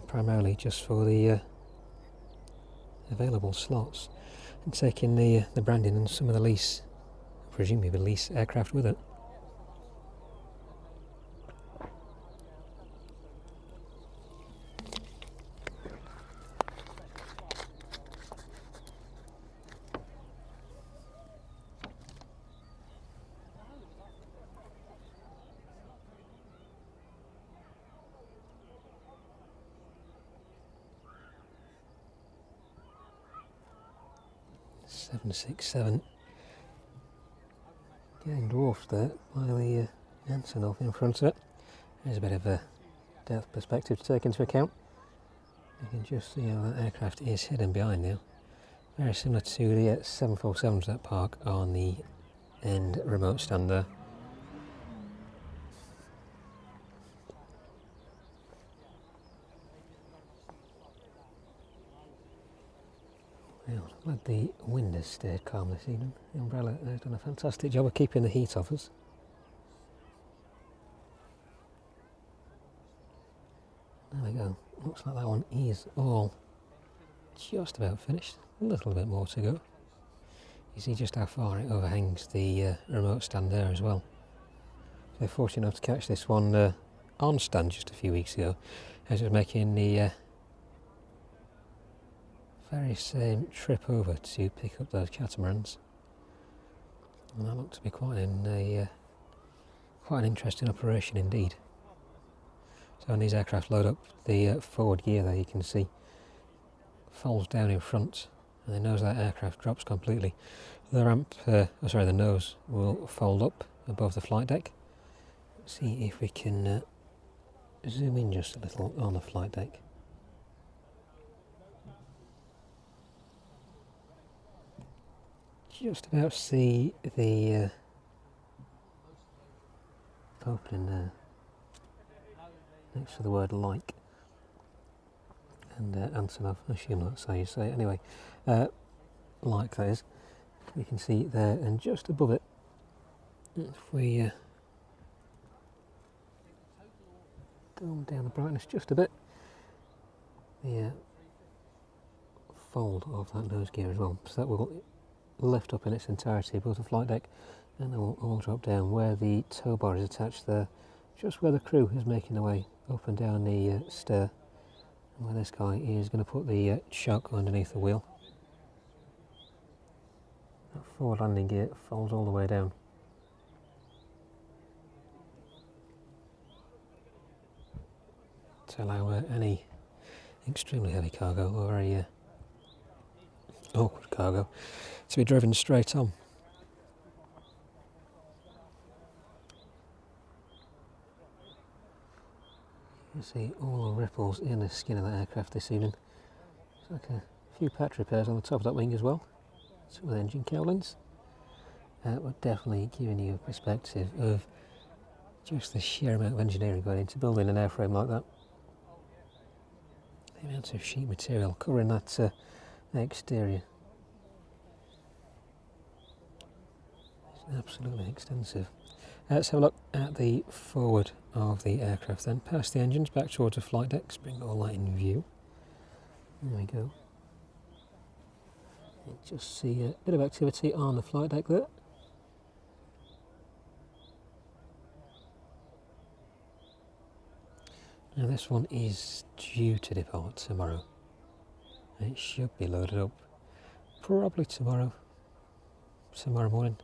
Primarily just for the available slots, and taking the branding and some of the lease, presumably the lease aircraft with it. .767 getting dwarfed there by the Antonov in front of it. There's a bit of a depth perspective to take into account. You can just see how that aircraft is hidden behind now. Very similar to the 747s that park on the end remote stand there. Well, glad the wind has stayed calm this evening. The umbrella has done a fantastic job of keeping the heat off us. There we go. Looks like that one is all just about finished. A little bit more to go. You see just how far it overhangs the remote stand there as well. So fortunate enough to catch this one on stand just a few weeks ago, as it was making the very same trip over to pick up those catamarans, and that looked to be quite an interesting operation indeed. So when these aircraft load up, the forward gear there, you can see, folds down in front, and the nose of that aircraft drops completely. The the nose will fold up above the flight deck. Let's see if we can zoom in just a little on the flight deck. Just about see the opening there, next to the word like, and Antonov, I assume that's how you say it anyway, like that is, you can see it there, and just above it, if we go down the brightness just a bit, the fold of that nose gear as well, so that will lift up in its entirety above the flight deck, and then will all drop down where the tow bar is attached there, just where the crew is making their way up and down the stair, and where this guy is going to put the chock underneath the wheel. That forward landing gear folds all the way down. To allow any extremely heavy cargo or very awkward cargo to be driven straight on. You can see all the ripples in the skin of that aircraft this evening. It's like a few patch repairs on the top of that wing as well, some of the engine cowlings. But definitely giving you a perspective of just the sheer amount of engineering going into building an airframe like that. The amount of sheet material covering that exterior. It's absolutely extensive. Let's have a look at the forward of the aircraft then, past the engines, back towards the flight decks, bring all that in view. There we go. You just see a bit of activity on the flight deck there. Now this one is due to depart tomorrow. It should be loaded up probably tomorrow morning,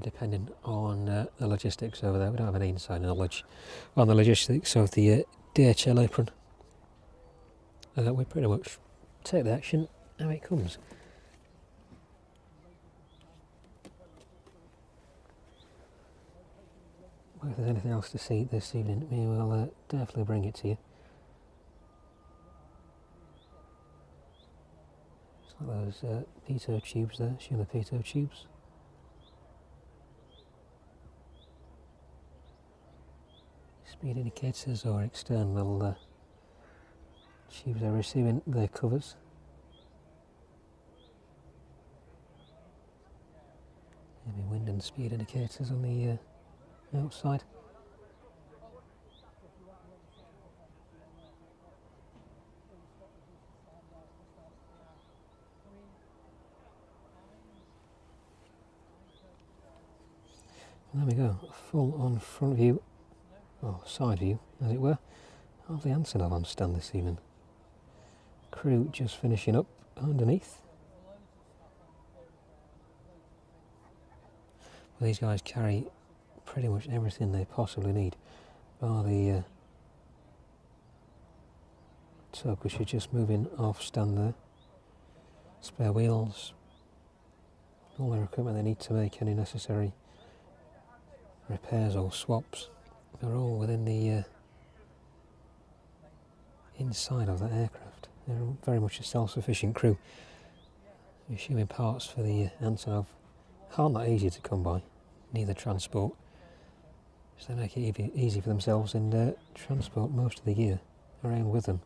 depending on the logistics over there. We don't have any inside knowledge on the logistics of the DHL apron. We pretty much take the action how it comes. Well, if there's anything else to see this evening, we will definitely bring it to you. It's like those pitot tubes there, showing the pitot tubes. Speed indicators or external tubes are receiving their covers. Maybe wind and speed indicators on the outside. And there we go, full on front view, or side view as it were, of the Antonov on stand this evening. Crew just finishing up underneath. Well, these guys carry pretty much everything they possibly need, bar the tug, which is just moving off stand there. Spare wheels, all their equipment they need to make any necessary repairs or swaps. They're all within the inside of that aircraft. They're very much a self-sufficient crew. Assuming parts for the Antonov aren't that easy to come by, neither transport. So they make it easy for themselves and transport most of the gear around with them.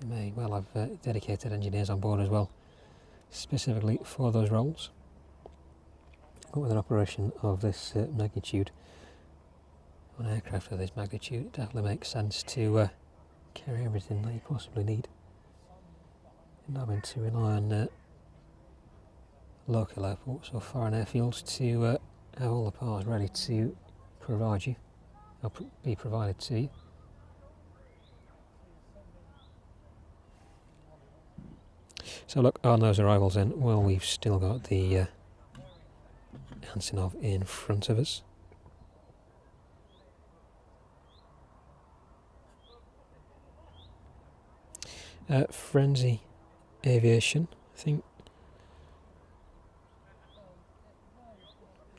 They may well have dedicated engineers on board as well, specifically for those roles. But with an operation of this magnitude, on an aircraft of this magnitude, it definitely makes sense to carry everything that you possibly need, and not having to rely on local airports or foreign airfields to have all the parts ready to provide you, or be provided to you. So look, on those arrivals then, well, we've still got the Antonov in front of us. Frenzy Aviation, I think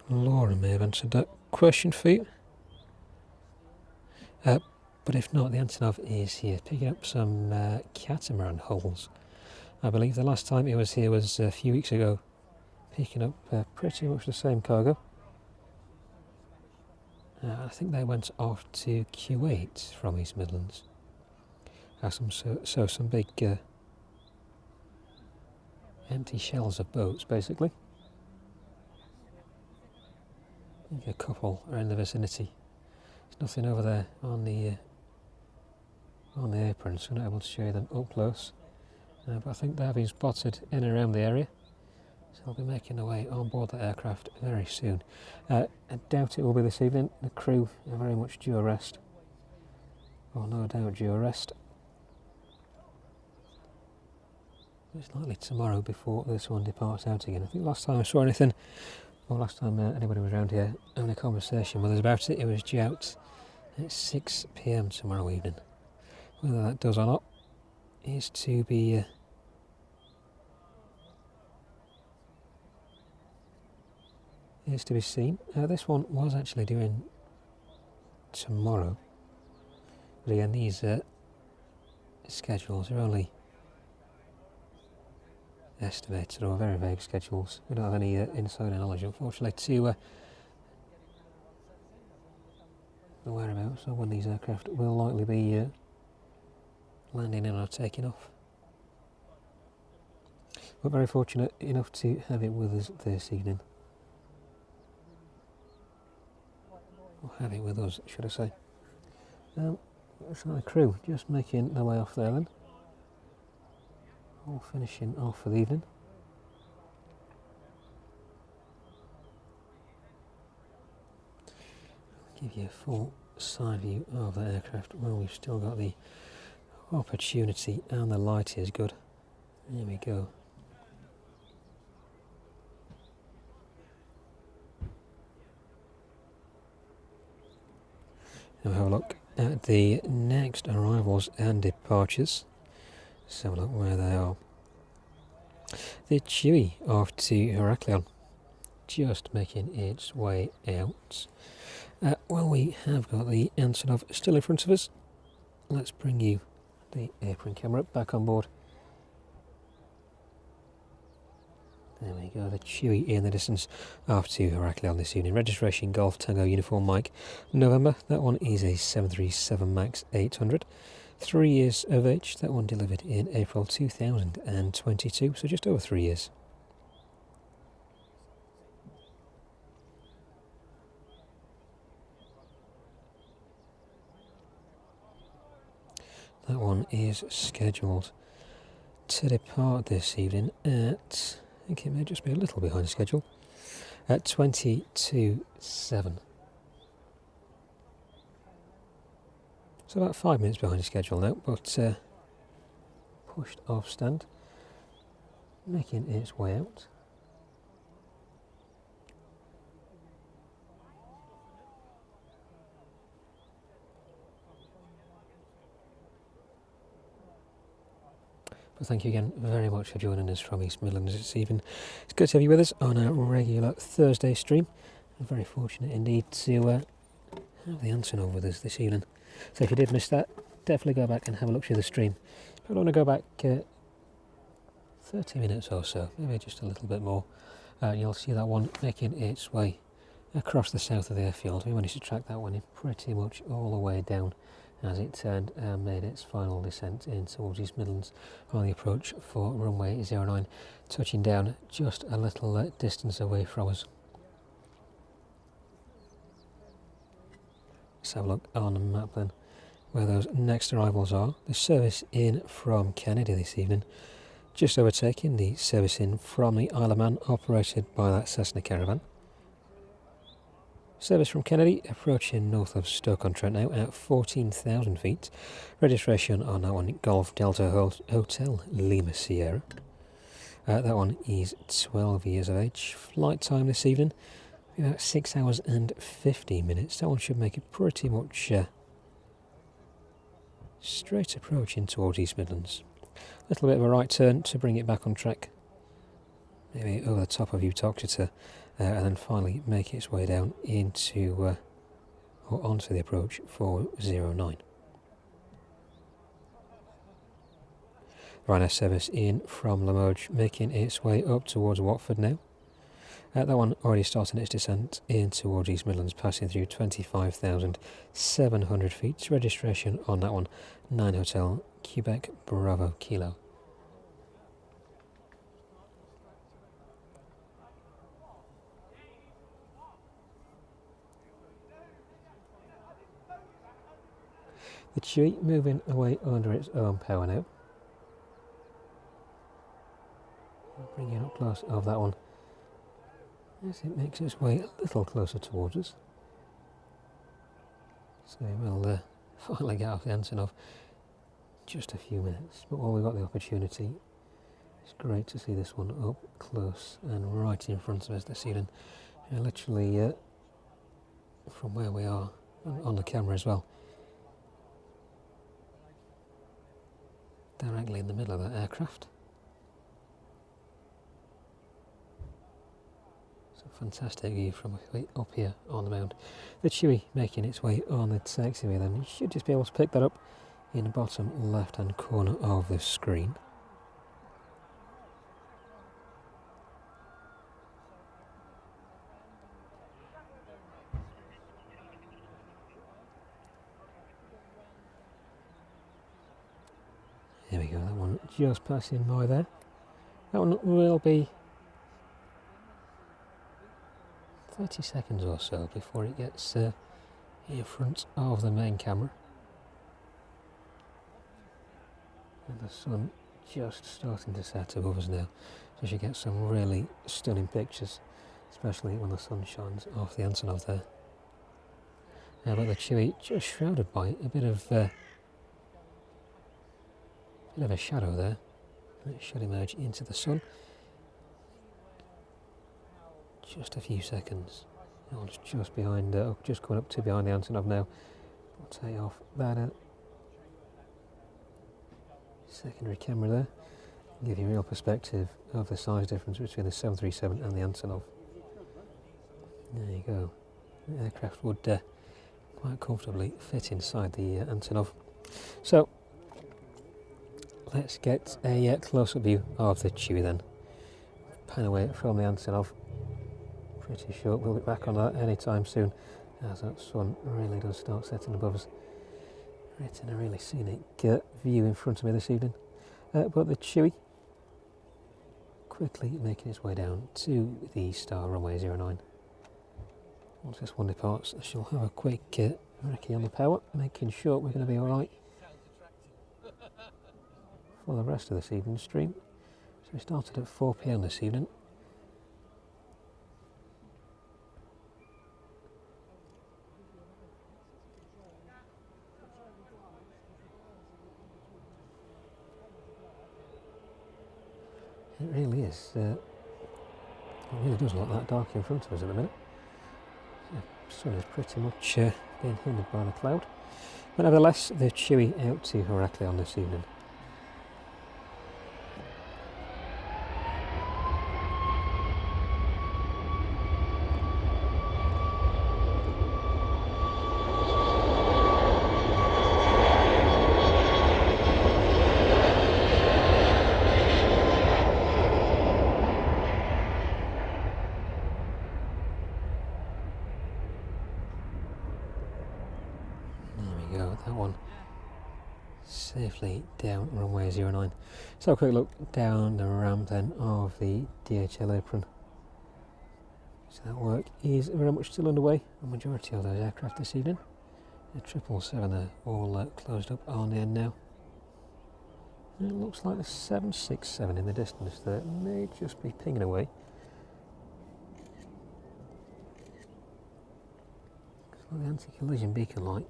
Laura may have answered that question for you. But if not, the Antonov is here picking up some catamaran hulls. I believe the last time it was here was a few weeks ago, picking up pretty much the same cargo. I think they went off to Kuwait from East Midlands. Some big empty shells of boats, basically. I think a couple are in the vicinity. There's nothing over there on the apron, so I'm not able to show you them up close. But I think they have been spotted in and around the area, so they'll be making their way on board the aircraft very soon. I doubt it will be this evening. The crew are very much due a rest, or no doubt due a rest. It's likely tomorrow before this one departs out again. I think last time I saw anything, or last time anybody was around here having a conversation with us about it, it was due out at 6 PM tomorrow evening. Whether that does or not is to be seen. This one was actually due tomorrow, but again, these schedules are only estimated or very vague schedules. We don't have any insider knowledge, unfortunately, to the whereabouts of when these aircraft will likely be landing in or taking off. We're very fortunate enough to have it with us this evening. Or have it with us, should I say. Looks like the crew just making their way off there then. All finishing off for the evening. I'll give you a full side view of the aircraft when we've still got the opportunity and the light is good. There we go. Now have a look at the next arrivals and departures. Let's have a look where they are. The Chewy off to Heraklion, just making its way out. Well, we have got the Antonov still in front of us. Let's bring you the apron camera back on board. There we go, the Chewy in the distance off to Heraklion this evening. Registration Golf Tango Uniform Mike November. That one is a 737 MAX 800. 3 years of age. That one delivered in April 2022, so just over 3 years. That one is scheduled to depart this evening at, I think it may just be a little behind schedule, at 22:07. So about 5 minutes behind schedule now, but pushed off stand, making its way out. But thank you again very much for joining us from East Midlands this evening. It's good to have you with us on our regular Thursday stream. I'm very fortunate indeed to have the Antonov with us this evening. So if you did miss that, definitely go back and have a look through the stream. If you want to go back 30 minutes or so, maybe just a little bit more, you'll see that one making its way across the south of the airfield. We managed to track that one in pretty much all the way down as it turned and made its final descent in towards East Midlands on the approach for runway 09, touching down just a little distance away from us. Let's have a look on the map then where those next arrivals are. The service in from Kennedy this evening, just overtaking the service in from the Isle of Man operated by that Cessna Caravan. Service from Kennedy approaching north of Stoke-on-Trent now at 14,000 feet. Registration on that one, Golf Delta Hotel Lima Sierra. That one is 12 years of age. Flight time this evening, about 6 hours and 15 minutes. That one should make it pretty much straight approach in towards East Midlands. A little bit of a right turn to bring it back on track. Maybe over the top of Uttoxeter. And then finally make its way down into or onto the approach 409. Ryanair service in from Limoges, making its way up towards Watford now. That one already starting its descent in towards East Midlands, passing through 25,700 feet. Registration on that one, 9 Hotel, Quebec, Bravo, Kilo. The Chewy moving away under its own power now. Bringing up close of that one as it makes its way a little closer towards us. So we'll finally get off the Antonov. Just a few minutes, but while we've got the opportunity, it's great to see this one up close and right in front of us this evening. Literally from where we are on the camera as well. Directly in the middle of that aircraft. Fantastic view from up here on the mound. The Chewy making its way on the taxiway then. You should just be able to pick that up in the bottom left hand corner of the screen. There we go, that one just passing by there. That one will be 30 seconds or so before it gets in front of the main camera. And the sun just starting to set above us now, so you should get some really stunning pictures, especially when the sun shines off the Antonov there. But the Chewy just shrouded by a bit of a shadow there. It should emerge into the sun. Just a few seconds. It's just behind, just coming up to behind the Antonov now. I'll take off that secondary camera there. Give you a real perspective of the size difference between the 737 and the Antonov. There you go. The aircraft would quite comfortably fit inside the Antonov. So let's get a close-up view of the Chewy then. Pan away from the Antonov. Pretty sure we'll be back on that anytime soon, as that sun really does start setting above us. Creating a really scenic view in front of me this evening. But the Chewy quickly making its way down to the Star Runway 09. Once this one departs, I shall have a quick recce on the power, making sure we're going to be alright for the rest of this evening's stream. So we started at 4 PM this evening. It really is. It really does look that dark in front of us at the minute. The sun is pretty much being hindered by the cloud. But nevertheless, the Chewy out to Heraklion this evening. That one safely down runway 09. So a quick look down the ramp then of the DHL apron. So that work is very much still underway. The majority of those aircraft this evening. The 777 are all closed up on the end now. And it looks like the 767 in the distance there may just be pinging away. Looks like the anti-collision beacon light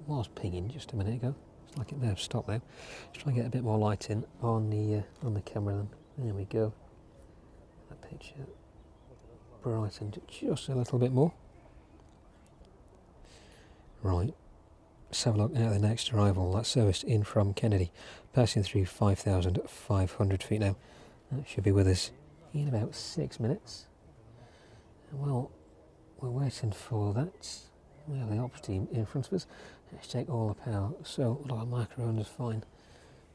was pinging just a minute ago. It's like it may have stopped now. Let's try and get a bit more light in on the camera then. There we go. That picture brightened just a little bit more. Right. Let's have a look at the next arrival. That service in from Kennedy, passing through 5,500 feet now. That should be with us in about 6 minutes. And well, we're waiting for that. We have the ops team in front of us. Let's check all the power. So, all our microphones are fine.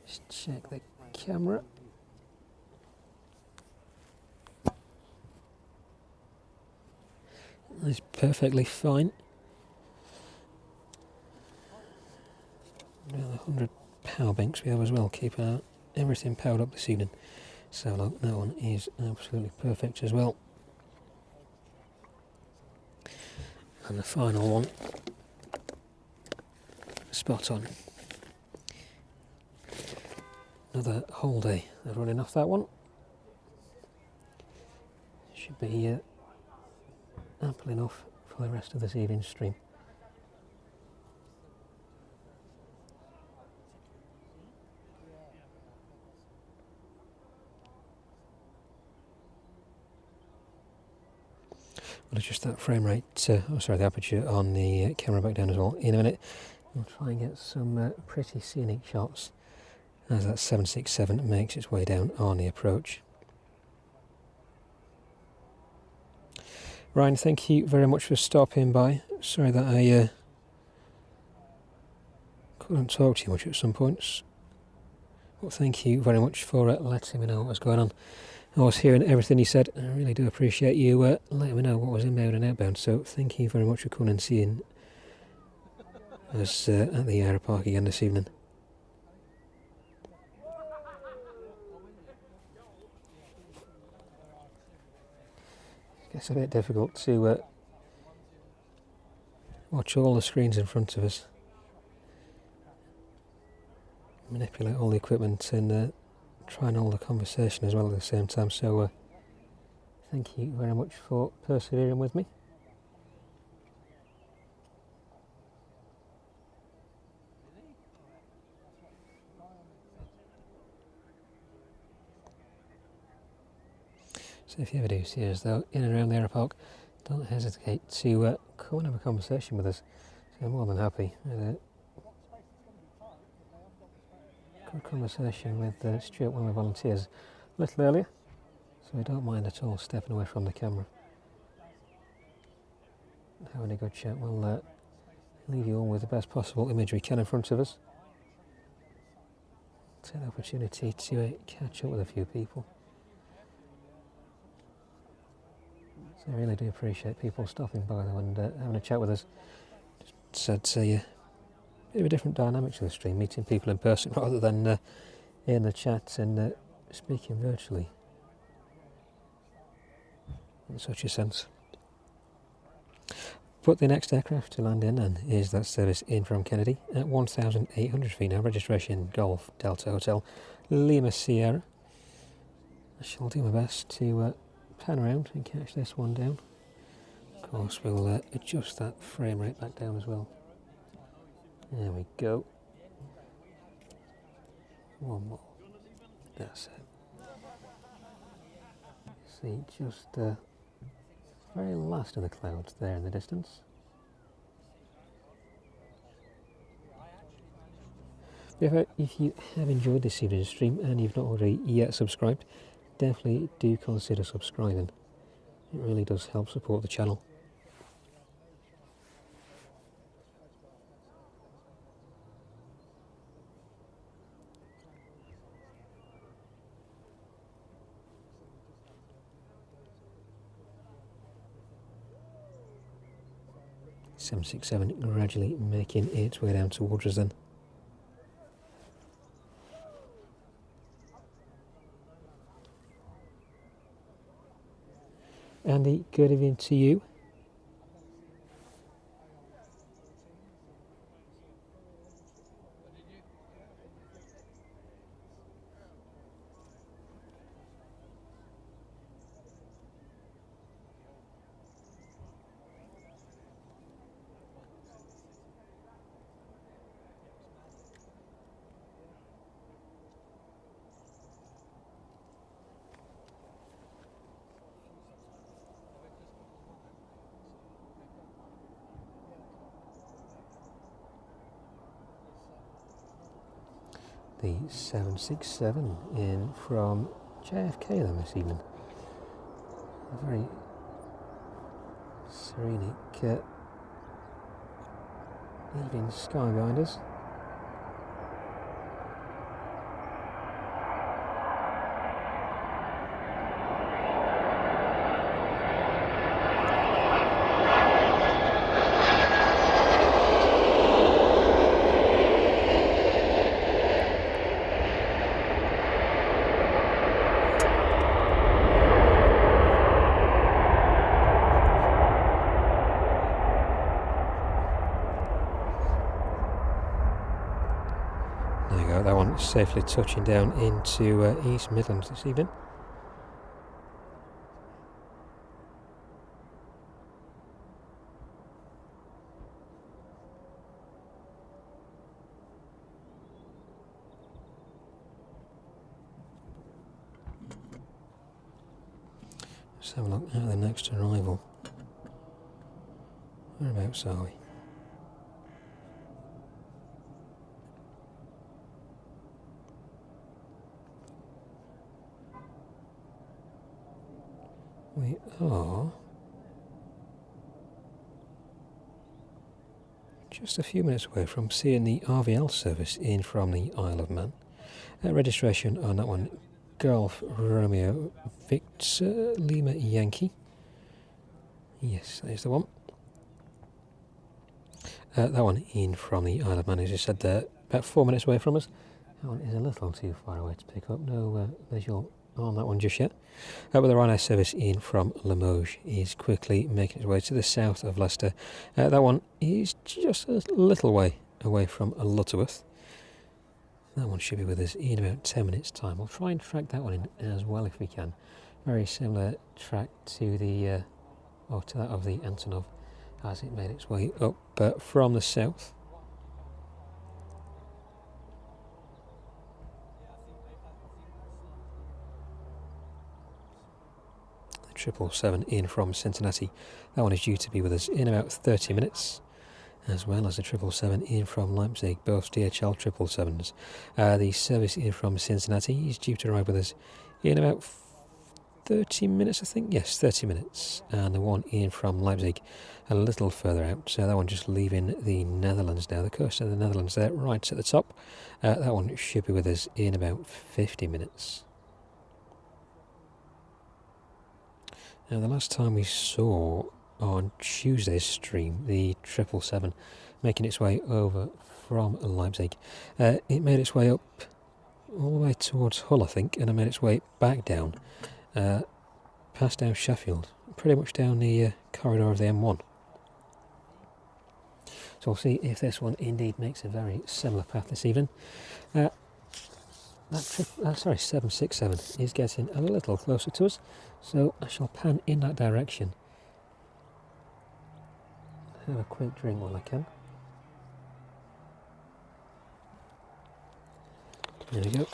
Just check the camera. It's perfectly fine. Now the 100 power banks we have as well keep everything powered up this evening. So look, that one is absolutely perfect as well. And the final one, spot on. Another whole day of running off that one. Should be ample enough for the rest of this evening's stream. Well, adjust that frame rate, the aperture on the camera back down as well in a minute. We'll try and get some pretty scenic shots as that 767 makes its way down on the approach. Ryan, thank you very much for stopping by. Sorry that I couldn't talk to you much at some points. Well, thank you very much for letting me know what was going on. I was hearing everything you said, and I really do appreciate you letting me know what was inbound and outbound. So thank you very much for coming and seeing us at the Aeropark again this evening. It's a bit difficult to watch all the screens in front of us, manipulate all the equipment and try and hold the conversation as well at the same time. So thank you very much for persevering with me. So if you ever do see us though in and around the Aeropark, don't hesitate to come and have a conversation with us. So I'm more than happy. Good conversation with Stuart, one of the volunteers, a little earlier, so we don't mind at all stepping away from the camera. Having a good chat. We'll leave you all with the best possible image we can in front of us. Take the opportunity to catch up with a few people. So I really do appreciate people stopping by though and having a chat with us. Just I'd say a bit of a different dynamic to the stream, meeting people in person rather than in the chat and speaking virtually in such a sense. But the next aircraft to land in then is that service in from Kennedy at 1,800 feet now, registration Golf Delta Hotel Lima Sierra. I shall do my best to pan around and catch this one down. Of course we'll adjust that frame rate back down as well. There we go. One more. That's it. See, just very last of the clouds there in the distance. If you have enjoyed this evening's stream and you've not already yet subscribed, definitely do consider subscribing. It really does help support the channel. .767 gradually making its way down towards us then. Andy, good evening to you. The 767 in from JFK then this evening. A very Serenic evening sky behind us. There you go, that one safely touching down into East Midlands this evening. Let's have a look at the next arrival. Whereabouts are we? We are just a few minutes away from seeing the RVL service in from the Isle of Man. Registration on that one, Golf Romeo Victor Lima Yankee. Yes, that is the one. That one in from the Isle of Man, as I said, about 4 minutes away from us. That one is a little too far away to pick up. No visual on that one just yet. But the Ryanair service in from Limoges is quickly making its way to the south of Leicester. That one is just a little way away from Lutterworth. That one should be with us in about 10 minutes time. We'll try and track that one in as well if we can. Very similar track to the to that of the Antonov as it made its way up from the south. The 777 in from Cincinnati. That one is due to be with us in about 30 minutes. As well as the 777 in from Leipzig, both DHL 777s. The service in from Cincinnati is due to arrive with us in about 30 minutes, I think. Yes, 30 minutes. And the one in from Leipzig a little further out. So that one just leaving the Netherlands now, the coast of the Netherlands there, right at the top. That one should be with us in about 50 minutes. Now, the last time we saw on Tuesday's stream the 777 making its way over from Leipzig, it made its way up all the way towards Hull, I think, and it made its way back down, past down Sheffield, pretty much down the corridor of the M1. So we'll see if this one indeed makes a very similar path this evening. That 767 is getting a little closer to us, so I shall pan in that direction. Have a quick drink while I can. There we go.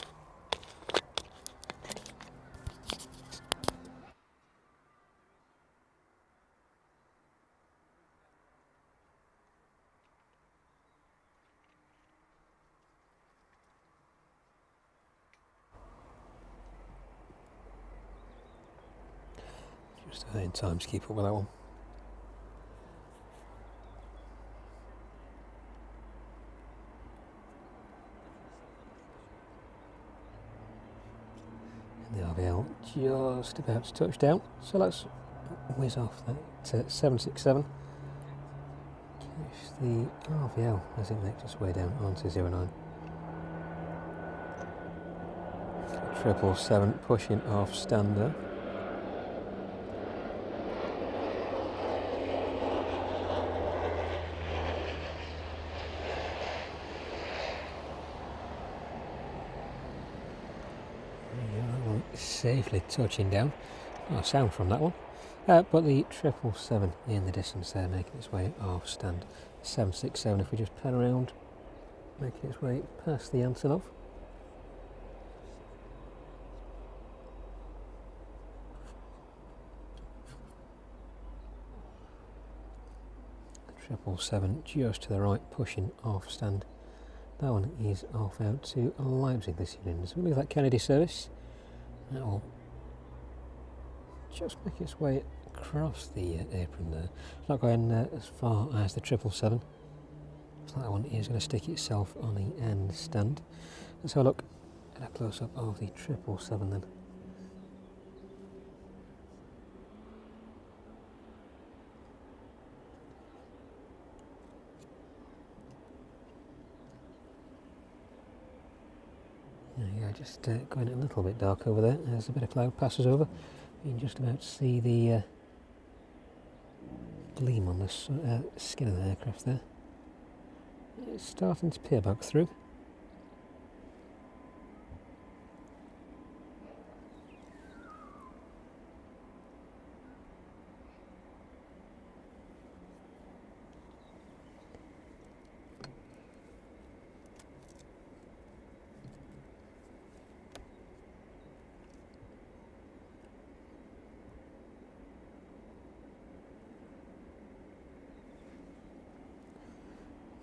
Just in time to keep up with that one. The RVL just about to touch down, so let's whiz off that 767. Catch the RVL as it makes its way down onto 09. 777 pushing off stander. Safely touching down. No sound from that one, but the 777 in the distance there making its way off stand. 767, if we just pan around, making its way past the Antonov. The 777 just to the right, pushing off stand. That one is off out to Leipzig this evening. So we look at that Kennedy service. That will just make its way across the apron there. It's not going as far as the 777. Looks like that one is going to stick itself on the end stand. Let's have a look at a close-up of the 777 then. There you go, just going a little bit dark over there as a bit of cloud passes over. You can just about see the gleam on the skin of the aircraft there. It's starting to peer back through.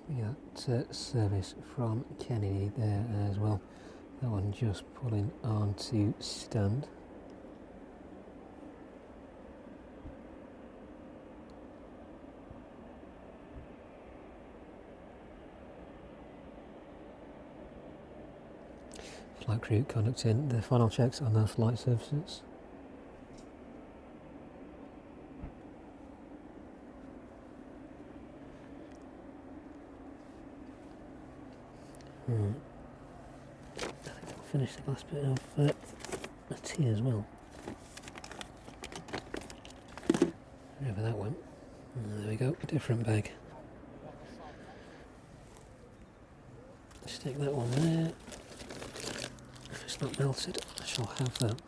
We got service from Kennedy there as well. That one just pulling onto stand. Flight crew conducting the final checks on those flight surfaces. Right. I think I'll finish the last bit of a tea as well. Wherever that went. There we go, different bag. Stick that one there. If it's not melted, I shall have that.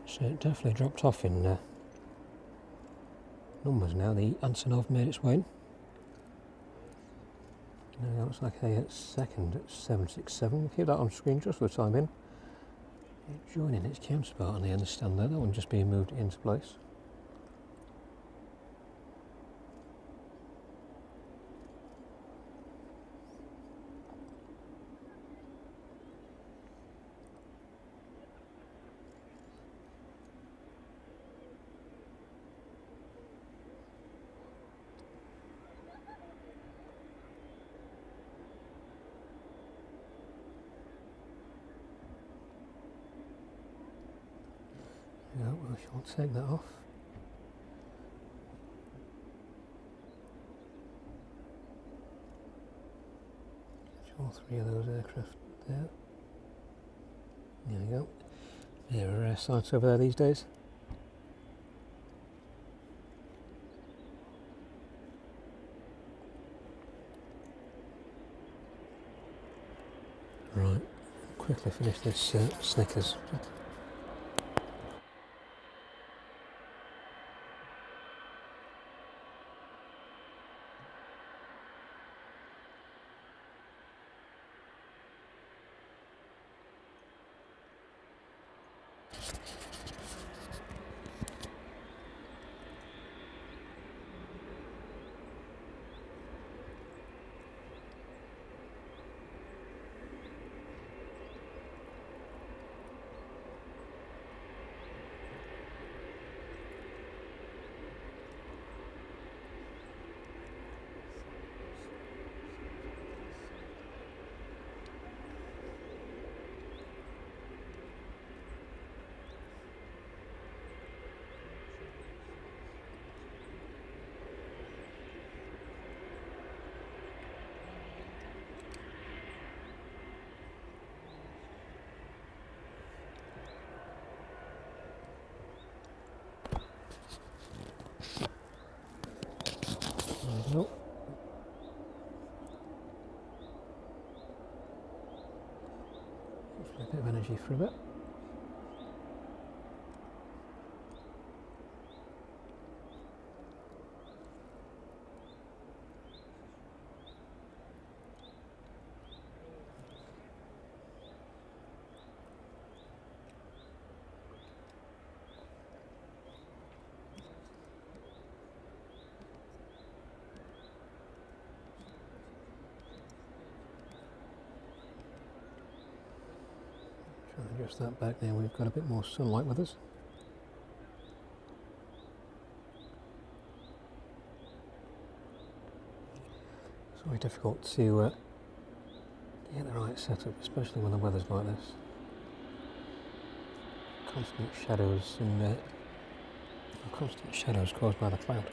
So it definitely dropped off in numbers now. The Antonov made its way in. Now it looks like a second at 767. We'll keep that on screen just for the time being. Joining its counterpart on the end stand there, that one just being moved into place. Yeah, well, I shall take that off. Catch all three of those aircraft there. There we go. There are sites over there these days. Right, quickly finish this Snickers. Nope. A bit of energy for a bit. Just that back now, we've got a bit more sunlight with us. It's always difficult to get the right setup, especially when the weather's like this. Constant shadows and constant shadows caused by the cloud.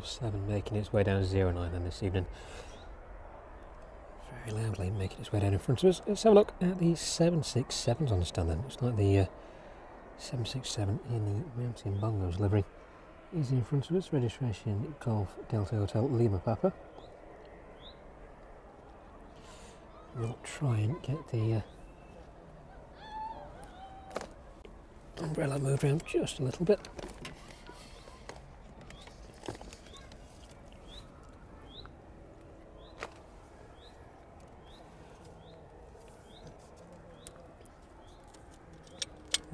Seven making its way down 09 then this evening. Very loudly making its way down in front of us. Let's have a look at the 767s on the stand then. Looks like the 767 in the Mountain Bongos livery is in front of us. Registration Golf Delta Hotel Lima Papa. We'll try and get the umbrella moved around just a little bit.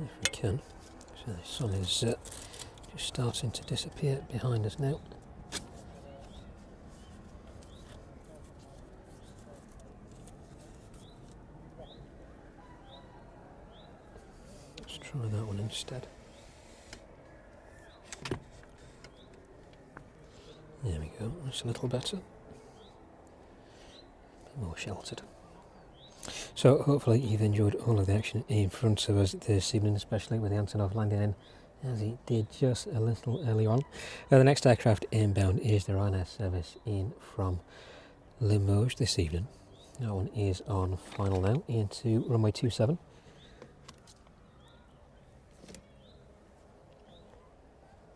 If we can. So the sun is just starting to disappear behind us now. Let's try that one instead. There we go, that's a little better. A bit more sheltered. So hopefully you've enjoyed all of the action in front of us this evening, especially with the Antonov landing in as it did just a little earlier on. The next aircraft inbound is the Ryanair service in from Limoges this evening. That one is on final now into runway 27.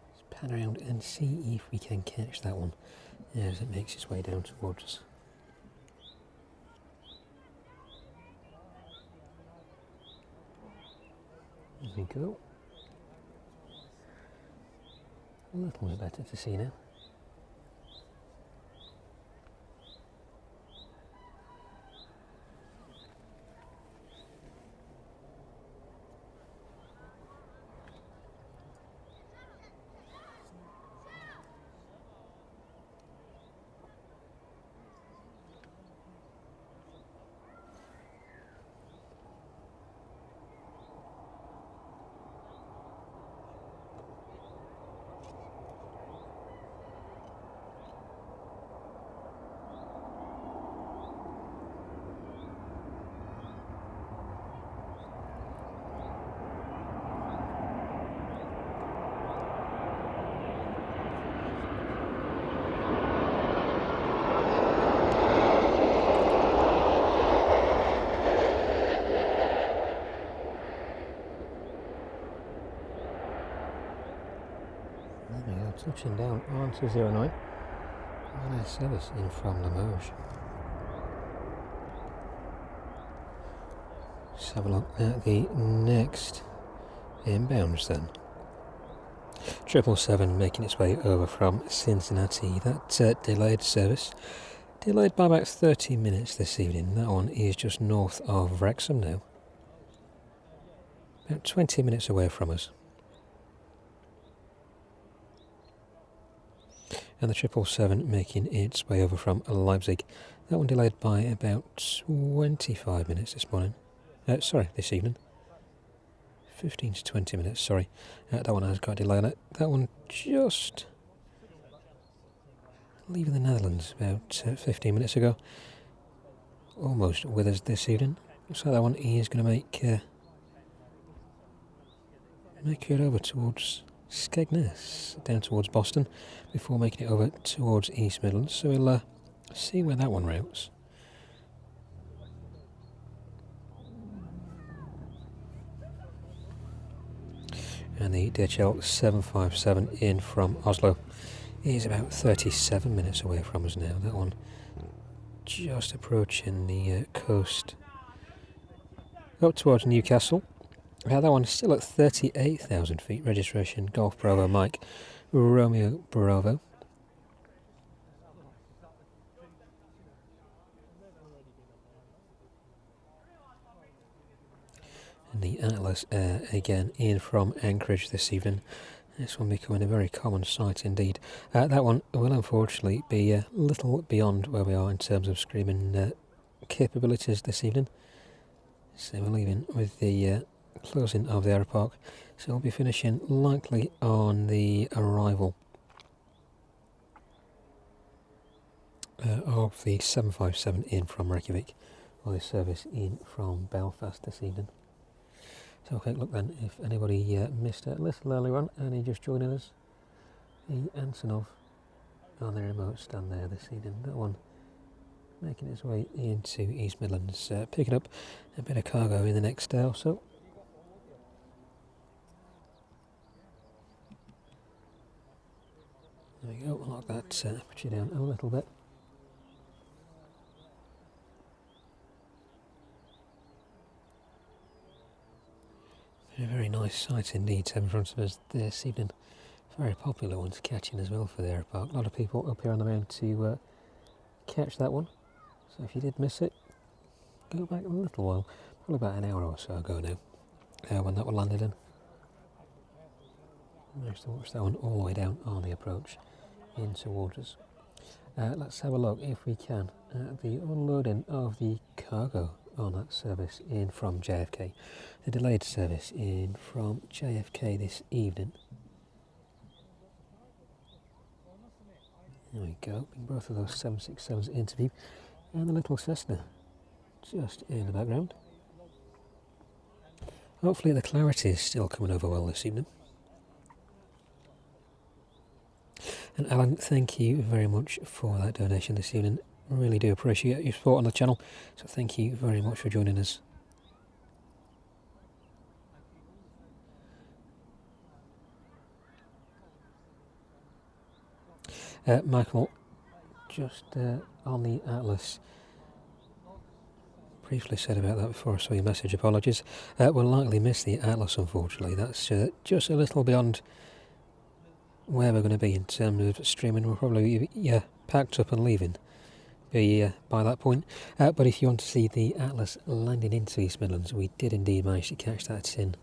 Let's pan around and see if we can catch that one as it makes its way down towards us. There we go. A little bit better to see now. There we go, touching down onto 09. Ryanair service in from Limoges. Let's have a look at the next inbounds then. 777 making its way over from Cincinnati. That delayed service, delayed by about 30 minutes this evening. That one is just north of Wrexham now. About 20 minutes away from us. And the 777 making its way over from Leipzig. That one delayed by about 25 minutes this morning. This evening. 15 to 20 minutes, sorry. That one has got a delay on it. That one just leaving the Netherlands about 15 minutes ago. Almost with us this evening. Looks like that one is going to make it over towards Skegness, down towards Boston, before making it over towards East Midlands. So we'll see where that one routes. And the DHL 757 in from Oslo is about 37 minutes away from us now. That one just approaching the coast up towards Newcastle. That one's still at 38,000 feet. Registration Golf Bravo Mike Romeo Bravo. And the Atlas Air again in from Anchorage this evening. This one becoming a very common sight indeed. That one will unfortunately be a little beyond where we are in terms of screaming capabilities this evening. So we're leaving with the closing of the Aeropark. So we'll be finishing likely on the arrival of the 757 in from Reykjavik, or the service in from Belfast this evening. So quick look then, if anybody missed it a little earlier on and you're just joining us, the Antonov on the remote stand there this evening. That one making its way into East Midlands, picking up a bit of cargo in the next day or so. There we go, we'll lock that aperture down a little bit. A very nice sight indeed in front of us this evening. Very popular one to catch in as well for the Aeropark. A lot of people up here on the mound to catch that one. So if you did miss it, go back a little while, probably about an hour or so ago now, when that one landed in. Managed to watch that one all the way down on the approach in towards us. Let's have a look, if we can, at the unloading of the cargo on that service in from JFK. The delayed service in from JFK this evening. There we go, both of those 767s into view, and the little Cessna just in the background. Hopefully the clarity is still coming over well this evening. And Alan, thank you very much for that donation this evening. Really do appreciate your support on the channel, so thank you very much for joining us. Michael, just on the Atlas, briefly said about that before I saw your message, apologies. We'll likely miss the Atlas unfortunately. That's just a little beyond where we're going to be in terms of streaming. We'll probably be packed up and leaving by that point. But if you want to see the Atlas landing into East Midlands, we did indeed manage to catch that in,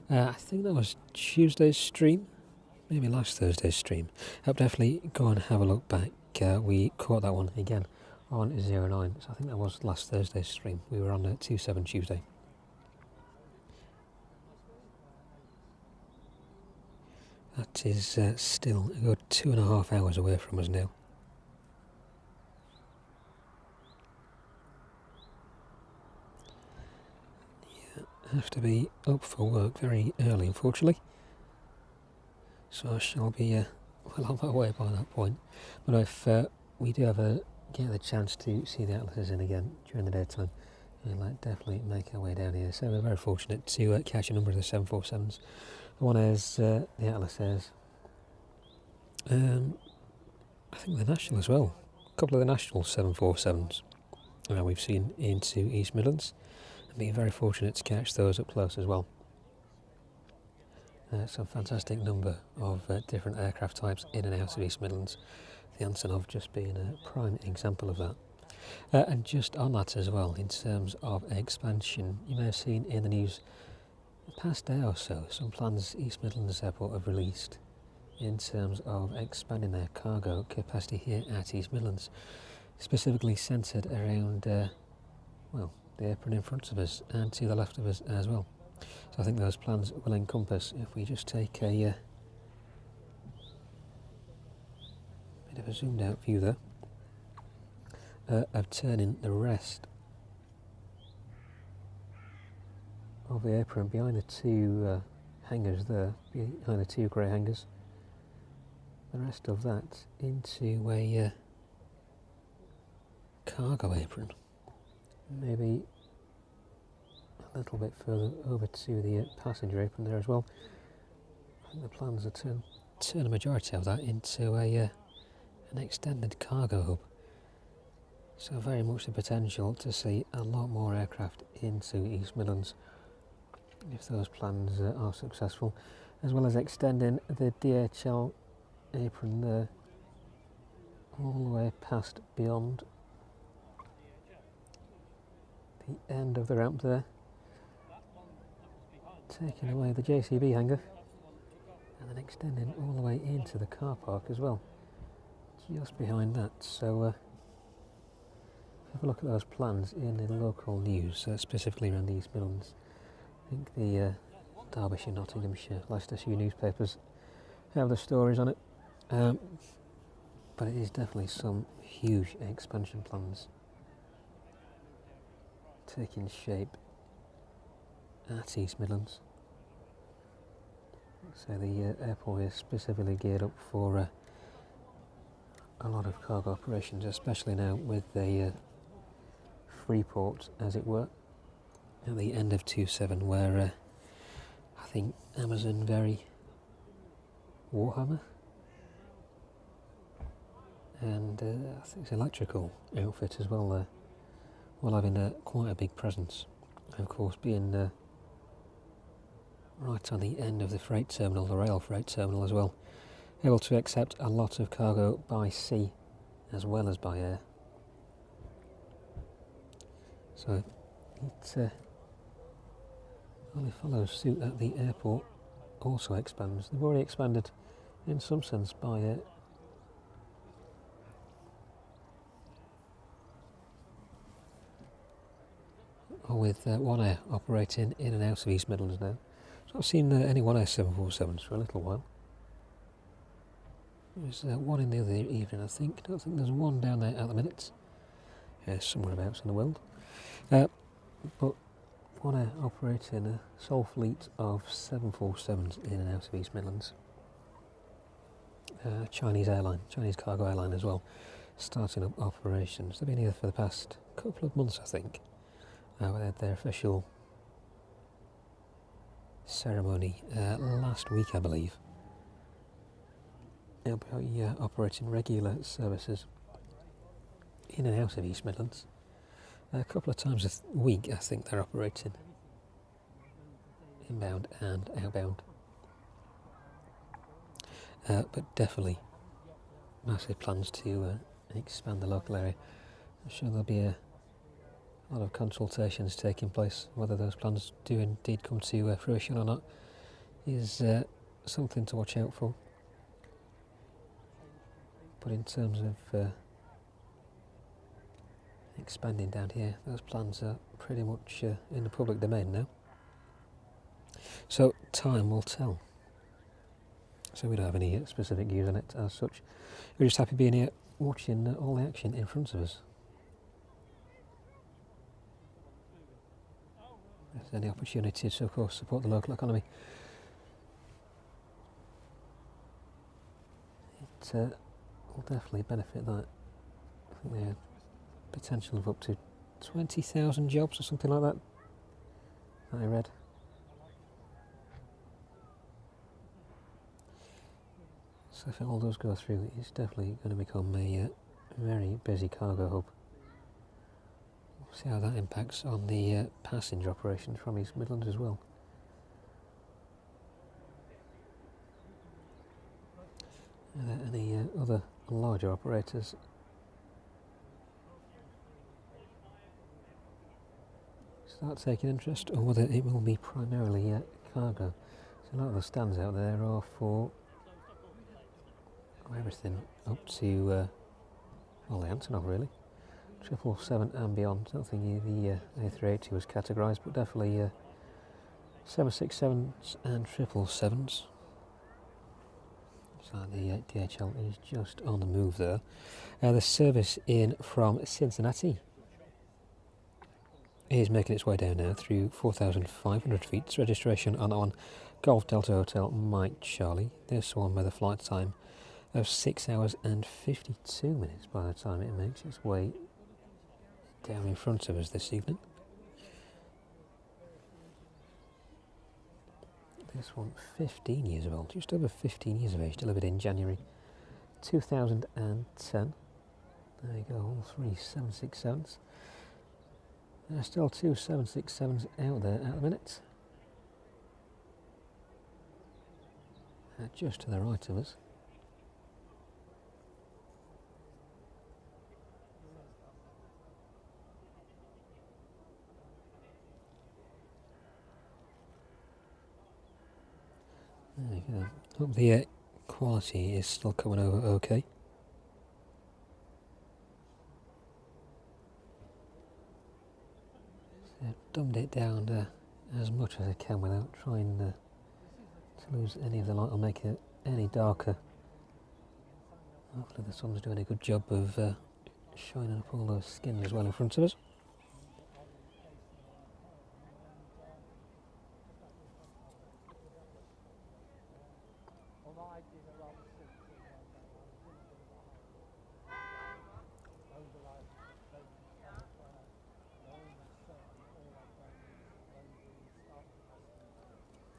I think that was Tuesday's stream, maybe last Thursday's stream. Definitely go and have a look back. We caught that one again on 09, so I think that was last Thursday's stream. We were on 27 Tuesday. That is still a good 2.5 hours away from us now. Have to be up for work very early, unfortunately. So I shall be well on my way by that point. But if we do get the chance to see the Atlases in again during the daytime, we'll definitely make our way down here. So we're very fortunate to catch a number of the 747s. One is the Atlas Airs. I think the National as well. A couple of the National 747s we've seen into East Midlands. And being very fortunate to catch those up close as well. Some fantastic number of different aircraft types in and out of East Midlands. The Antonov just being a prime example of that. And just on that as well, in terms of expansion, you may have seen in the news the past day or so, some plans East Midlands Airport have released in terms of expanding their cargo capacity here at East Midlands, specifically centred around, well, the apron in front of us and to the left of us as well. So I think those plans will encompass, if we just take a bit of a zoomed out view there, of turning the rest of the apron behind the two hangars there, behind the two grey hangars, the rest of that into a cargo apron. Maybe a little bit further over to the passenger apron there as well. I think the plans are to turn a majority of that into an extended cargo hub. So very much the potential to see a lot more aircraft into East Midlands if those plans are successful, as well as extending the DHL apron there all the way past beyond the end of the ramp there, taking away the JCB hangar and then extending all the way into the car park as well, just behind that. So have a look at those plans in the local news, specifically around the East Midlands. I think the Derbyshire, Nottinghamshire, Leicestershire newspapers have the stories on it, but it is definitely some huge expansion plans taking shape at East Midlands. So the airport is specifically geared up for a lot of cargo operations, especially now with the Freeport, as it were, at the end of 27, where I think Amazon Very Warhammer and I think it's electrical outfit as well there, while having quite a big presence. And of course, being right on the end of the freight terminal, the rail freight terminal as well, able to accept a lot of cargo by sea as well as by air. So it only follows suit at the airport also expands. They've already expanded in some sense by with One Air operating in and out of East Midlands now. So I've seen any One Air 747s for a little while. There's one in the other evening, I think. I don't think there's one down there at the minute. Somewhere abouts in the world. But One Air operating a sole fleet of 747s in and out of East Midlands. Chinese cargo airline as well, starting up operations. They've been here for the past couple of months, I think. They had their official ceremony last week, I believe. They'll be operating regular services in and out of East Midlands. A couple of times a week, I think they're operating inbound and outbound. But definitely massive plans to expand the local area. I'm sure there'll be a lot of consultations taking place. Whether those plans do indeed come to fruition or not is something to watch out for. But in terms of expanding down here, those plans are pretty much in the public domain now. So time will tell. So we don't have any specific views on it as such. We're just happy being here, watching all the action in front of us. If there's any opportunity to, of course, support the local economy, it will definitely benefit that. I think they had potential of up to 20,000 jobs or something like that I read. So if it all does go through, it's definitely going to become a very busy cargo hub. We'll see how that impacts on the passenger operations from East Midlands as well. Are there any other larger operators start taking interest, or whether it will be primarily cargo? So a lot of the stands out there are for everything up to well, the Antonov really, 777 and beyond. I don't think the A380 was categorised, but definitely 767s and 777s. So the DHL is just on the move there. The service in from Cincinnati is making its way down now through 4,500 feet. It's registration on Golf Delta Hotel Mike Charlie. This one with a flight time of 6 hours and 52 minutes by the time it makes its way down in front of us this evening. This one 15 years old, just over 15 years of age, delivered in January 2010. There you go, all three 767s. There are still two 767s out there at the minute. Just to the right of us. There you go. Hope the quality is still coming over okay. So I've dumbed it down as much as I can without trying to lose any of the light or make it any darker. Hopefully the sun's doing a good job of shining up all those skins as well in front of us.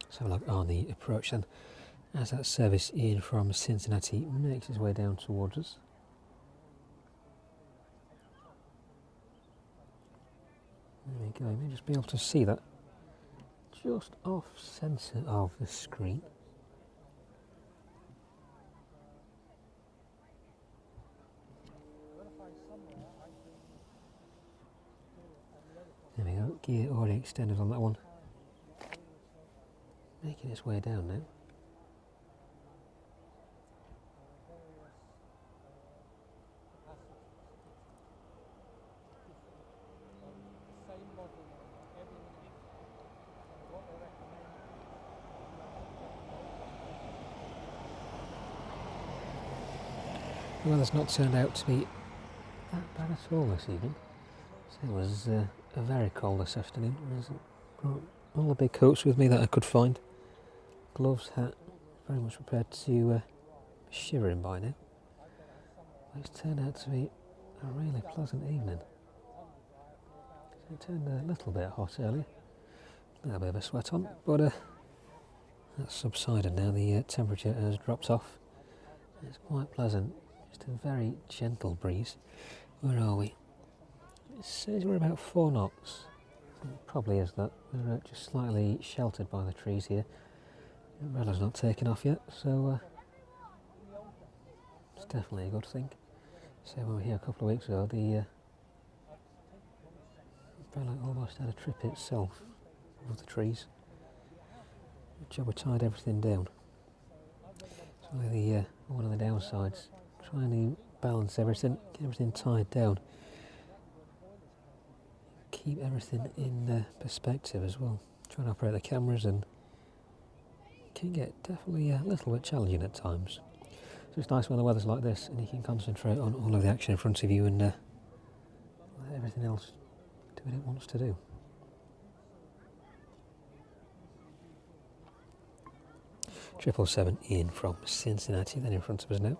Let's have a look on the approach then, as that service in from Cincinnati makes its way down towards us. There we go, you may just be able to see that just off centre of the screen. There we go, gear already extended on that one. Making its way down now. The weather's not turned out to be that bad at all this evening. So it was a very cold this afternoon. I brought all the big coats with me that I could find. Gloves, hat, very much prepared to be shivering by now. It's turned out to be a really pleasant evening. So it turned a little bit hot earlier, a little bit of a sweat on, but that's subsided now. The temperature has dropped off. It's quite pleasant, just a very gentle breeze. Where are we? It says we're about 4 knots. It probably is that. We're just slightly sheltered by the trees here. The umbrella's not taken off yet, so it's definitely a good thing. So when we were here a couple of weeks ago, the umbrella almost had a trip itself over the trees. Good job we tied everything down. So one of the downsides, trying to balance everything, get everything tied down, keep everything in perspective as well. Trying to operate the cameras and can get definitely a little bit challenging at times. So it's nice when the weather's like this and you can concentrate on all of the action in front of you and let everything else do what it wants to do. Triple 7 in from Cincinnati, then in front of us now.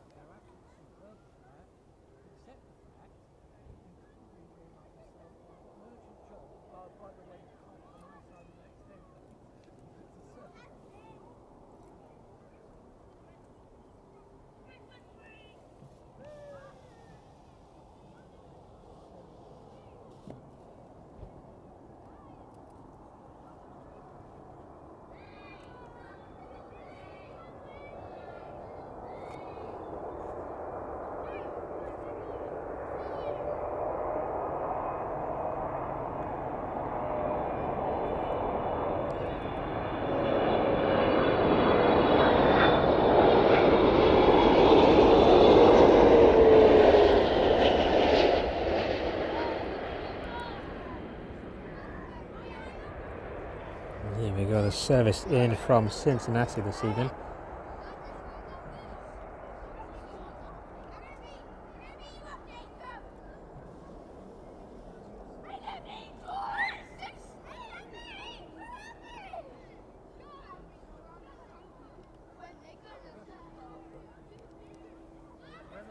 Here we go, the service in from Cincinnati this evening.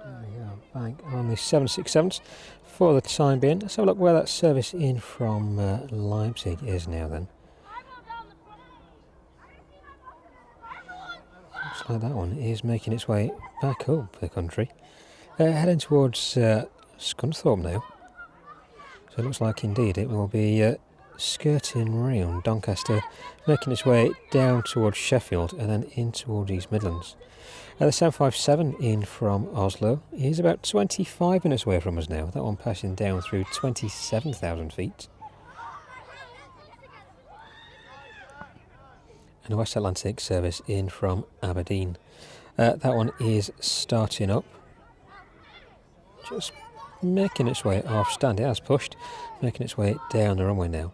There we go, bank on the 767s for the time being. Let's have a look where that service in from Leipzig is now then. Looks like that one is making its way back up the country. Heading towards Scunthorpe now. So it looks like indeed it will be skirting round Doncaster, making its way down towards Sheffield and then in towards East Midlands. The 757 in from Oslo is about 25 minutes away from us now. That one passing down through 27,000 feet. And a West Atlantic service in from Aberdeen. That one is starting up. Just making its way off stand. It has pushed, making its way down the runway now.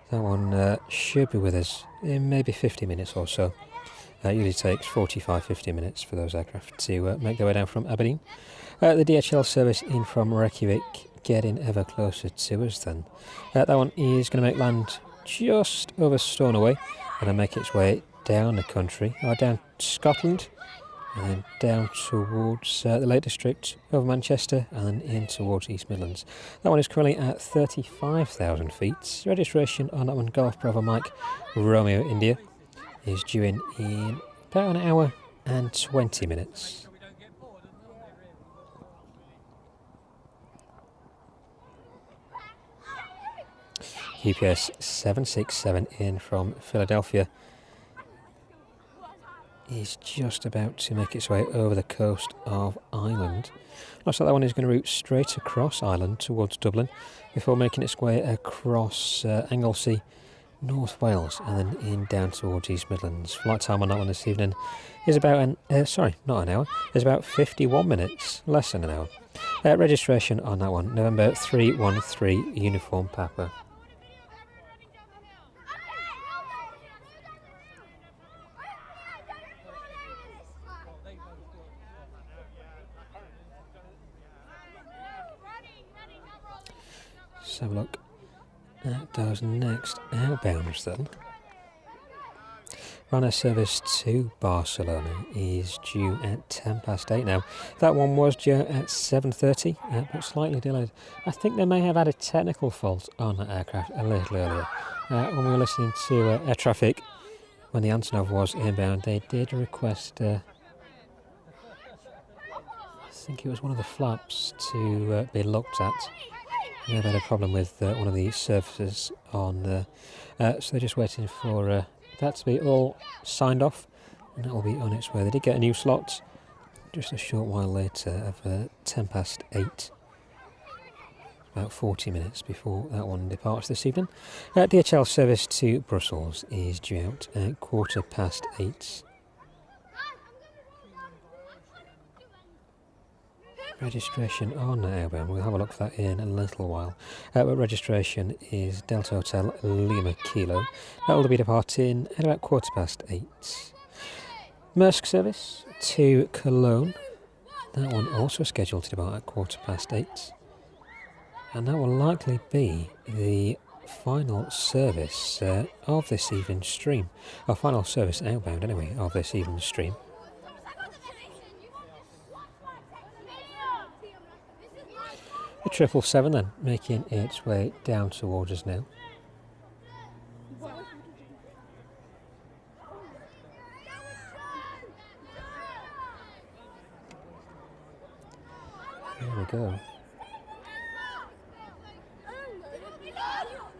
That one should be with us in maybe 50 minutes or so. It usually takes 45-50 minutes for those aircraft to make their way down from Aberdeen. The DHL service in from Reykjavik getting ever closer to us then. That one is going to make land just over Stornoway and then make its way down the country, or down Scotland, and then down towards the Lake District, over Manchester, and then in towards East Midlands. That one is currently at 35,000 feet. Registration on that one, Golf Bravo Mike Romeo India, is due in about an hour and 20 minutes. UPS 767 in from Philadelphia is just about to make its way over the coast of Ireland. Looks like that one is going to route straight across Ireland towards Dublin before making its way across Anglesey, North Wales, and then in down towards East Midlands. Flight time on that one this evening is about not an hour, is about 51 minutes, less than an hour. Registration on that one, November 313 Uniform Papa. Let's have a look at those next outbounds then. Ryanair service to Barcelona is due at 8:10 now. That one was due at 7:30, but slightly delayed. I think they may have had a technical fault on that aircraft a little earlier. When we were listening to air traffic, when the Antonov was inbound, they did request, I think it was one of the flaps, to be looked at. They've had a problem with one of the surfaces on there, so they're just waiting for that to be all signed off, and that will be on its way. They did get a new slot just a short while later of 8:10, about 40 minutes before that one departs this evening. DHL service to Brussels is due out at 8:15. Registration on outbound, we'll have a look for that in a little while. But registration is Delta Hotel Lima Kilo. That will be departing at about 8:15. Maersk service to Cologne. That one also scheduled to depart at 8:15. And that will likely be the final service of this evening's stream. Our final service outbound anyway of this evening's stream. The 777 then, making its way down towards us now. There we go.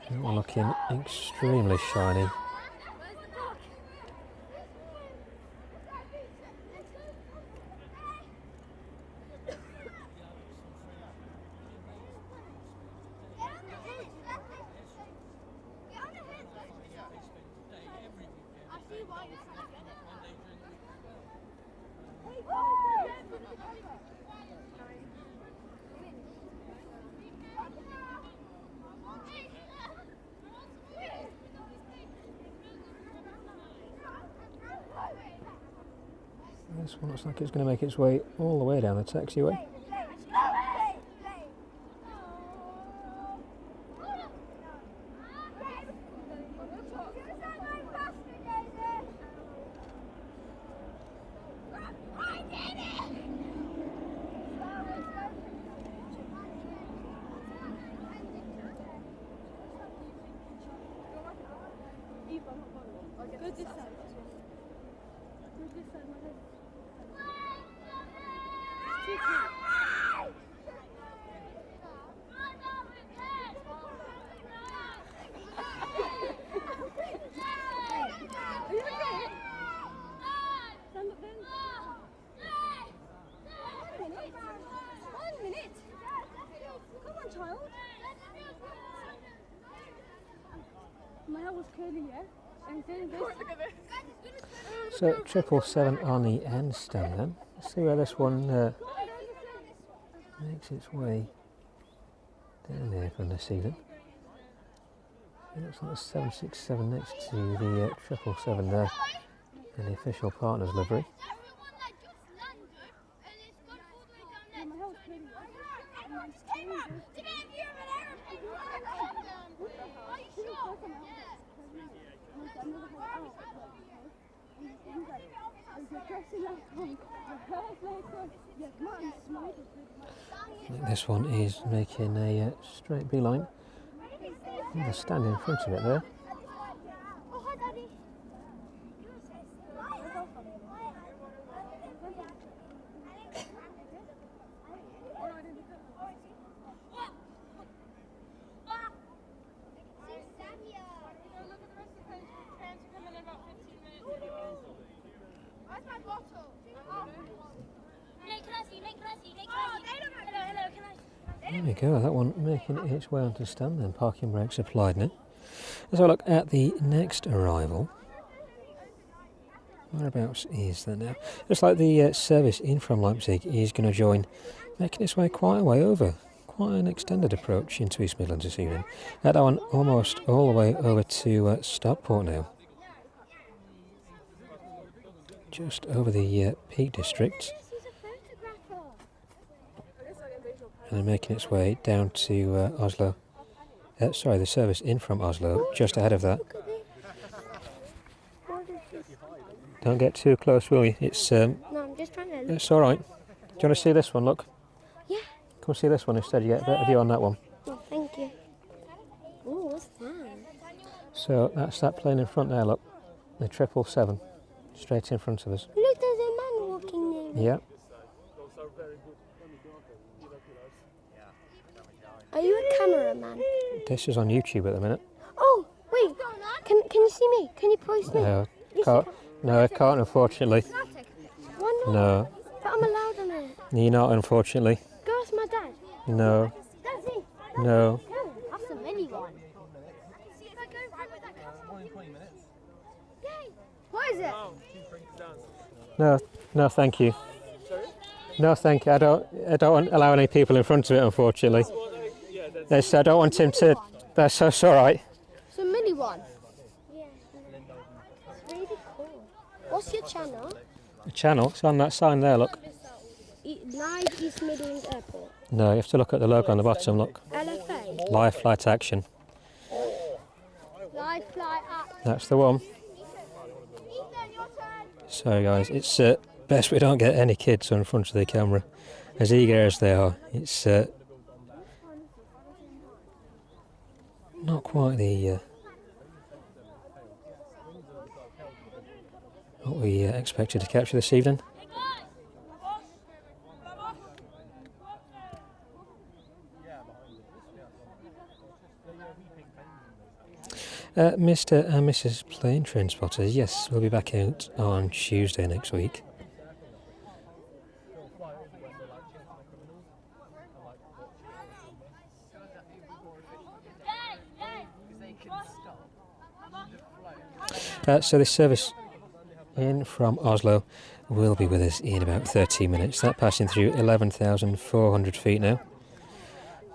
That one looking extremely shiny. This one looks like it's going to make its way all the way down the taxiway. So 777 on the end stand then. Let's see where this one makes its way down there from the ceiling. It looks like a 767 next to the 777 there in the official partners livery. This one is making a straight beeline. There's a stand in front of it there. There we go, that one making its way onto stand then, parking brakes applied now. Let's have a look at the next arrival. Whereabouts is that now? Looks like the service in from Leipzig is going to join, making its way quite a way over. Quite an extended approach into East Midlands this evening. That one almost all the way over to Stockport now. Just over the Peak District. And then making its way down to Oslo. Sorry, the service in from Oslo, just ahead of that. Don't get too close, will you? It's No, I'm just trying to look. it's all right. Do you want to see this one? Look. Yeah. Come see this one instead. You get a better view on that one. Oh, thank you. Oh, what's that? So that's that plane in front there. Look, the 777, straight in front of us. Look, there's a man walking there. Yeah. Are you a cameraman? This is on YouTube at the minute. Oh, wait. Can you see me? Can you post me? No, You can't. No, I can't. Unfortunately. Why not? No, But I'm allowed on it. you're not. Unfortunately. Go ask my dad. No, Daddy. no. That's a mini one. What is it? No, no, thank you. No, thank you. I don't allow any people in front of it, unfortunately. Yes, I don't want him to. That's all right. It's a mini one. Yeah. It's really cool. What's your channel? The channel. It's on that sign there. Look. Live East Midlands Airport. No, you have to look at the logo on the bottom. Look. LFA. Live flight action. Live flight app. That's the one. Sorry, guys. It's best we don't get any kids in front of the camera, as eager as they are. It's not quite the what we expected to capture this evening. Mr. and Mrs. Plane Train Spotters, yes, we'll be back out on Tuesday next week. So this service in from Oslo will be with us in about 13 minutes. That passing through 11,400 feet now.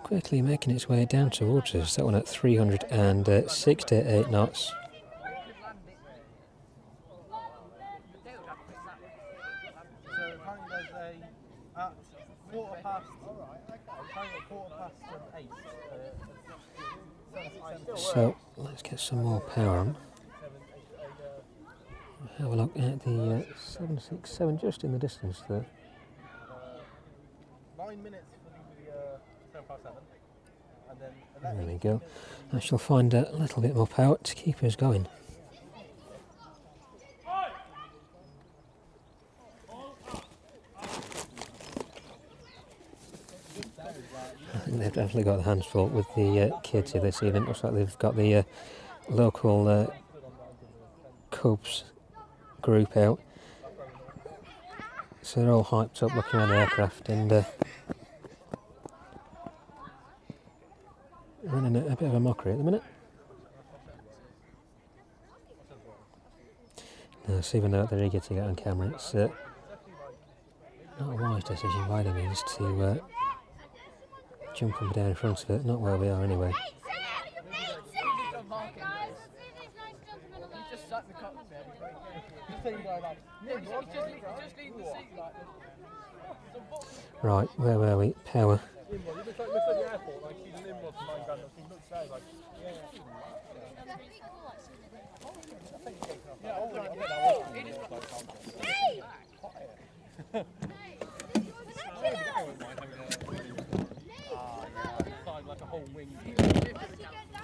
Quickly making its way down towards us. That one at 368 knots. So let's get some more power on. Have a look at the 767 just in the distance there. 9 minutes for the 757. And then There we go. I shall find a little bit more power to keep us going. definitely got the hands full with the kids here this evening. Looks like they've got the local Cubs group out. So they're all hyped up looking around the aircraft and running a bit of a mockery at the minute. Now, so even though they're eager to get on camera, it's not a wise decision by any means to jump up and down in front of it, not where we are anyway. Right, where were we? Power.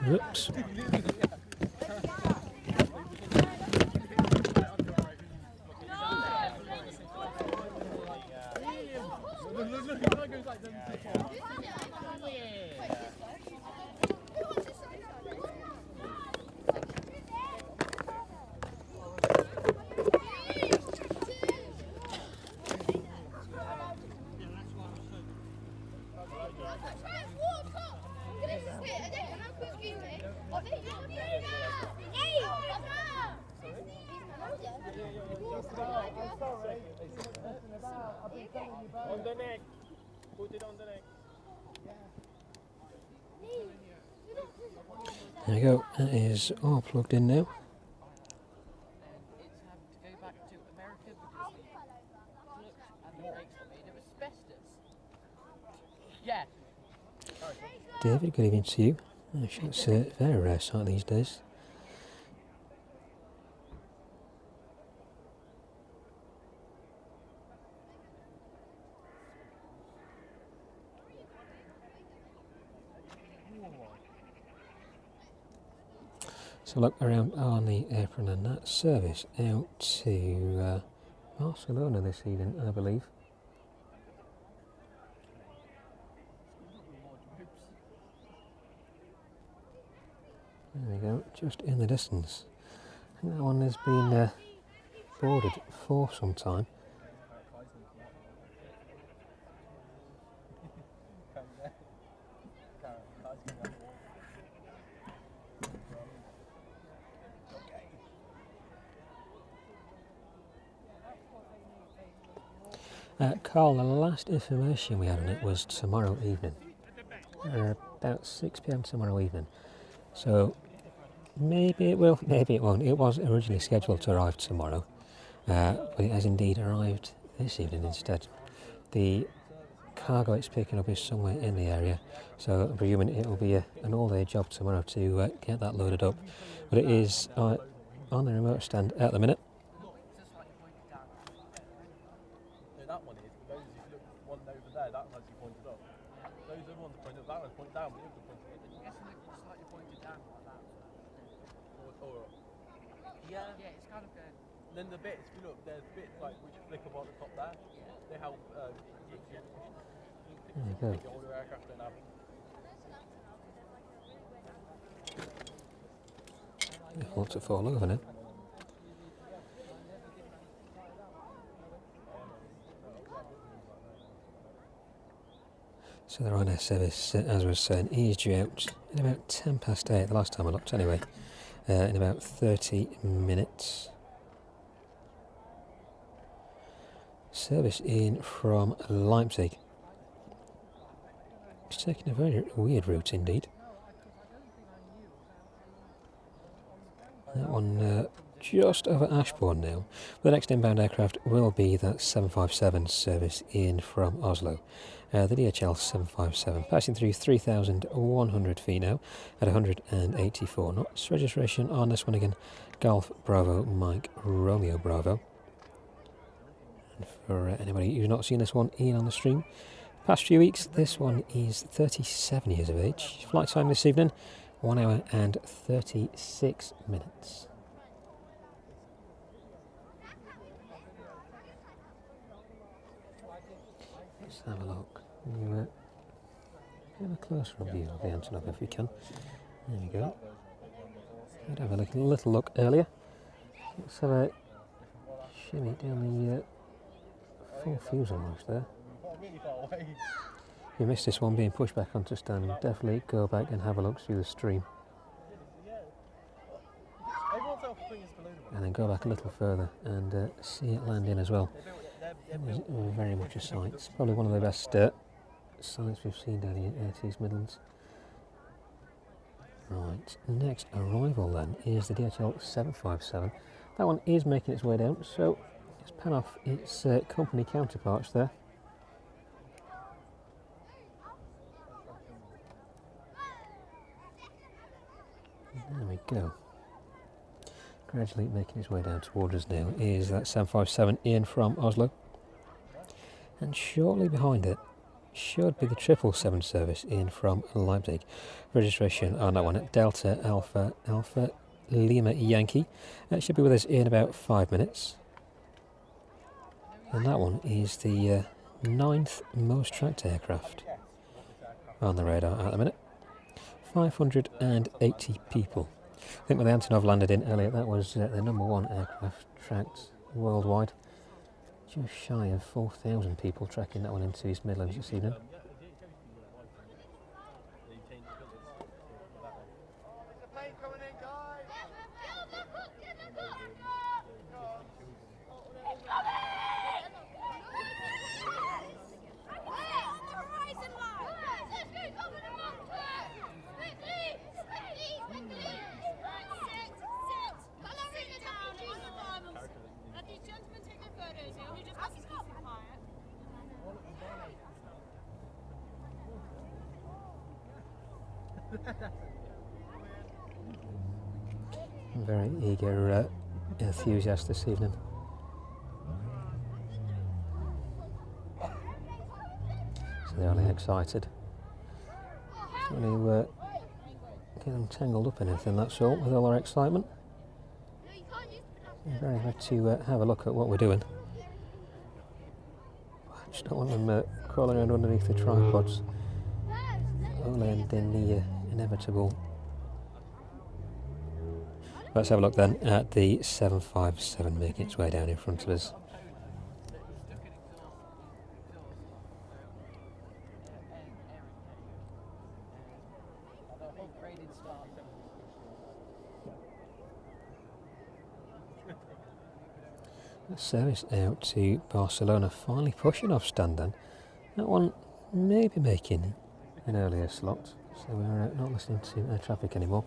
Whoops. On the neck. Put it on the neck. There we go, that is all plugged in now. David, good evening to you. It's a very rare sight these days. So look around on the apron and that service out to Barcelona this evening, I believe. There we go, just in the distance. I think that one has been boarded for some time. Carl, the last information we had on it was tomorrow evening, about 6 PM tomorrow evening. So maybe it will, maybe it won't. It was originally scheduled to arrive tomorrow, but it has indeed arrived this evening instead. The cargo it's picking up is somewhere in the area, so I'm presuming it will be an all-day job tomorrow to get that loaded up. But it is on the remote stand at the minute. That one is, but those, if you look at one over there, that's actually pointed up. Those other ones pointed up, that one's pointed down, but the other one's pointed up. I'm guessing it's slightly pointed down like that. Or up. Yeah, it's kind of going. Then the bits, if you look, there's bits like which flick up on the top there. They help There you go. the older aircraft don't have. Lots of fall over now. So the Ryanair service, as I was saying, is due out in about 10 past 8, the last time I looked anyway, in about 30 minutes. Service in from Leipzig. It's taking a very weird route indeed. That one just over Ashbourne now. The next inbound aircraft will be that 757 service in from Oslo. The DHL 757 passing through 3,100 feet now at 184 knots. Registration on this one again, Golf Bravo Mike Romeo Bravo. And for anybody who's not seen this one in on the stream, past few weeks, this one is 37 years of age. Flight time this evening, 1 hour and 36 minutes. Let's have a look. Get a closer view of the Antonov if you can. There we go. I'd have a little look earlier. Let's have a shimmy down the full fuse almost there. If you missed this one being pushed back onto stand, definitely go back and have a look through the stream. And then go back a little further and see it land in as well. It was very much a sight. It's probably one of the best sights we've seen down here at East Midlands. Right, next arrival then is the DHL 757. That one is making its way down, so let's pan off its company counterparts there. There we go. Gradually making its way down towards us now is that 757 in from Oslo. And shortly behind it should be the 777 service in from Leipzig. Registration on that one at Delta Alpha Alpha Lima Yankee. That should be with us in about 5 minutes. And that one is the 9th most tracked aircraft on the radar at the minute. 580 people. I think when the Antonov landed in earlier, that was the #1 aircraft tracked worldwide. Just shy of 4,000 people tracking that one into East Midlands this evening. Very eager enthusiast this evening. So they're really excited. So to get them tangled up in anything, that's all, with all our excitement. I'm very happy to have a look at what we're doing. I just don't want them crawling around underneath the tripods. Only end in the inevitable. Let's have a look then at the 757 making its way down in front of us. The service out to Barcelona finally pushing off stand then. That one may be making an earlier slot, so we're not listening to air traffic anymore.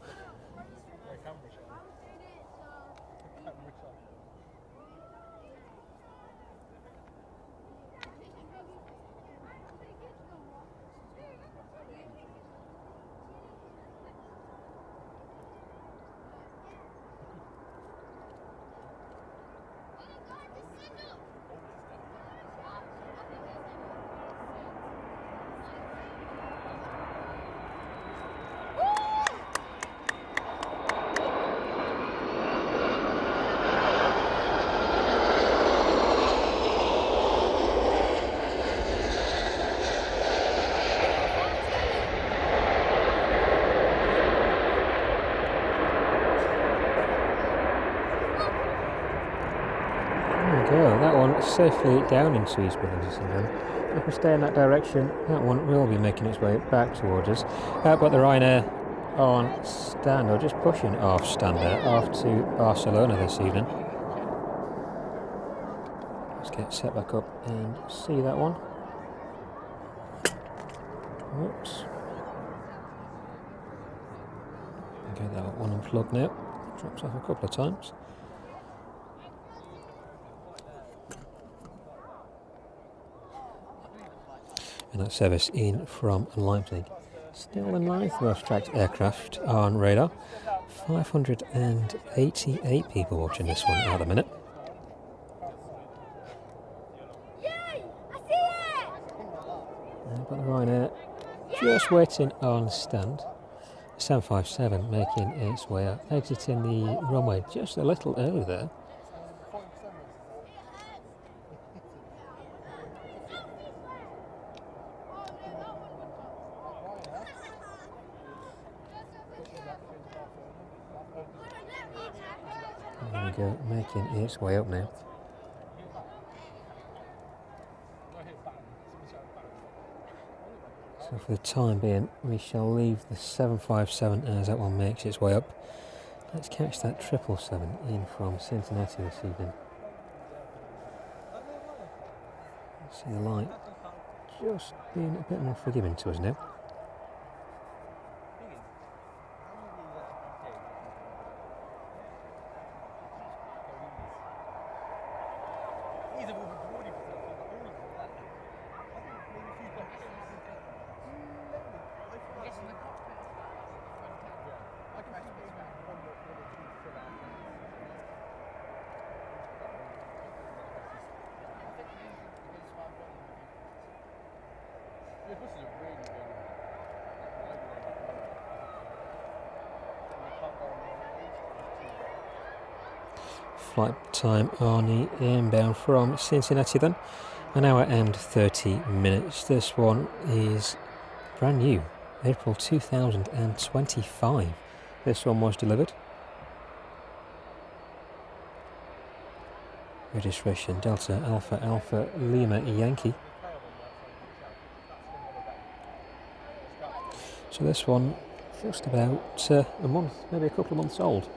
That one safely down into East Midlands again. If we stay in that direction, that one will be making its way back towards us. But the Ryanair on stand, or just pushing off stand there, off to Barcelona this evening. Let's get set back up and see that one. Whoops. Get that one unplugged now. Drops off a couple of times. And that service in from Leipzig. Still the 9th most tracked aircraft on radar. 588 people watching this one at the minute. But the Ryanair just waiting on stand. 757 making its way up, exiting the runway just a little early there. go, making its way up now. So for the time being, we shall leave the 757 as that one makes its way up. Let's catch that 777 in from Cincinnati this evening. See the light just being a bit more forgiving to us now. Flight time on the inbound from Cincinnati then, 1 hour and 30 minutes. This one is brand new, April 2025. This one was delivered. Registration Delta Alpha Alpha Lima Yankee. So this one just about a month, maybe a couple of months old.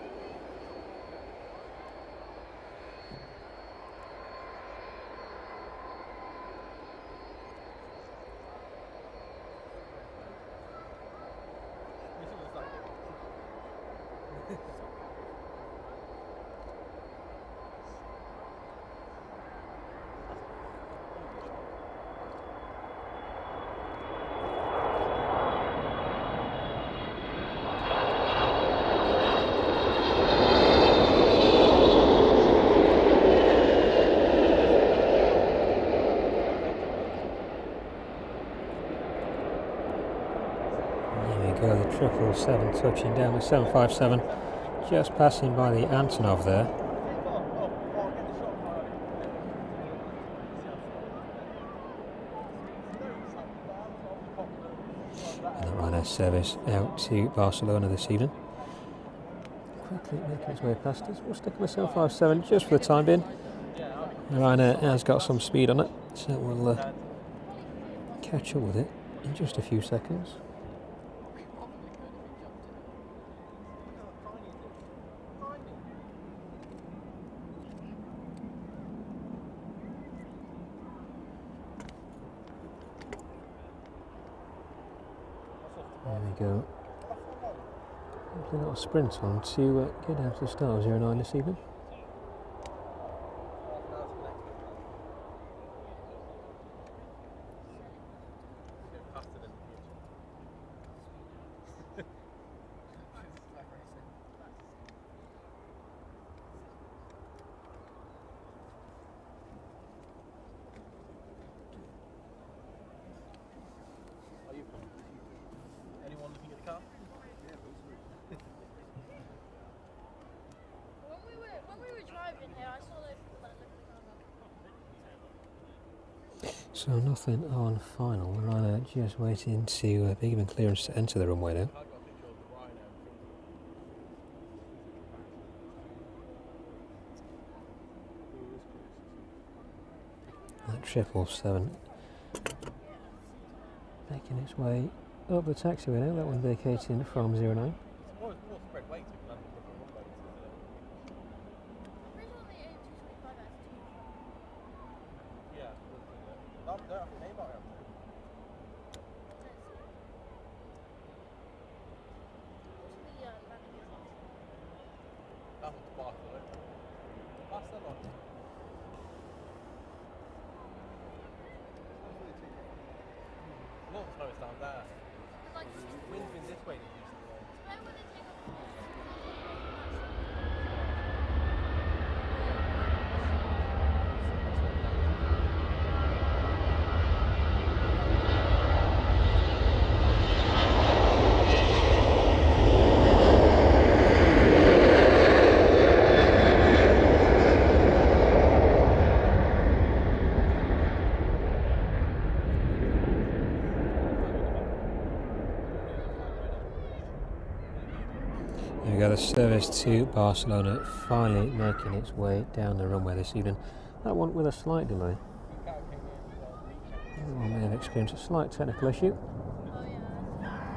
There we go, the 777 touching down the 757, just passing by the Antonov there. And the Ryanair service out to Barcelona this evening. Quickly making its way past us. We'll stick with the 757 just for the time being. Ryanair has got some speed on it, so we'll catch up with it in just a few seconds. There we go. A little sprint on to get down to the start of 09 this evening. Anyone looking at the car? When we were driving here, I saw those people that looked at the car. So nothing on final. The Ryanair just waiting to be given clearance to enter the runway now. That 777 making its way up the taxiway now. That one vacating from 09. Down there. Wind's been this way than usually. There we go, the service to Barcelona finally making its way down the runway this evening. That one with a slight delay. One may have experienced a slight technical issue.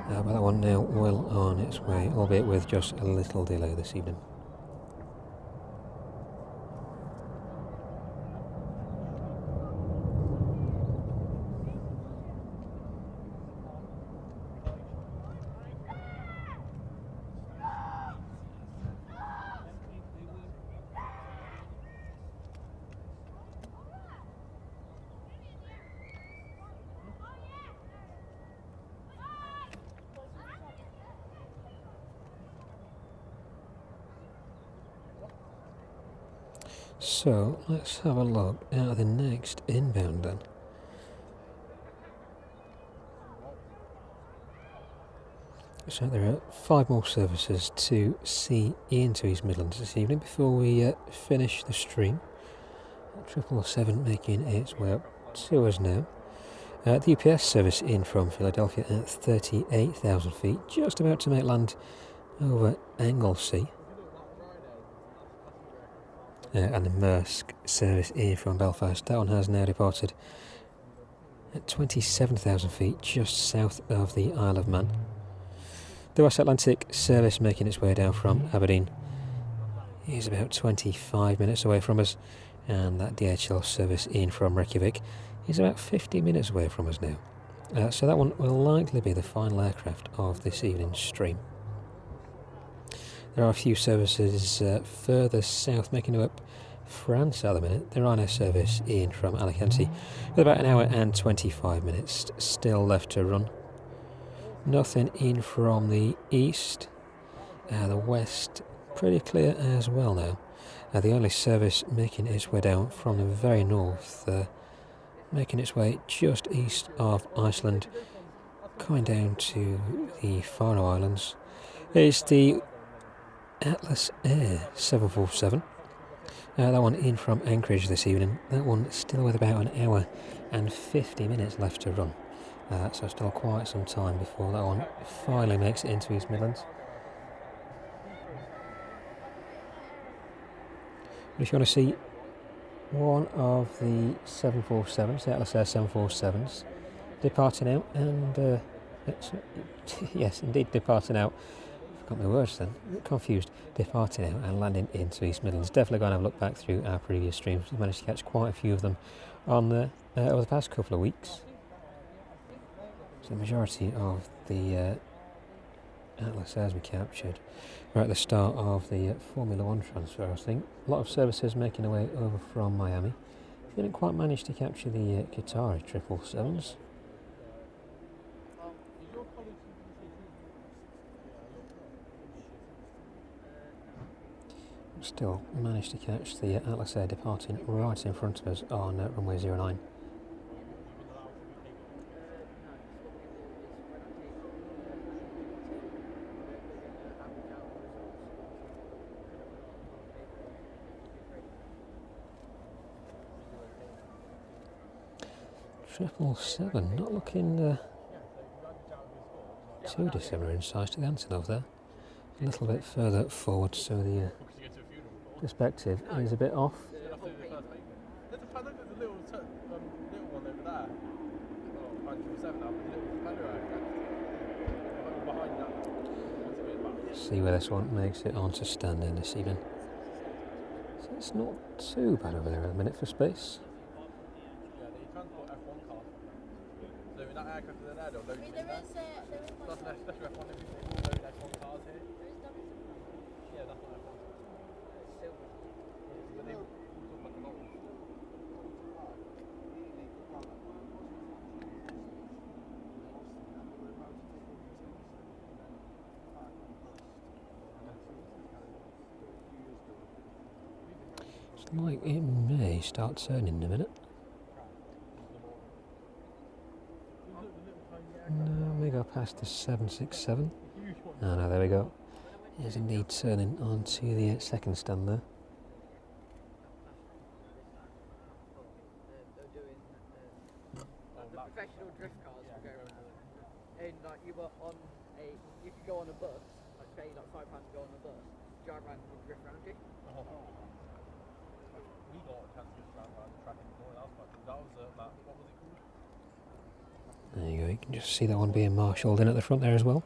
But that one now well on its way, albeit with just a little delay this evening. So let's have a look at the next inbound then. So there are 5 more services to see into East Midlands this evening before we finish the stream. 777 making its way up to us now. The UPS service in from Philadelphia at 38,000 feet, just about to make land over Anglesey. And the Maersk service in from Belfast, that one has now departed at 27,000 feet, just south of the Isle of Man. The West Atlantic service making its way down from Aberdeen is about 25 minutes away from us, and that DHL service in from Reykjavik is about 50 minutes away from us now. So that one will likely be the final aircraft of this evening's stream. There are a few services further south making up France at the minute. The Ryanair service in from Alicante with about an hour and 25 minutes still left to run. Nothing in from the east. The west pretty clear as well now. The only service making its way down from the very north, making its way just east of Iceland, coming down to the Faroe Islands, is the Atlas Air 747. That one in from Anchorage this evening. That one still with about an hour and 50 minutes left to run. So still quite some time before that one finally makes it into East Midlands. But if you want to see one of the 747s, the Atlas Air 747s, departing out and yes, indeed departing out. Got my words then, confused, departing out and landing into East Midlands. Definitely going to have a look back through our previous streams. We've managed to catch quite a few of them on over the past couple of weeks. So the majority of the Atlas Airs we captured were at the start of the Formula 1 transfer, I think. A lot of services making their way over from Miami. Didn't quite manage to capture the Qatari 777s. Still managed to catch the Atlas Air departing right in front of us on runway 09. Triple seven, not looking too dissimilar in size to the Antonov there. A little bit further forward, so the perspective is a bit off. See where this one makes it onto standing this evening. So it's not too bad over there at the minute for space. It's like it may start turning in a minute. No, we go past the 767. Oh no, there we go. It is indeed turning onto the second stand there. The professional drift cars will go around. And like you could go on a bus, like pay like £5 to go on the bus, drive around and drift around you. We got a chance to drive around the track in the morning. That was quite cool. That was what was it called? There you go, you can just see that one being marshalled in at the front there as well.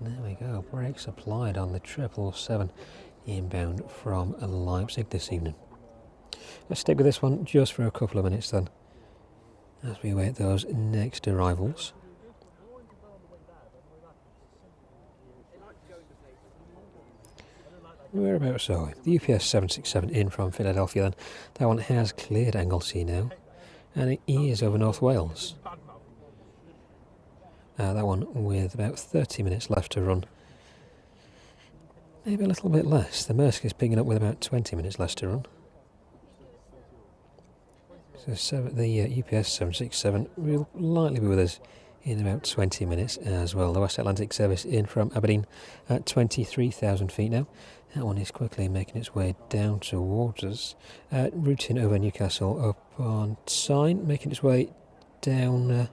There we go, brakes applied on the 777 inbound from Leipzig this evening. Let's stick with this one just for a couple of minutes then, as we await those next arrivals. Whereabouts are we? The UPS 767 in from Philadelphia then. That one has cleared Anglesey now, and it is over North Wales. That one with about 30 minutes left to run. Maybe a little bit less. The Maersk is picking up with about 20 minutes left to run. So the UPS 767 will likely be with us in about 20 minutes as well. The West Atlantic service in from Aberdeen at 23,000 feet now. That one is quickly making its way down towards us. Routing over Newcastle up on Tyne, making its way down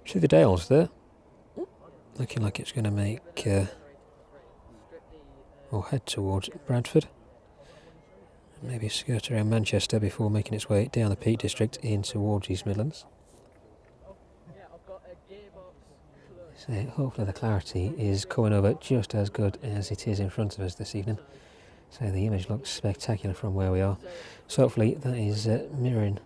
through the Dales there. Looking like it's going to make or head towards Bradford. Maybe skirt around Manchester before making its way down the Peak District in towards East Midlands. So hopefully the clarity is coming over just as good as it is in front of us this evening. So the image looks spectacular from where we are. So hopefully that is mirroring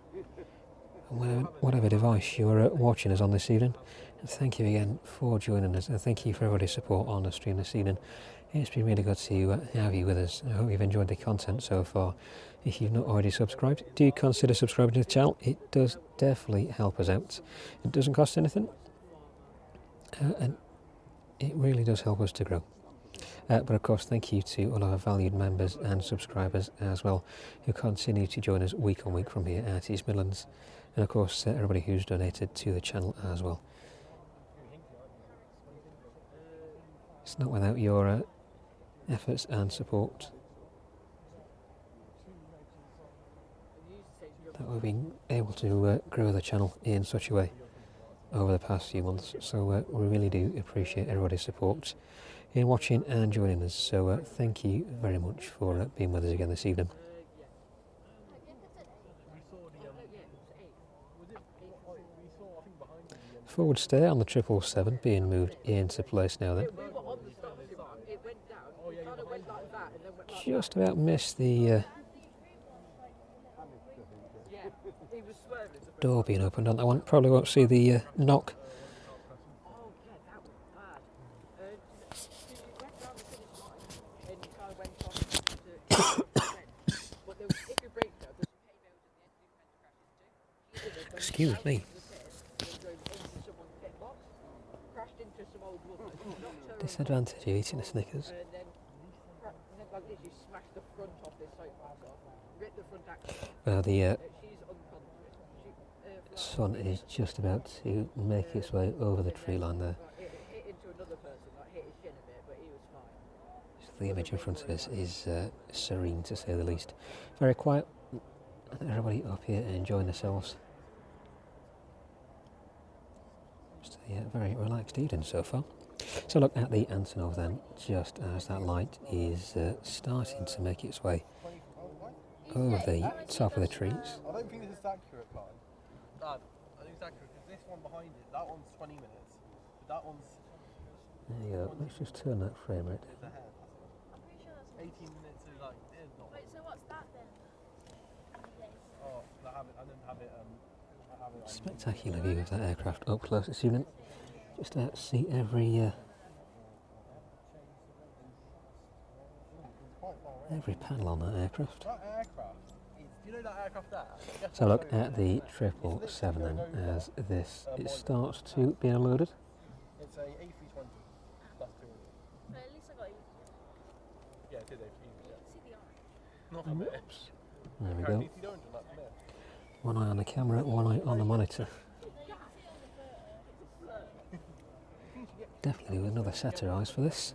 whatever device you're watching us on this evening. And thank you again for joining us, and thank you for everybody's support on the stream this evening. It's been really good to have you with us. I hope you've enjoyed the content so far. If you've not already subscribed, do consider subscribing to the channel. It does definitely help us out. It doesn't cost anything, and it really does help us to grow. But of course, thank you to all our valued members and subscribers as well, who continue to join us week on week from here at East Midlands, and of course everybody who's donated to the channel as well. It's not without your efforts and support that we've been able to grow the channel in such a way over the past few months. So we really do appreciate everybody's support in watching and joining us. So thank you very much for being with us again this evening. Forward stay on the 777 being moved into place now then. Just about missed the door being opened on that one. Probably won't see the knock. Excuse me. Disadvantage of eating a Snickers. Well, the sun is just about to make its way over the tree line there. So the image in front of us is serene, to say the least. Very quiet. Everybody up here enjoying themselves. Just a very relaxed evening so far. So look at the Antonov then, just as that light is starting to make its way over the top of the trees. I don't think this is accurate, Clive. Dad, I think it's accurate because this one behind it, that one's 20 minutes, but that one's... There you go, let's just turn that frame rate. It's ahead. 18 minutes is like, there's not. Wait, so what's that then? Oh, I didn't have it, I have it on. Spectacular view of that aircraft up close this evening. Just about to see every panel on that aircraft. That aircraft, you know that aircraft there? So look at the 777 then, as this it starts to be unloaded. It's a A320. That's two. But at least I got you. Yeah, it is A320. Yeah. See the eye. Not a bit. Whoops. There we go. You don't do that, come here. One eye on the camera, one eye on the monitor. definitely do another set of eyes for this.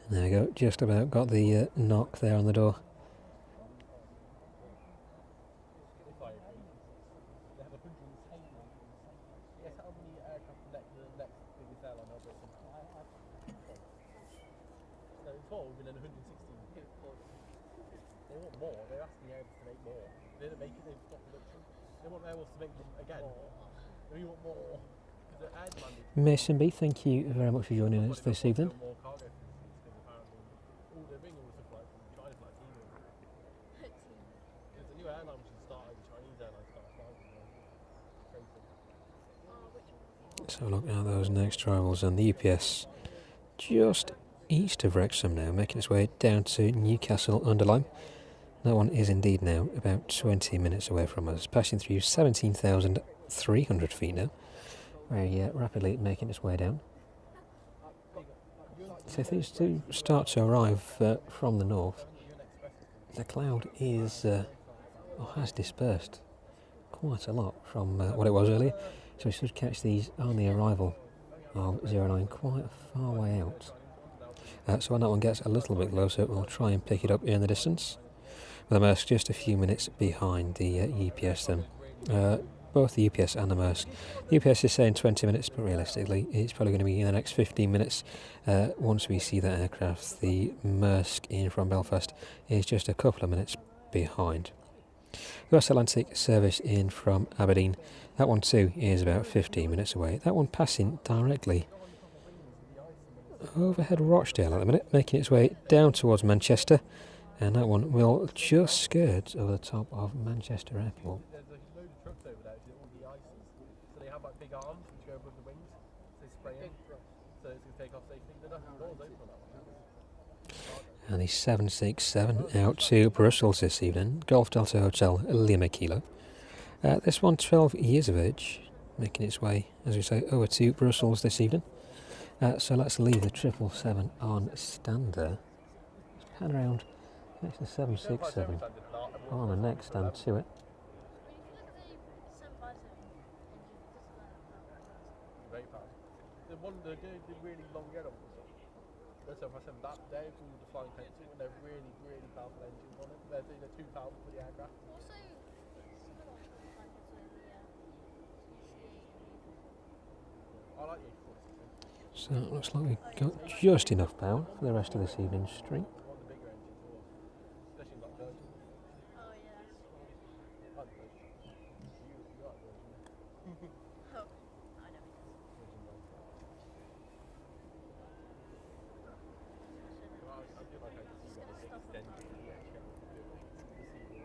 There we go, just about got the knock there on the door. They want more, they're asking Airbus to make more. They don't make it, they've stopped production. They want Airbus to make them again. They want more. Because the air demand is Mason B, thank you very much for joining us this evening. more cargo facilities because apparently all they're bringing all the stuff like from China for like Temu. There's a new airline which has started, the Chinese airline started flying. Crazy. So look at those next arrivals, and the UPS just east of Wrexham now, making its way down to Newcastle under Lyme. That one is indeed now about 20 minutes away from us, passing through 17,300 feet now, very rapidly making its way down. So things do start to arrive from the north. The cloud is, or has dispersed quite a lot from what it was earlier, so we should catch these on the arrival of 09 quite a far way out. So when that one gets a little bit closer, we'll try and pick it up in the distance. With the Maersk just a few minutes behind the UPS then. Both the UPS and the Maersk. The UPS is saying 20 minutes, but realistically it's probably going to be in the next 15 minutes once we see that aircraft. The Maersk in from Belfast is just a couple of minutes behind. The West Atlantic service in from Aberdeen, that one too is about 15 minutes away. That one passing directly overhead Rochdale at the minute, making its way down towards Manchester, and that one will just skirt over the top of Manchester Airport. There's a load of trucks over there, all the ices. So they have like big arms which go above the wings. So they spray in, so it's going to take off safely. They're not doors open on that one. And the 767 out to Brussels this evening, Golf Delta Hotel Lima Kilo. This one 12 years of age, making its way, as we say, over to Brussels this evening. So let's leave the 777 on stand there. Let's pan around next to the 767 on the next stand to it. Very fast. The one, the really long get up. The 757, that they're called the flying pencil, and they're really, really powerful engines on it. They're too powerful for the aircraft. I like the 846. So it looks like we've got just enough power for the rest of this evening's stream. One of the bigger engines, especially like Virgin. Oh yeah. I like Virgin. You like Virgin? Oh, I know. I feel like I can see what it's extended to the aircraft. You see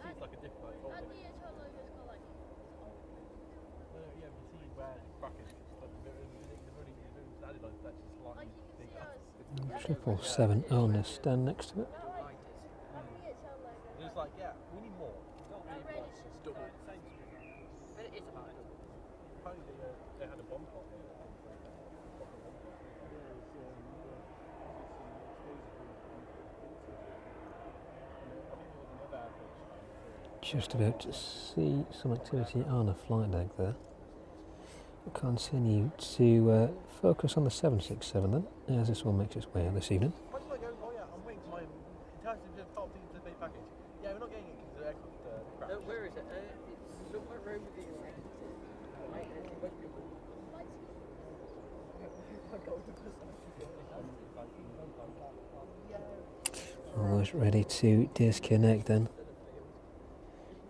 it's like a different like And the HL logo is called like yeah, you see where the brackets like the running added on that's just slightly bigger. 777 on the stand next to it. It's like, yeah, we need more. It's double. But it is about double. Apparently they had a bomb pot here. Just about to see some activity on the flight deck there. We'll continue to focus on the 767 then, as this one makes its way out this evening. Why did I go, oh yeah, I'm waiting for my entire top thing to pay package. Yeah, we're not getting it because the aircraft crashed. Where is it? It's somewhere over there. Almost ready to disconnect then.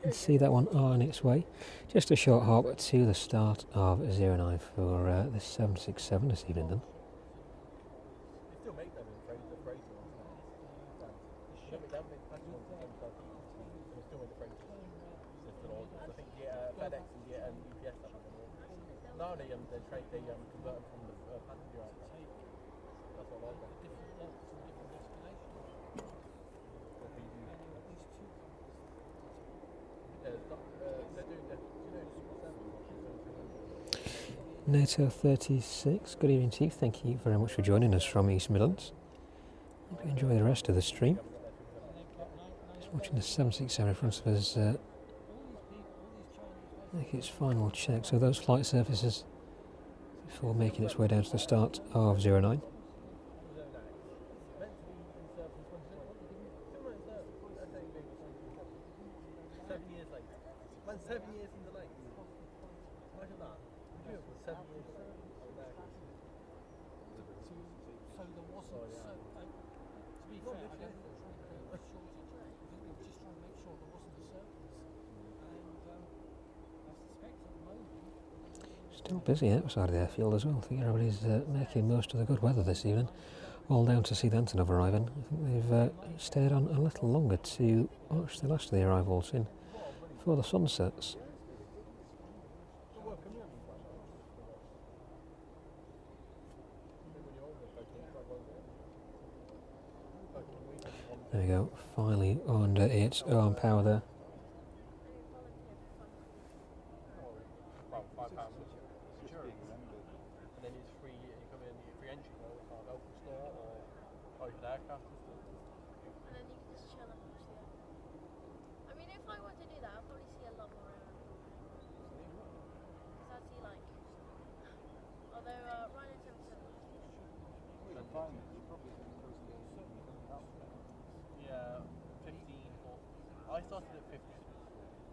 And see that one on its way. Just a short hop to the start of 09 for the 767 this evening then. They still make them in the Fraser ones now. They make package ones in they still make the Fraser. So still orders. I think FedEx and UPS have them all. No, they convert them from the passenger aircraft. That's what I like. NATO 36, good evening to you. Thank you very much for joining us from East Midlands. Hope you enjoy the rest of the stream. Just watching the 767 in front of us make its final check. So those flight surfaces before making its way down to the start of 09. Still busy outside of the airfield as well. I think everybody's making most of the good weather this evening. All down to see the Antonov arriving. I think they've stayed on a little longer to watch the last of the arrivals in before the sun sets. There we go, finally under its own power there. Yeah, 15. I started at 50.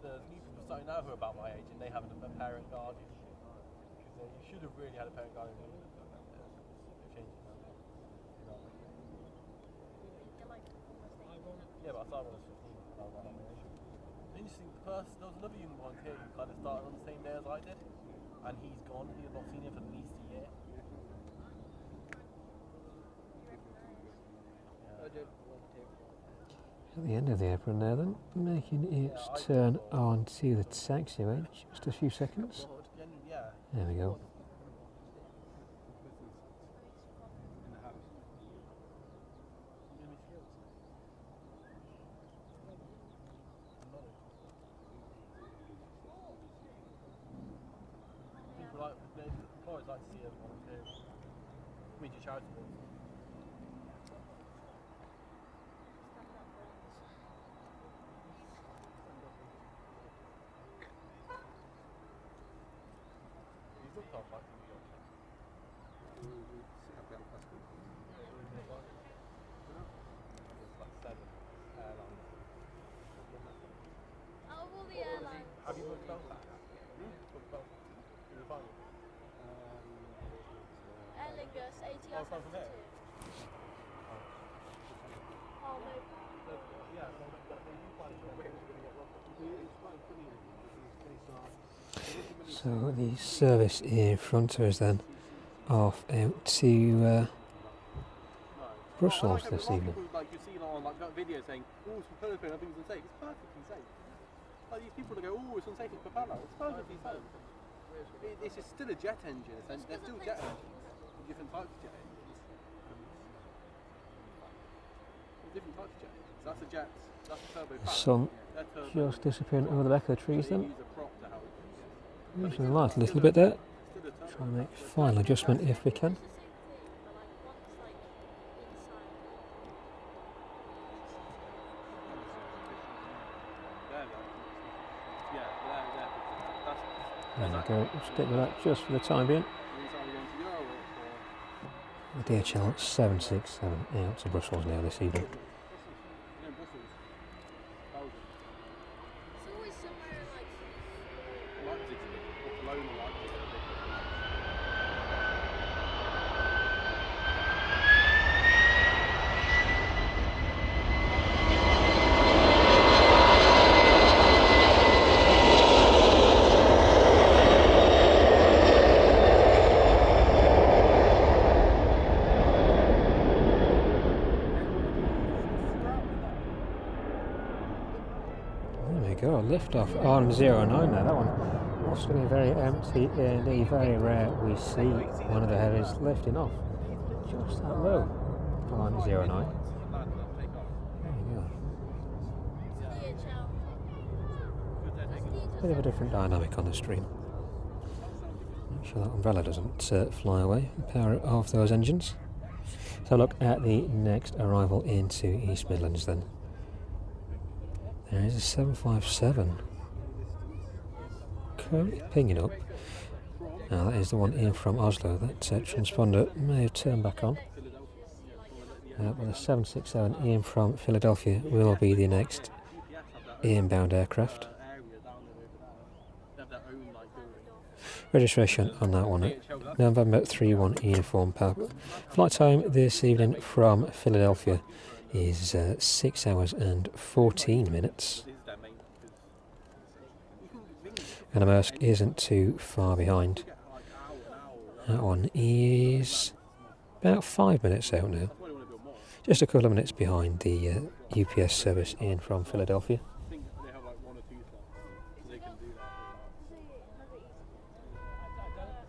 The new people starting now who are about my age and they have a parent guardian. Because you should have really had a parent guardian. They've changed it now. Yeah, but I started when I was 15. I was like, interesting, there was another young volunteer who kind of started on the same day as I did. And he's gone. He's not seen him for at least a year. At the end of the apron there then, making its turn on to the taxiway, just a few seconds. There we go. Employers like to see a volunteer. We do charity work. He's looked off like New York. It's like 7 airlines. Out of all the airlines. Have you booked Belfast? Booked Belfast? In the final? Aer Lingus, ATR 72. Oh, no. Yeah, So the service in front of us then, off out to Brussels this evening. Like you see on like video saying, oh, it's propeller, everything's unsafe. It's perfectly safe. Like these people that go, oh, it's unsafe, it's propeller. It's perfectly safe. It's just still a jet engine, and they're still jet engines. Different types of jet engines. Different types of jet engines. That's a jet. That's a turbo. The sun just disappearing over the back of the trees then. Using the light a little bit there. Try and make a final adjustment if we can. There we go, we'll stick with that just for the time being. DHL 767 out to Brussels now this evening. Liftoff on 09 there, that one must be very empty indeed. Very rare we see one of the heavies lifting off just that low on 09. There you go. Bit of a different dynamic on the stream. Make sure that umbrella doesn't fly away. Power off those engines. So look at the next arrival into East Midlands then. There is a 757 currently pinging up. Now that is the one in from Oslo. That transponder may have turned back on. But the 767 in from Philadelphia will be the next inbound aircraft. Registration on that one at November 31 uniform Papa. Flight time this evening from Philadelphia is 6 hours and 14 minutes. And Maersk isn't too far behind. That one is about 5 minutes out now. Just a couple of minutes behind the UPS service in from Philadelphia.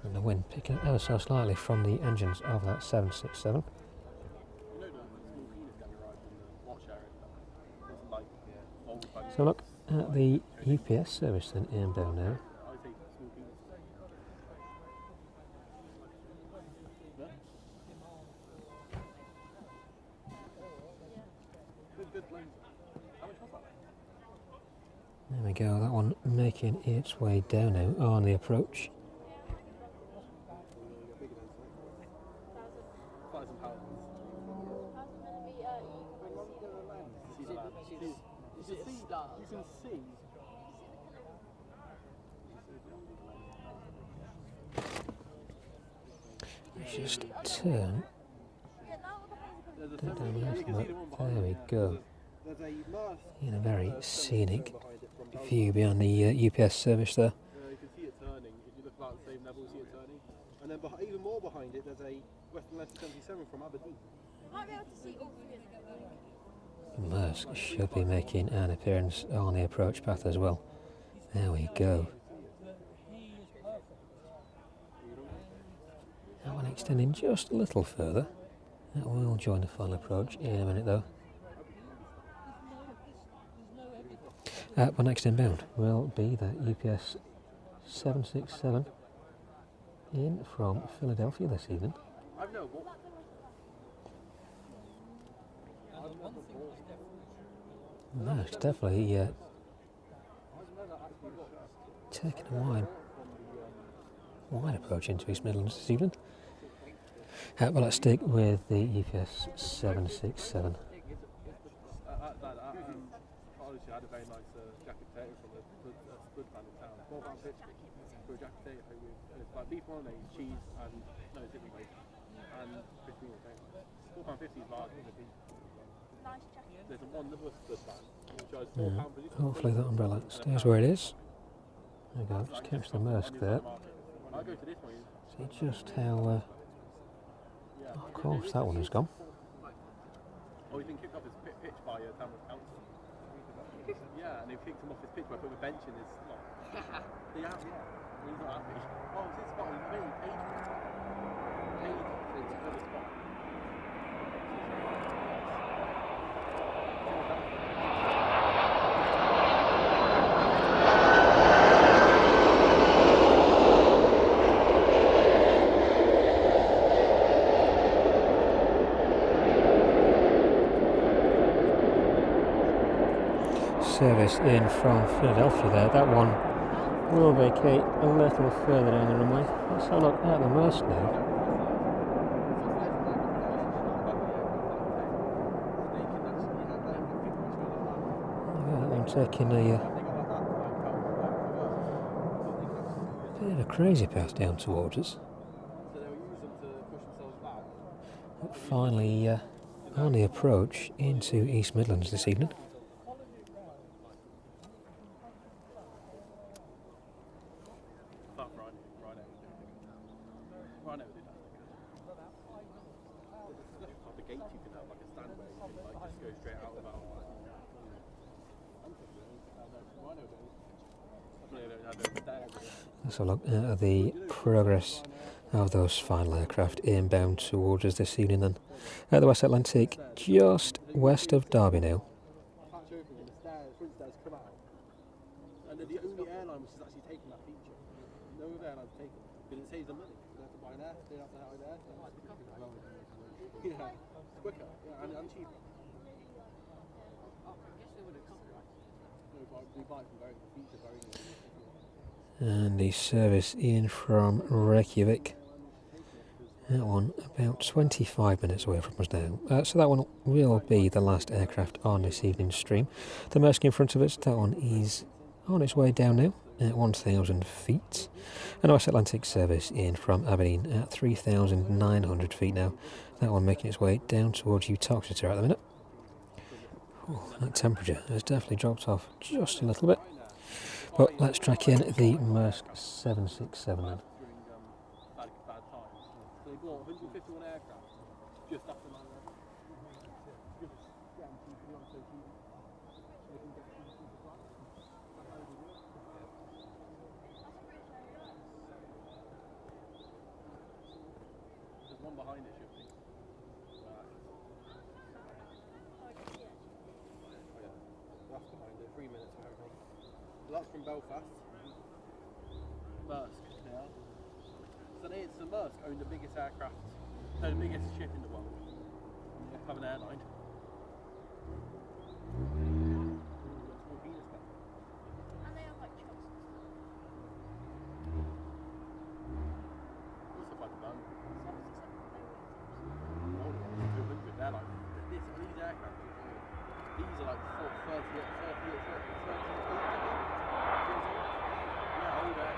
And the wind picking up ever so slightly from the engines of that 767. So look at the UPS service then inbound now. There we go, that one making its way down now on the approach. Just turn. There we go. In a very scenic view behind the UPS service there. You can see it turning. If you look about the same level, you see it turning. And then even more behind it, there's a Western Leicester 77 from Aberdeen. Might be able to see all three of them. Maersk should be making an appearance on the approach path as well. There we go. That one extending just a little further. That will join the final approach in a minute though. But next inbound will be the UPS 767 in from Philadelphia this evening. No, it's definitely taking a wide approach into East Midlands this evening. But let's stick with the UPS 767. I had a very nice jacket potato from the good fan in town. £4.50 for a jacket potato with like beef bolognese, cheese, and no chicken base, and crispy potato. £4.50 is large for the beef. Nice jacket. There's one other good fan which is £4 for this. Hopefully that umbrella stays where it is. There we go, just catch the Maersk there. I'll go to this one. See just how of course that one has gone. Oh, he's been kicked off his pitch by Tamworth Council. Yeah, and they kicked him off his pitch by putting a bench in his slot. He's not happy. Oh, it's his spot. He's paid for the spot. Service in from Philadelphia there. That one will vacate a little further down the runway. Let's have a look at the Maersk now. Yeah, that one taking a bit of a crazy path down towards us. But finally on the approach into East Midlands this evening. Let's have a look at the progress of those final aircraft inbound towards us this evening then. At the West Atlantic, just west of Derby now. And they're the only airline which is actually taking that feature. No other airline's taken it, because it saves them money. They have to buy an air, they have to have an air. Yeah, it's quicker, yeah, and cheaper. No, but we buy it from Boeing, the feature Boeing. And the service in from Reykjavik. That one about 25 minutes away from us now. So that one will be the last aircraft on this evening's stream. The Maersk in front of us, that one is on its way down now at 1,000 feet. And West Atlantic service in from Aberdeen at 3,900 feet now. That one making its way down towards Uttoxeter at the minute. Oh, that temperature has definitely dropped off just a little bit. But let's track in the Maersk 767 then. Bad times. So they bought 151 aircraft just after 9/11. Just getting cheap, on so cheap. They can get cheap flights. That's how they do it. There's one behind it, should be. That's behind it, 3 minutes apparently. That's from Belfast. Maersk, yeah. So it's the Maersk own the biggest aircraft, the biggest ship in the world. Have an airline. And they have like trucks. Stuff like the boat. They're like these aircraft. These are like 30 years old. Yeah, older.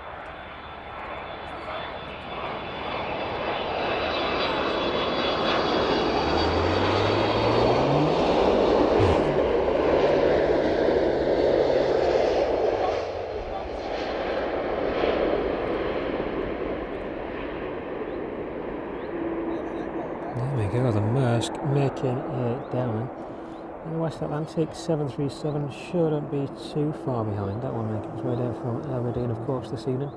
There we go, the Maersk making it down. And the West Atlantic 737 shouldn't be too far behind. That one making its way down from Aberdeen, of course, this evening.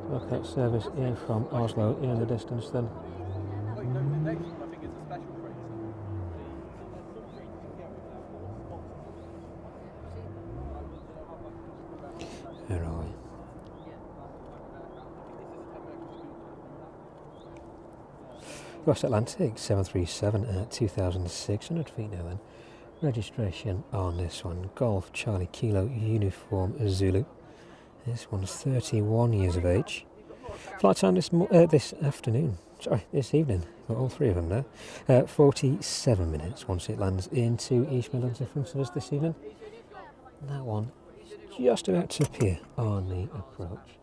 Look at service in from Oslo in the distance then. Wait, no, the next one I think is a special freight. Where are we? West Atlantic 737 at 2,600 feet now then. Registration on this one, Golf Charlie Kilo Uniform Zulu. This one's 31 years of age. Flight time this evening, got all three of them now. 47 minutes once it lands into East Midlands in front of us this evening. That one just about to appear on the approach.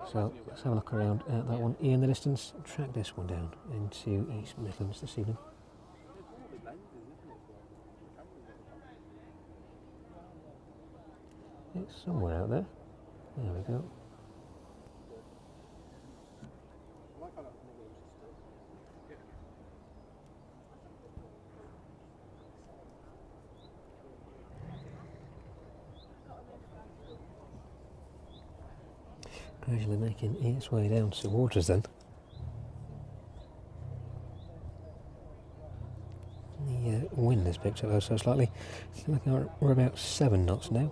So let's have a look around at that one in the distance, track this one down into East Midlands this evening. It's somewhere out there. There we go. Gradually making its way down towards us then. The wind has picked up so slightly. We're about 7 knots now.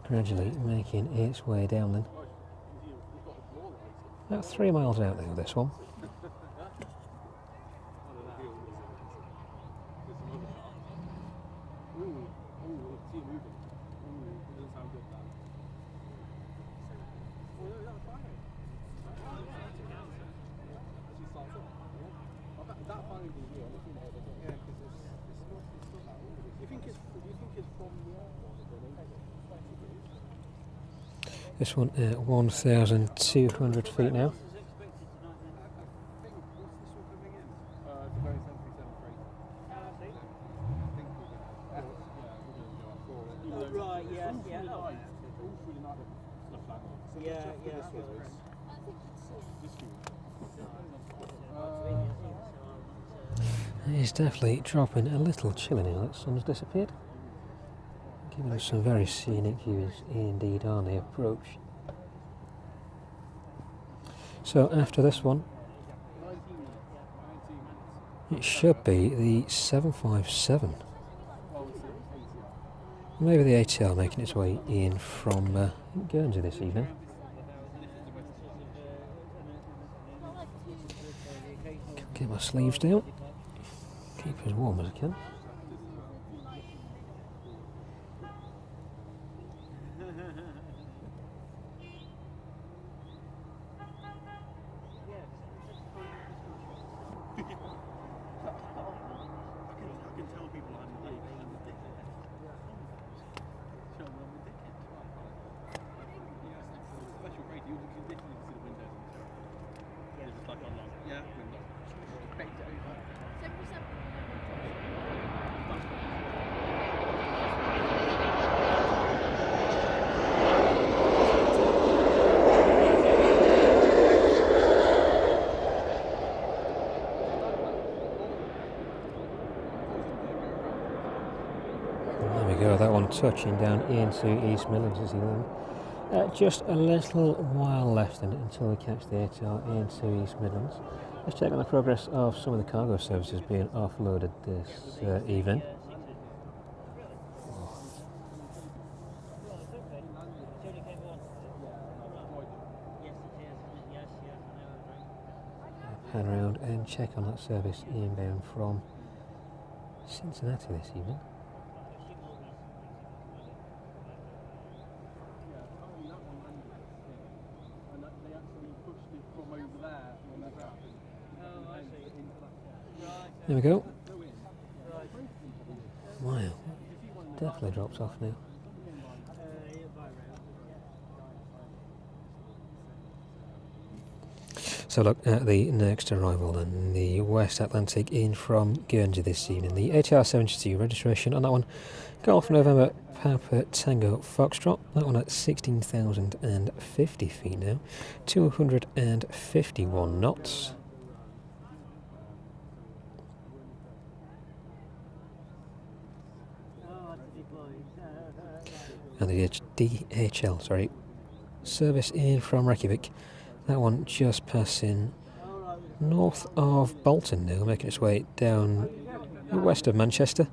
Gradually making its way down then. About 3 miles out now, this one. This one at 1,200 feet now. Right, yeah. It's definitely dropping a little chilly now that the sun's disappeared. Giving us some very scenic views indeed on the approach. So after this one, It should be the 757. Maybe the ATR making its way in from Guernsey this evening. Get my sleeves down. Keep as warm as I can. There we go, that one touching down into East Midlands this evening. Just a little while left until we catch the ATR into East Midlands. Let's check on the progress of some of the cargo services being offloaded this evening. Pan around and check on that service inbound from Cincinnati this evening. There we go. Wow, definitely drops off now. So look at the next arrival in the West Atlantic in from Guernsey this evening. The ATR 72 registration on that one, Golf November Papa Tango Foxtrot. That one at 16,050 feet now, 251 knots. And the DHL, sorry, service in from Reykjavik. That one just passing north of Bolton now, making its way down west of Manchester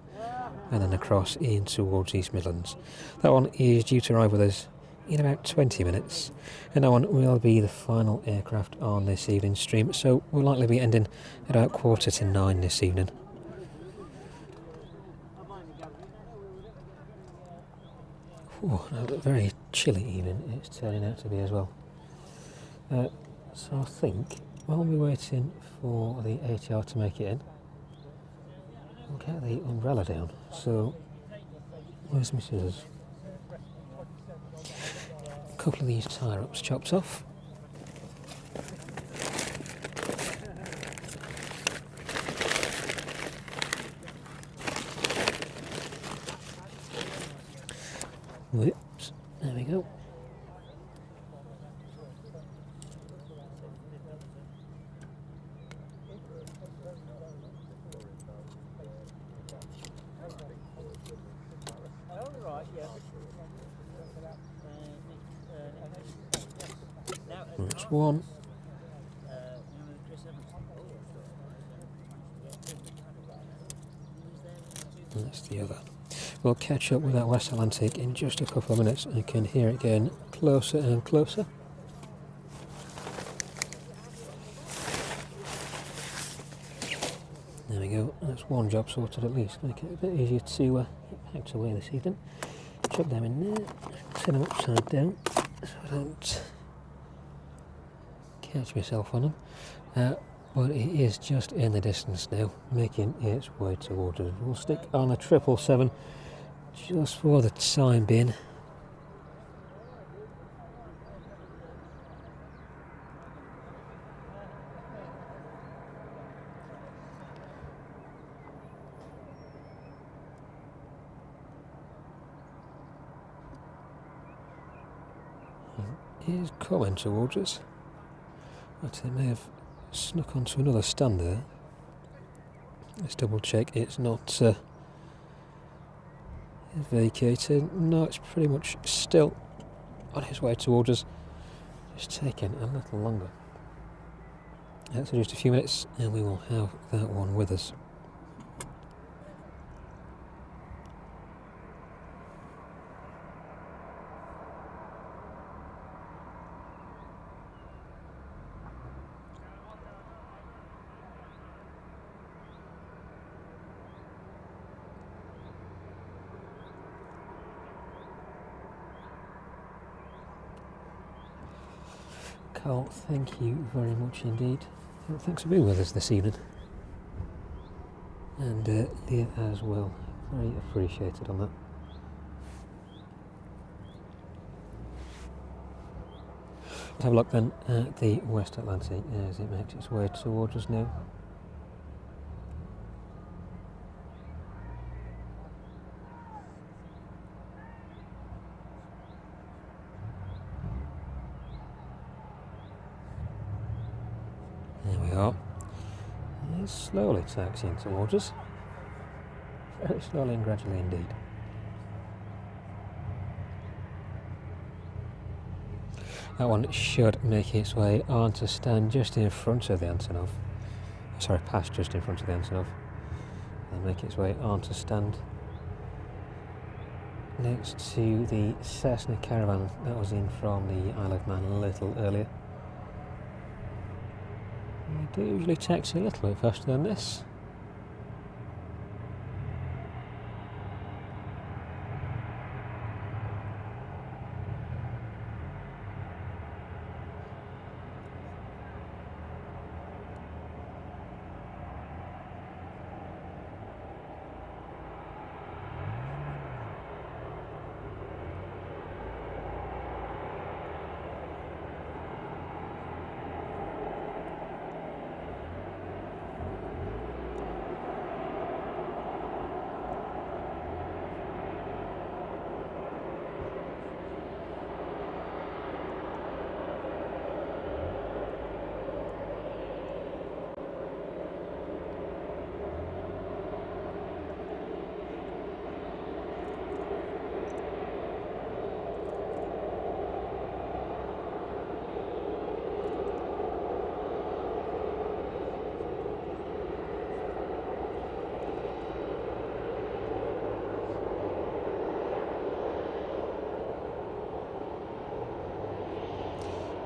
and then across in towards East Midlands. That one is due to arrive with us in about 20 minutes, and that one will be the final aircraft on this evening's stream, so we'll likely be ending at about 8:45 this evening. Oh, a very chilly evening it's turning out to be as well. So I think while we're waiting for the ATR to make it in, we'll get the umbrella down. So where's my scissors? A couple of these tie-ups chopped off. Whoops, there we go. That's one. And that's the other. We'll catch up with that West Atlantic in just a couple of minutes. I can hear it getting closer and closer. There we go, that's one job sorted at least. Make it a bit easier to get packed away this evening. Chuck them in there, turn them upside down so I don't catch myself on them. But it is just in the distance now, making its way towards us. We'll stick on a 777 just for the time being. It is coming towards us. But it may have snuck onto another stand there. Let's double check it's not vacated. No, it's pretty much still on its way towards us. Just taking a little longer. So just a few minutes and we will have that one with us. Carl, thank you very much indeed. Thanks for being with us this evening. And Leah as well. Very appreciated on that. Let's have a look then at the West Atlantic as it makes its way towards us now. There we are. It's slowly taxiing towards us. Very slowly and gradually indeed. That one should make its way on to stand just in front of the Antonov. Sorry, pass just in front of the Antonov. And make its way on to stand next to the Cessna Caravan that was in from the Isle of Man a little earlier. I do usually taxi a little bit faster than this.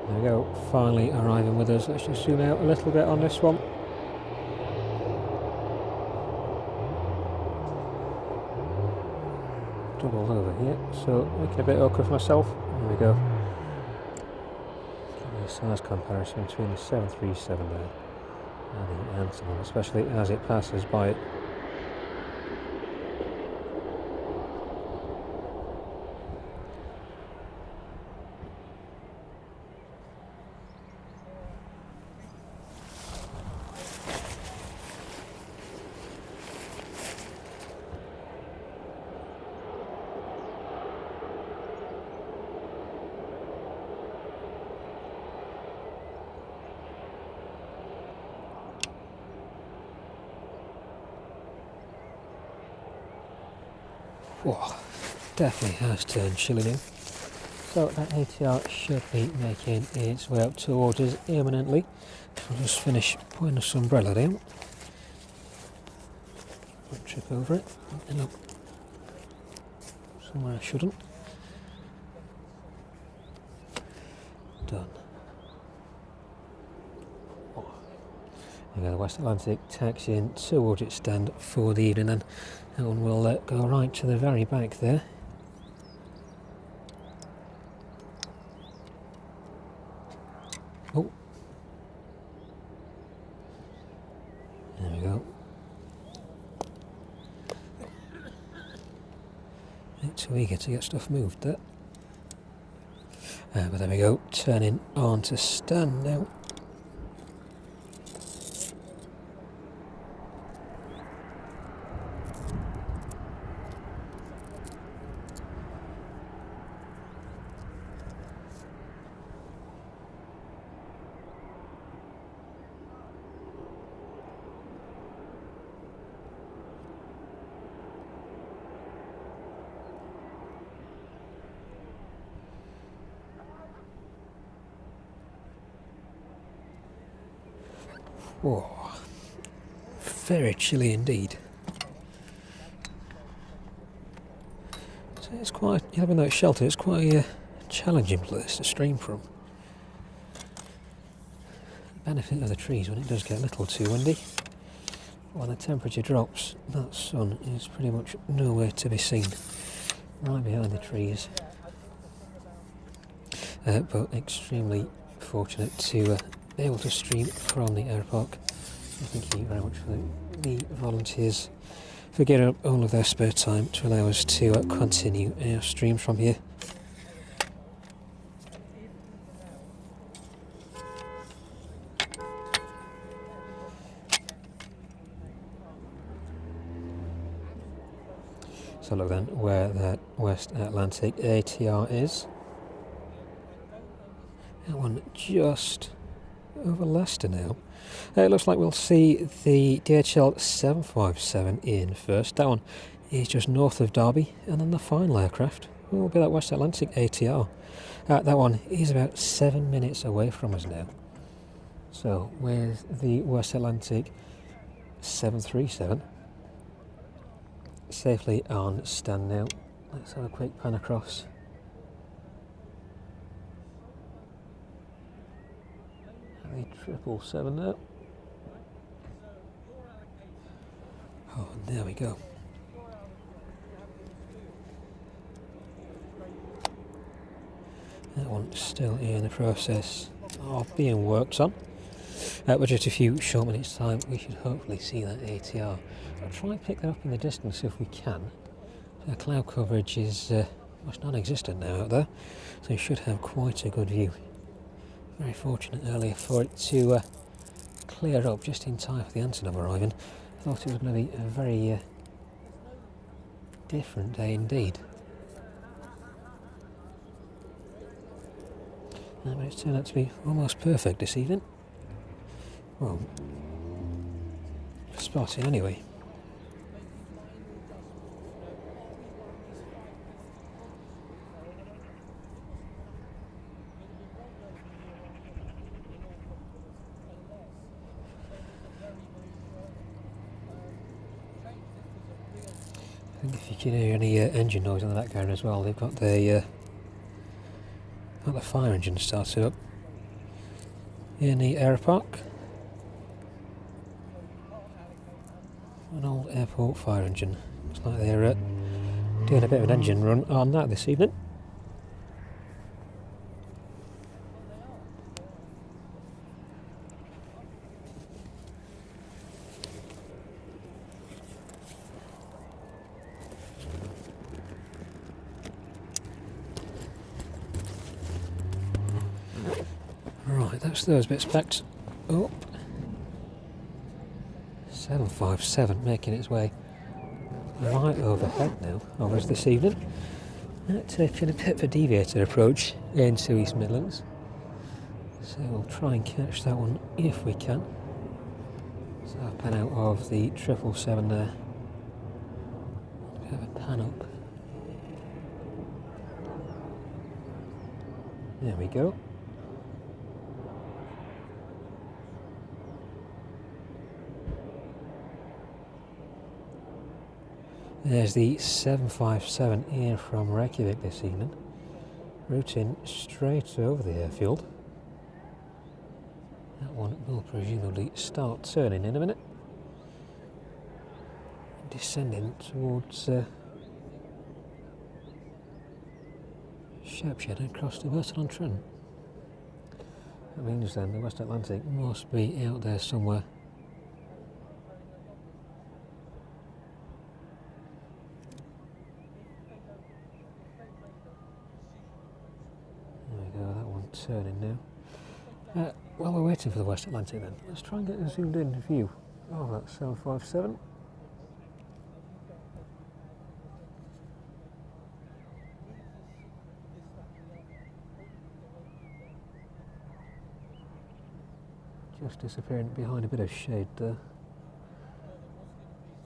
There we go, finally arriving with us. Let's just zoom out a little bit on this one. Double over here, so making a bit awkward for myself. There we go. A size comparison between the 737 there and the Antonov, especially as it passes by it. Whoa, definitely has turned chilly now. So that ATR should be making its way up towards us imminently. I'll just finish putting this umbrella down. Won't trip over it. End up somewhere I shouldn't. Done. There we go, the West Atlantic taxiing towards its stand for the evening, and that one will go right to the very back there. Oh, there we go. Ain't too eager to get stuff moved there. But there we go, turning on to stand now. Oh, very chilly indeed. So it's quite, even though it's sheltered, it's quite a challenging place to stream from. The benefit of the trees when it does get a little too windy, when the temperature drops, that sun is pretty much nowhere to be seen, right behind the trees. But extremely fortunate to be able to stream from the aeropark. Thank you very much for the volunteers for getting up all of their spare time to allow us to continue our streams from here. So look then where that West Atlantic ATR is. That one just over Leicester now. It looks like we'll see the DHL 757 in first. That one is just north of Derby, and then the final aircraft will be that West Atlantic ATR. That one is about 7 minutes away from us now. So with the West Atlantic 737 safely on stand now, let's have a quick pan across. The 777 there. Oh, there we go. That one's still in the process of being worked on. But just a few short minutes time we should hopefully see that ATR. I'll try and pick that up in the distance if we can. The cloud coverage is almost non-existent now out there, so you should have quite a good view. Very fortunate earlier for it to clear up just in time for the Antonov arriving. I thought it was going to be a very different day indeed. But it's turned out to be almost perfect this evening. Well, for spotting anyway. I think if you can hear any engine noise in the background as well, they've got the fire engine started up in the aeropark. An old airport fire engine. Looks like they're doing a bit of an engine run on that this evening. Right, that's those bits packed up. 757 making its way right overhead now, over us this evening. Taking a bit of a deviated approach into East Midlands. So we'll try and catch that one if we can. So I'll pan out of the 777 there. A bit of a pan up. There we go. There's the 757 in from Reykjavik this evening, routing straight over the airfield. That one will presumably start turning in a minute, descending towards Shepshed and across to Burton-on-Trent. That means then the West Atlantic must be out there somewhere. Turning now. While we're waiting for the West Atlantic then, let's try and get a zoomed in view of that 757. Just disappearing behind a bit of shade there.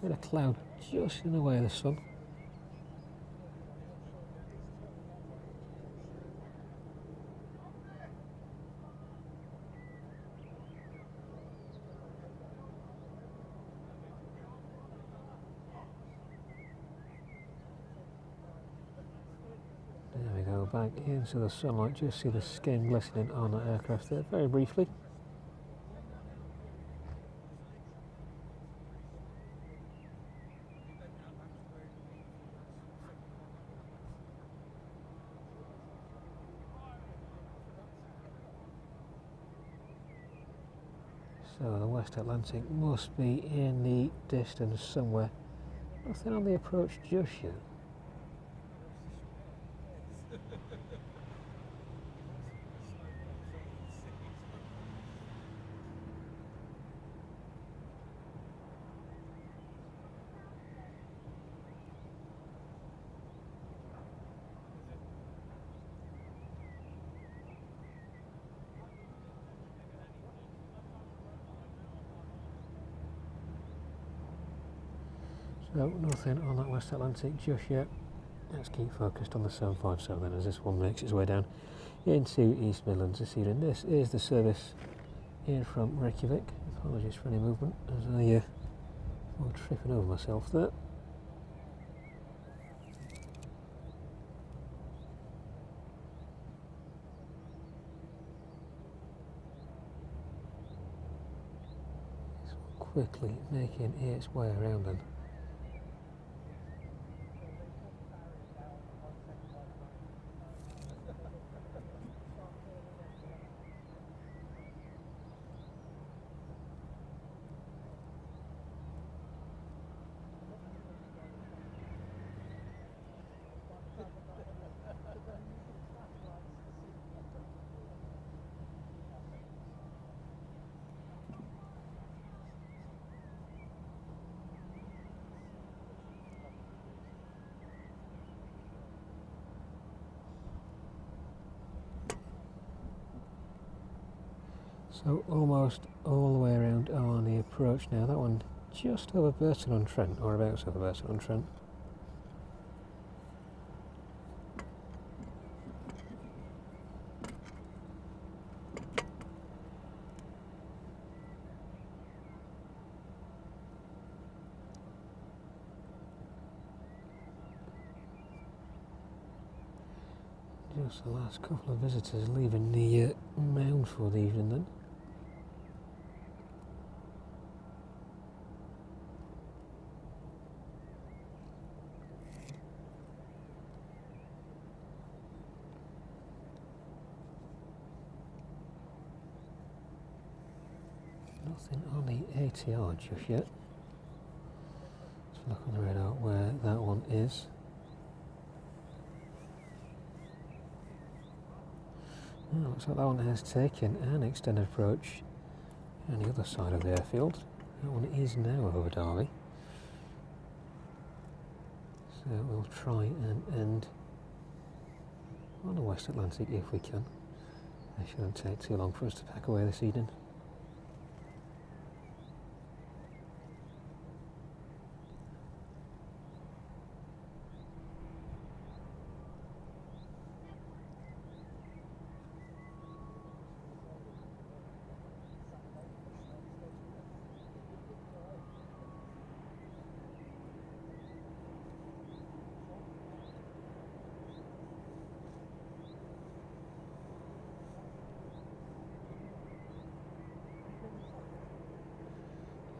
Bit of cloud just in the way of the sun. back into the sunlight, just see the skin glistening on that aircraft there very briefly. So the West Atlantic must be in the distance somewhere. Nothing on the approach just yet. So nothing on that West Atlantic just yet. Let's keep focused on the 757 then as this one makes its way down into East Midlands this evening. This is the service in from Reykjavik. Apologies for any movement as I was tripping over myself there. This one quickly making its way around then. So almost all the way around on the approach now. That one just over Burton-on-Trent, or about over Burton-on-Trent. Just the last couple of visitors leaving the mound for the evening then. Nothing on the ATR just yet. Let's look on the radar where that one is. Oh, looks like that one has taken an extended approach on the other side of the airfield. That one is now over Derby. So we'll try and end on the West Atlantic if we can. It shouldn't take too long for us to pack away this evening.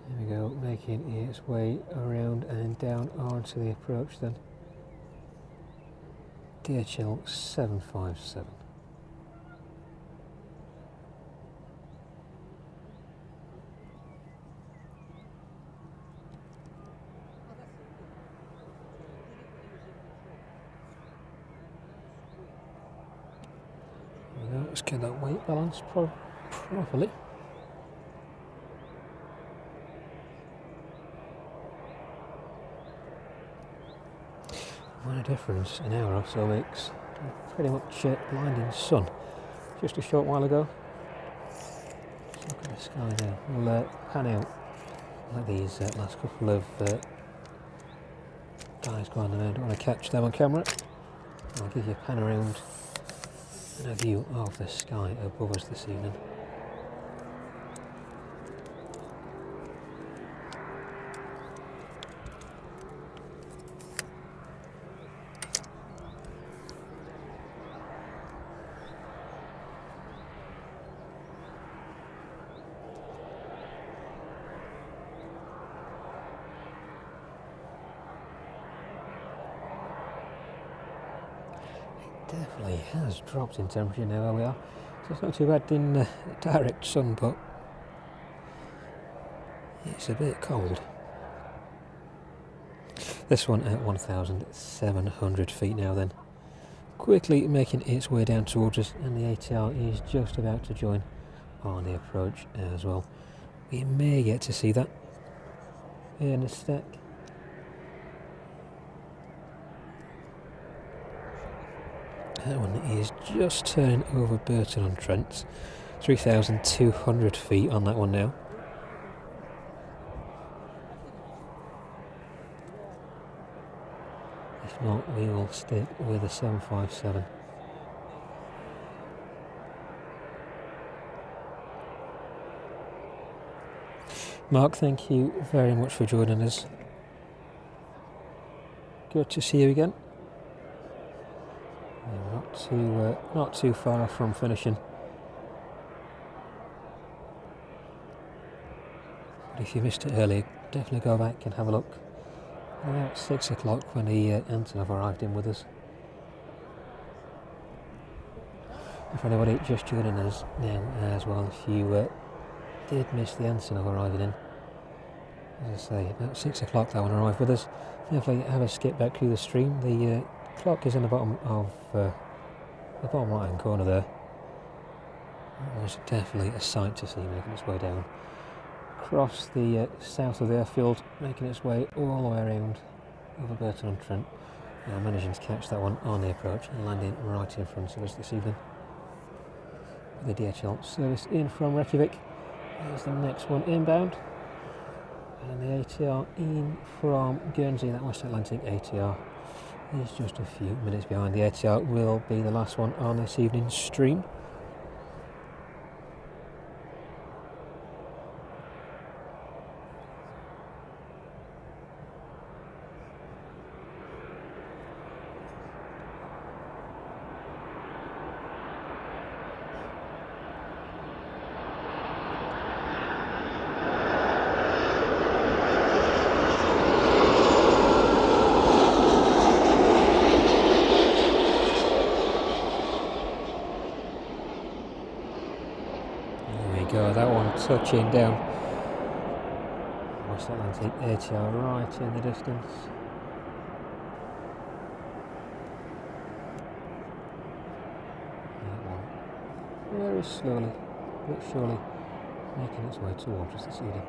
There we go, making its way around and down onto the approach then. DHL 757. There we go, let's get that weight balance properly. What a difference an hour or so makes. Pretty much blinding sun just a short while ago. Let's look at the sky now. We'll pan out like these last couple of guys go on there. I don't want to catch them on camera. I'll give you a pan around and a view of the sky above us this evening. definitely has dropped in temperature now where we are. So it's not too bad in direct sun, but it's a bit cold. This one at 1,700 feet now then. Quickly making its way down towards us, and the ATR is just about to join on the approach as well. We may get to see that in a sec. That one is just turning over Burton-on-Trent. 3,200 feet on that one now. If not, we will stick with a 757. Mark, thank you very much for joining us. Good to see you again. Yeah, not too far from finishing. But if you missed it earlier, definitely go back and have a look. About 6 o'clock when the Antonov arrived in with us. And for anybody just joining us now as well, if you did miss the Antonov arriving in, as I say, about 6 o'clock that one arrived with us. Definitely have a skip back through the stream. The clock is in the bottom of the bottom right hand corner there. It was definitely a sight to see making its way down across the south of the airfield, making its way all the way around over Burton-on-Trent. Now managing to catch that one on the approach and landing right in front of us this evening. The DHL service in from Reykjavik. There's the next one inbound. And the ATR in from Guernsey, that West Atlantic ATR is just a few minutes behind. The ATR will be the last one on this evening's stream. Touching down. West Atlantic ATR right in the distance. That one very slowly but surely making its way towards us this evening.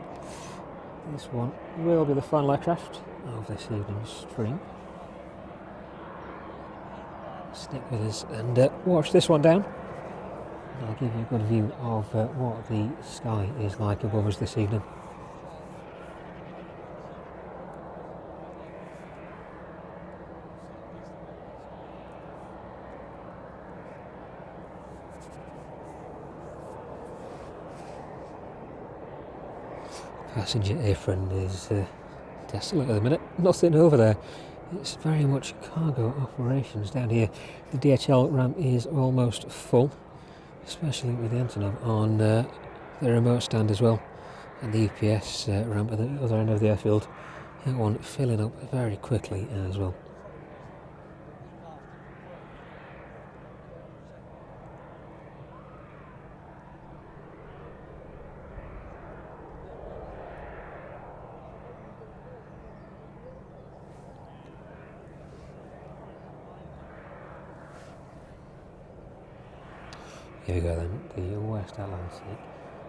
This one will be the final aircraft of this evening's stream. Stick with us and watch this one down. I'll give you a good view of what the sky is like above us this evening. Passenger apron is desolate at the minute, nothing over there. It's very much cargo operations down here. The DHL ramp is almost full, especially with the Antonov on the remote stand as well, and the UPS ramp at the other end of the airfield. That one filling up very quickly as well. Here we go then, the West Atlantic.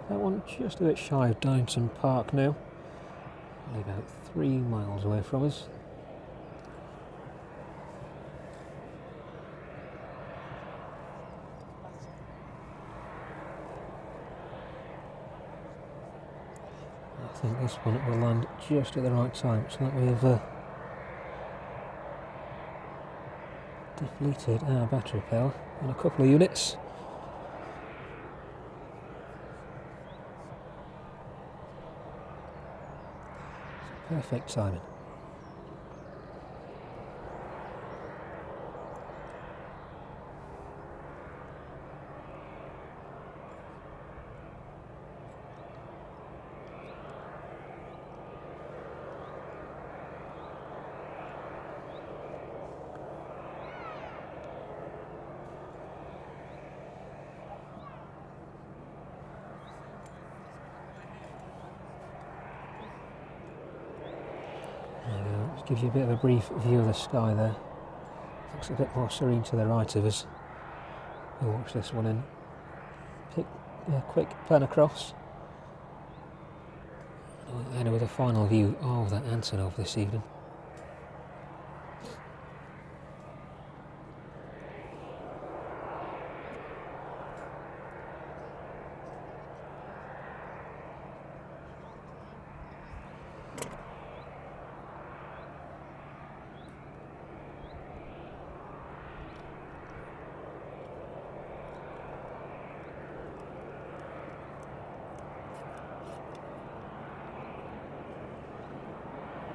That one just a bit shy of Downton Park now. Only about 3 miles away from us. I think this one will land just at the right time, so that we've depleted our battery power on a couple of units. Perfect timing. Just gives you a bit of a brief view of the sky there. Looks a bit more serene to the right of us. We'll watch this one in. Take a quick pan across. And with a final view of the Antonov this evening.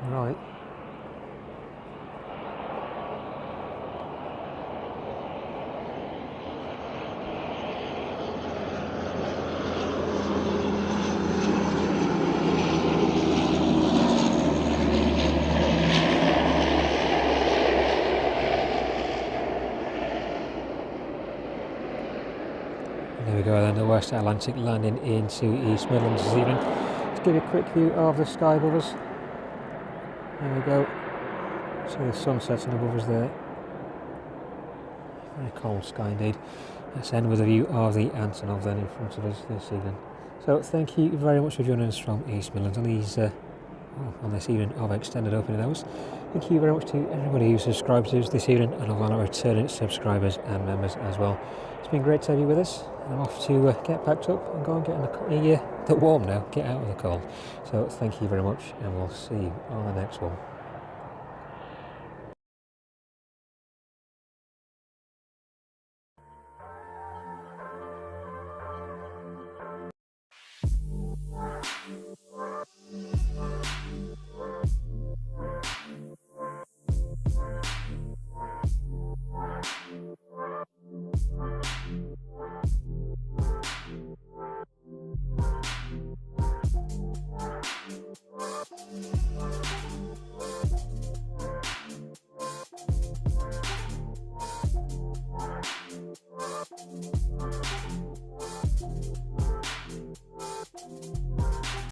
Right. There we go then, the West Atlantic landing into East Midlands this evening. Let's give you a quick view of the sky above us. There we go. See the sun setting above us there. Very cold sky indeed. Let's end with a view of the Antonov then in front of us this evening. So thank you very much for joining us from East Midlands on these on this evening of extended opening hours. Thank you very much to everybody who subscribed to us this evening and all our returning subscribers and members as well. It's been great to have you with us. And I'm off to get packed up and go and get in the warm now, get out of the cold. So thank you very much and we'll see you on the next one.